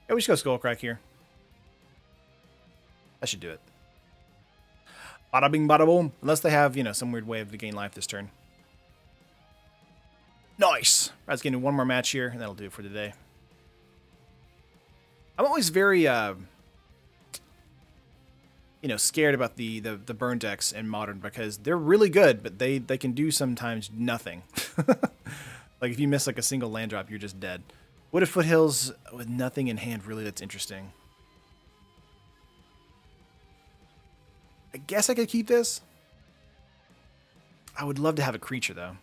Yeah, we should go Skullcrack here. That should do it. Bada bing, bada boom. Unless they have, you know, some weird way to gain life this turn. Nice. I was getting one more match here, and that'll do it for today. I'm always very, you know, scared about the burn decks in Modern because they're really good, but they can do sometimes nothing. Like if you miss like a single land drop, you're just dead. What if Foothills with nothing in hand? Really, that's interesting. I guess I could keep this. I would love to have a creature, though.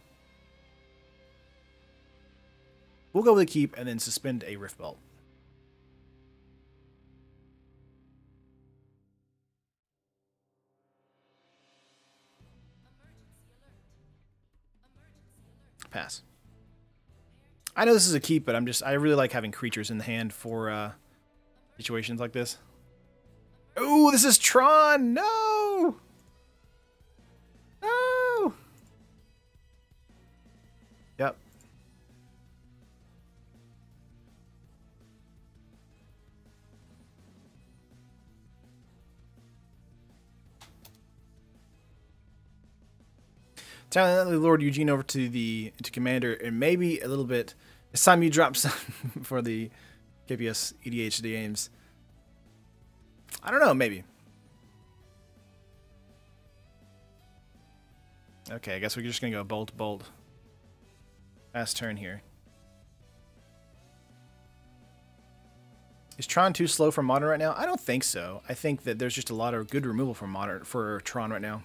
We'll go with the keep and then suspend a Rift Bolt. Pass. I know this is a keep, but I really like having creatures in the hand for situations like this. Oh, this is Tron! No! No! Yep. Tell Lord Eugene over to Commander, and maybe a little bit. It's time you drop some for the KPS EDHD games. I don't know, maybe. Okay, I guess we're just gonna go bolt, bolt. Fast turn here. Is Tron too slow for Modern right now? I don't think so. I think that there's just a lot of good removal for Modern for Tron right now.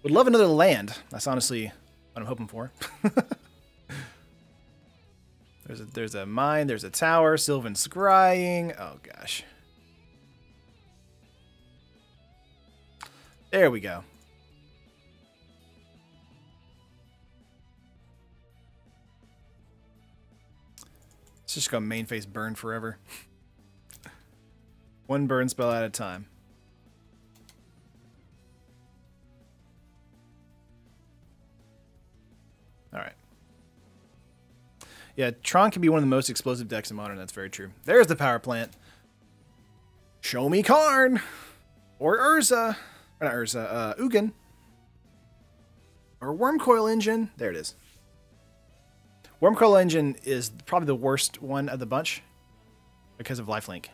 Would love another land. That's honestly what I'm hoping for. there's a mine, there's a tower, Sylvan Scrying. Oh gosh. There we go. Let's just go main face burn forever. One burn spell at a time. Alright. Yeah, Tron can be one of the most explosive decks in Modern. That's very true. There's the power plant. Show me Karn! Or Urza. Or not Urza, Ugin. Or Wormcoil Engine. There it is. Wormcoil Engine is probably the worst one of the bunch because of lifelink.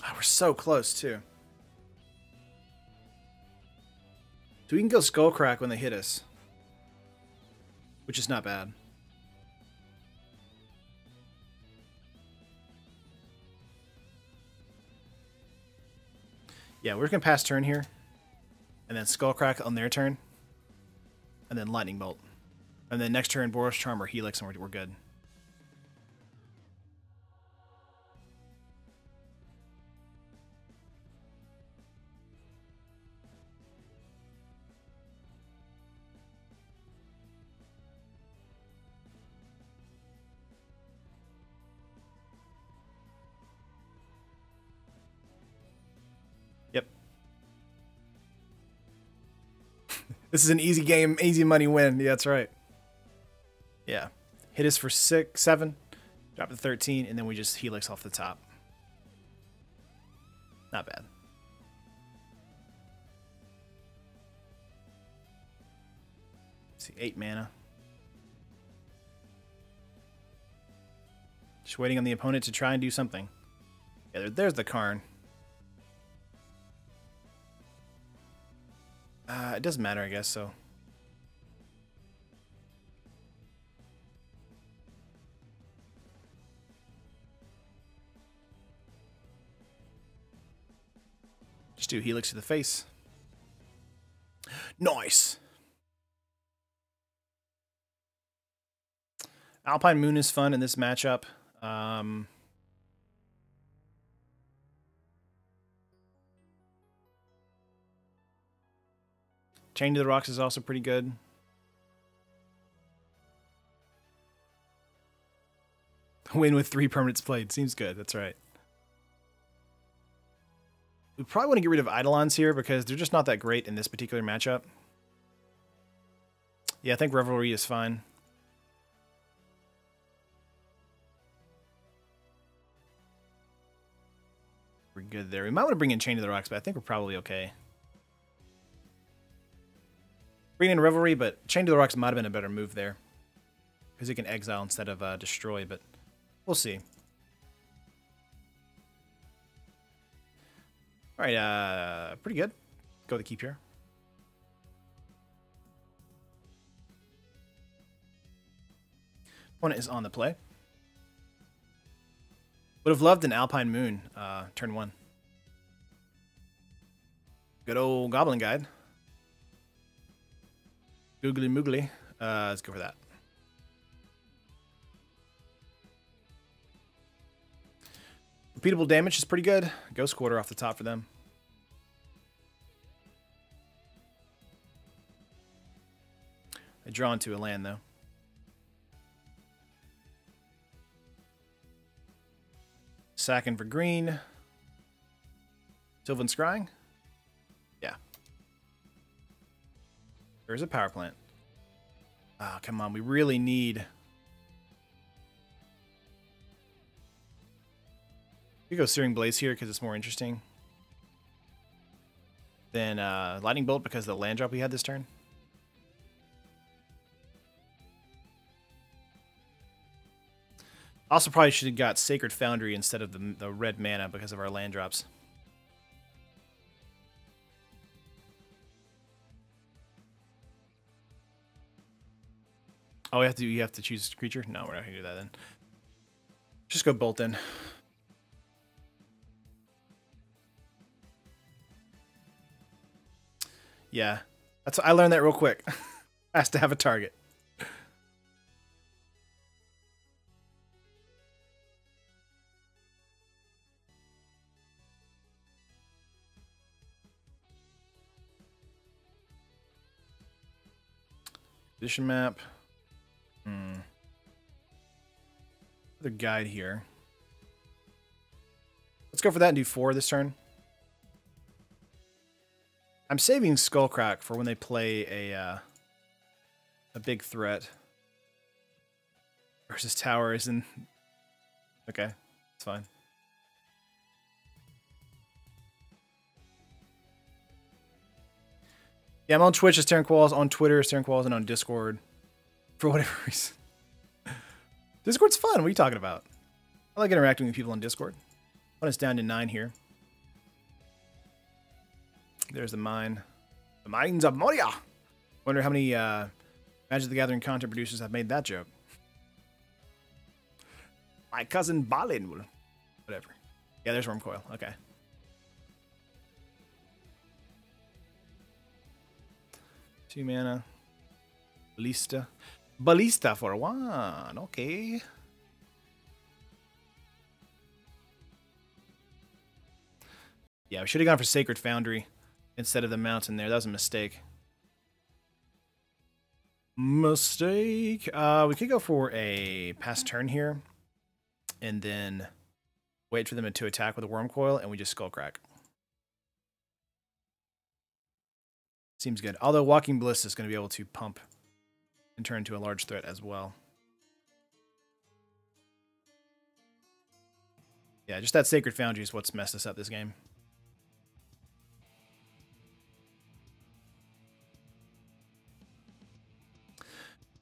Oh, we're so close, too. So we can go Skullcrack when they hit us, which is not bad. Yeah, we're going to pass turn here, and then Skullcrack on their turn, and then Lightning Bolt. And then next turn, Boros Charm or Helix, and we're good. Yep. This is an easy game, easy money win. Yeah, that's right. Yeah. Hit us for 6, 7, drop to 13, and then we just Helix off the top. Not bad. Let's see, 8 mana. Just waiting on the opponent to try and do something. Yeah, there's the Karn. It doesn't matter, I guess, so. Just do Helix to the face. Nice! Alpine Moon is fun in this matchup. Chain to the Rocks is also pretty good. Win with 3 permanents played. Seems good. That's right. We probably want to get rid of Eidolons here because they're just not that great in this particular matchup. Yeah, I think Revelry is fine. We're good there. We might want to bring in Chain to the Rocks, but I think we're probably okay. Bring in Revelry, but Chain to the Rocks might have been a better move there. Because it can exile instead of destroy, but we'll see. Alright, pretty good. Go with the keep here. Opponent is on the play. Would have loved an Alpine Moon, turn 1. Good old Goblin Guide. Googly moogly. Let's go for that. Repeatable damage is pretty good. Ghost Quarter off the top for them. They draw into a land, though. Sacking for green. Sylvan Scrying? Yeah. There's a power plant. Oh, come on. We really need... We go Searing Blaze here because it's more interesting than Lightning Bolt because of the land drop we had this turn. Also probably should have got Sacred Foundry instead of the red mana because of our land drops. Oh, you have to choose a creature? No, we're not going to do that then. Just go Bolt in. Yeah, I learned that real quick. Has to have a target. Position map. Another guide here. Let's go for that and do 4 this turn. I'm saving Skullcrack for when they play a big threat. Versus Tower isn't... Okay, it's fine. Yeah, I'm on Twitch as Terran Qualls, on Twitter as Terran Qualls, and on Discord. For whatever reason. Discord's fun. What are you talking about? I like interacting with people on Discord. One is down to 9 here. There's the mine. The mines of Moria. Wonder how many Magic the Gathering content producers have made that joke. My cousin Balin will... Whatever. Yeah, there's Wormcoil. Okay. Two mana. Ballista for 1. Okay. Yeah, we should have gone for Sacred Foundry instead of the mountain there. That was a mistake. Mistake. We could go for a pass turn here and then wait for them to attack with a Wormcoil and we just Skullcrack. Seems good. Although Walking Bliss is going to be able to pump and turn into a large threat as well. Yeah, just that Sacred Foundry is what's messed us up this game.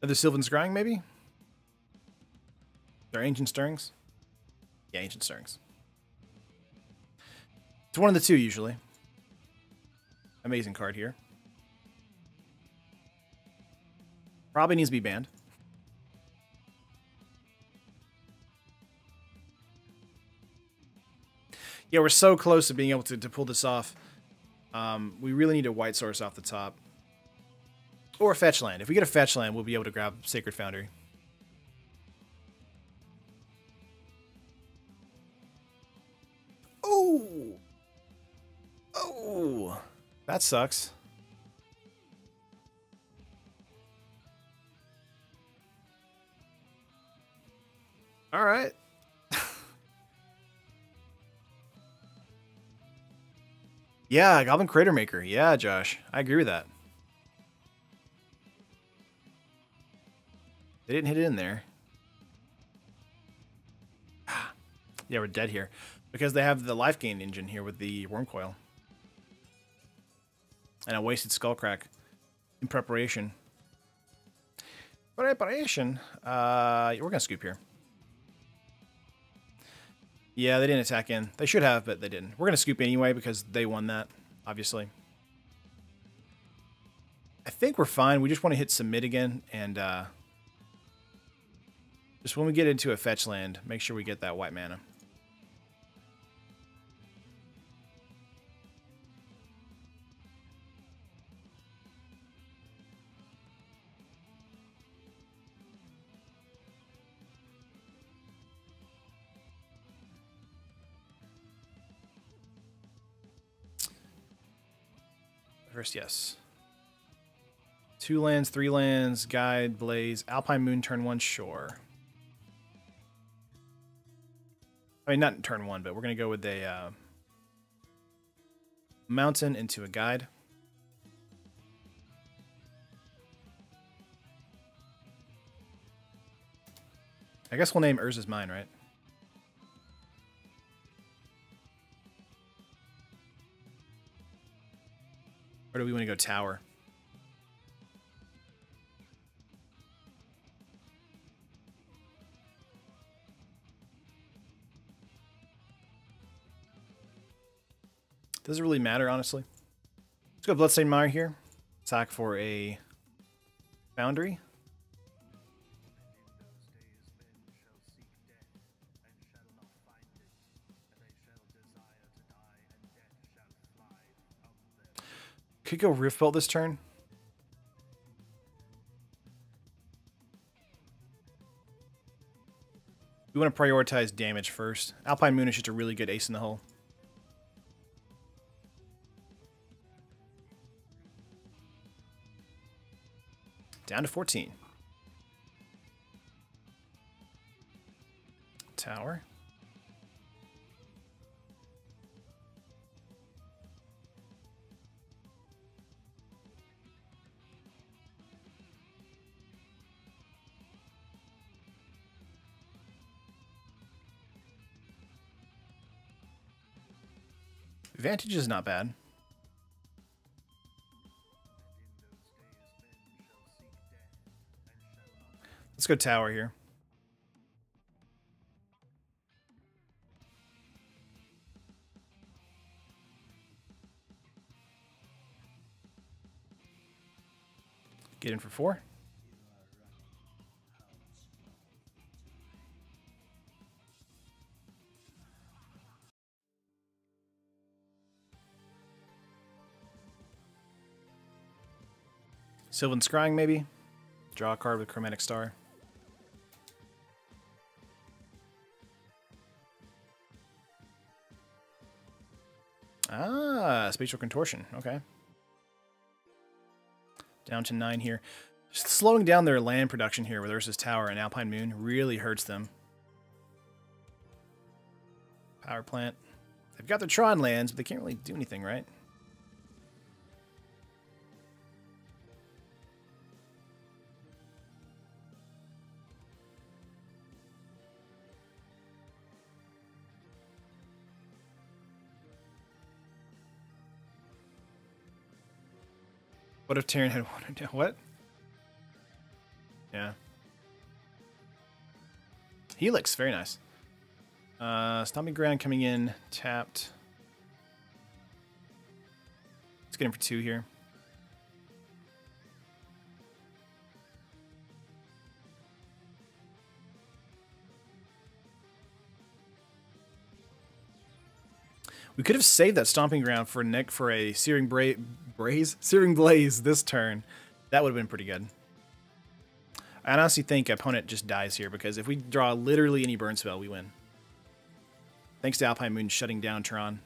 Are the Sylvan Scrying, maybe? They're Ancient Stirrings? Yeah, Ancient Stirrings. It's one of the two, usually. Amazing card here. Probably needs to be banned. Yeah, we're so close to being able to pull this off. We really need a white source off the top. Or a fetch land. If we get a fetch land, we'll be able to grab Sacred Foundry. Oh! Oh! That sucks. All right. Yeah, Goblin Crater Maker. Yeah, Josh. I agree with that. They didn't hit it in there. Yeah, we're dead here. Because they have the life gain engine here with the Wormcoil. And a wasted Skullcrack in preparation. Preparation? We're going to scoop here. Yeah, they didn't attack in. They should have, but they didn't. We're going to scoop anyway because they won that, obviously. I think we're fine. We just want to hit submit again and... just when we get into a fetch land, make sure we get that white mana. First, yes. 2 lands, 3 lands, Guide, Blaze, Alpine Moon, turn 1, Shore. I mean, not turn 1, but we're going to go with a Mountain into a Guide. I guess we'll name Urza's Mine, right? Or do we want to go Tower? Doesn't really matter, honestly. Let's go Bloodstained Mire here. Attack for a Foundry. Could go Riftbolt this turn. We want to prioritize damage first. Alpine Moon is just a really good ace in the hole. Down to 14. Tower. Advantage is not bad. Let's go Tower here. Get in for 4. Sylvan Scrying, maybe. Draw a card with Chromatic Star. Ah, Spatial Contortion. Okay. Down to 9 here. Just slowing down their land production here with Urza's Tower and Alpine Moon really hurts them. Power Plant. They've got their Tron lands, but they can't really do anything, right? What if Tyrion had wanted to? What? Yeah. Helix, very nice. Stomping Ground coming in, tapped. Let's get him for 2 here. We could have saved that Stomping Ground for a Searing Blaze this turn. That would have been pretty good. I honestly think opponent just dies here because if we draw literally any burn spell, we win. Thanks to Alpine Moon shutting down Tron.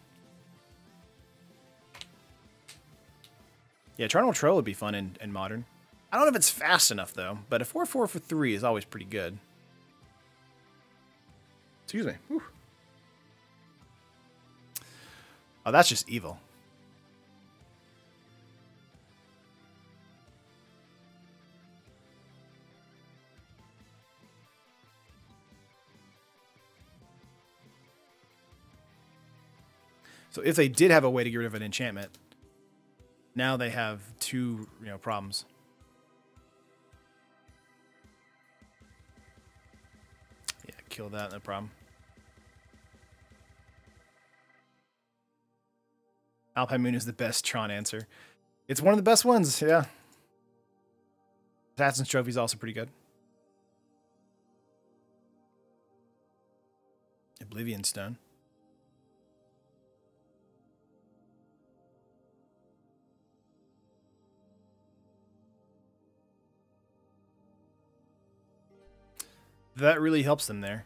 Yeah, Tron Troll would be fun in Modern. I don't know if it's fast enough, though, but a 4/4 for 3 is always pretty good. Excuse me. Whew. Oh, that's just evil. So if they did have a way to get rid of an enchantment, now they have 2, problems. Yeah, kill that, no problem. Alpine Moon is the best Tron answer. It's one of the best ones, yeah. Assassin's Trophy is also pretty good. Oblivion Stone. That really helps them there.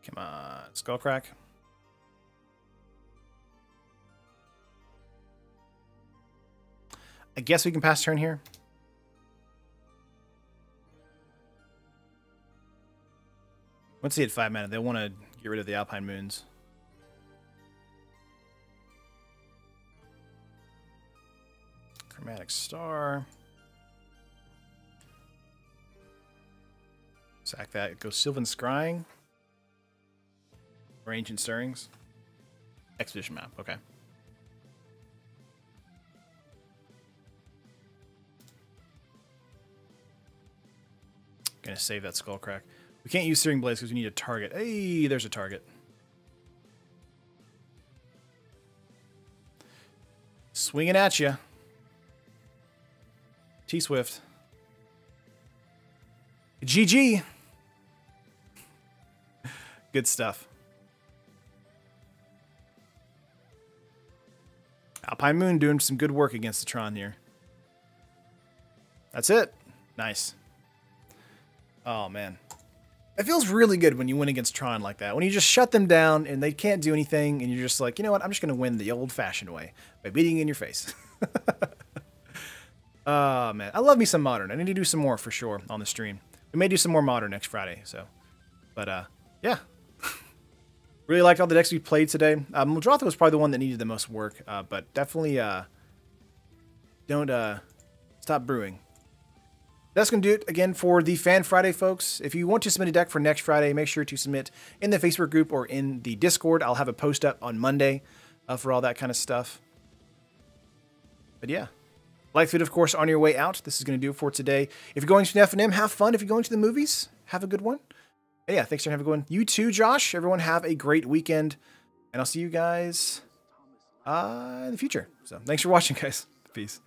Come on, Skullcrack. I guess we can pass turn here. Once they hit 5 mana, they want to get rid of the Alpine Moons. Chromatic Star. Sack that. Go Sylvan Scrying. Or Ancient Stirrings. Expedition Map. Okay. Gonna save that Skullcrack. We can't use Searing Blades because we need a target. Hey, there's a target. Swinging at you. T-Swift. GG. Good stuff. Alpine Moon doing some good work against the Tron here. That's it. Nice. Oh, man. It feels really good when you win against Tron like that. When you just shut them down and they can't do anything and you're just like, you know what, I'm just going to win the old-fashioned way by beating you in your face. Oh, man. I love me some Modern. I need to do some more for sure on the stream. We may do some more Modern next Friday, so. But, yeah. Really liked all the decks we played today. Muldrotha was probably the one that needed the most work, but definitely don't stop brewing. That's going to do it again for the Fan Friday, folks. If you want to submit a deck for next Friday, make sure to submit in the Facebook group or in the Discord. I'll have a post up on Monday for all that kind of stuff. But yeah. Life Fit, of course, on your way out. This is going to do it for today. If you're going to F&M, have fun. If you're going to the movies, have a good one. And yeah, thanks for having a good one. You too, Josh. Everyone have a great weekend. And I'll see you guys in the future. So thanks for watching, guys. Peace.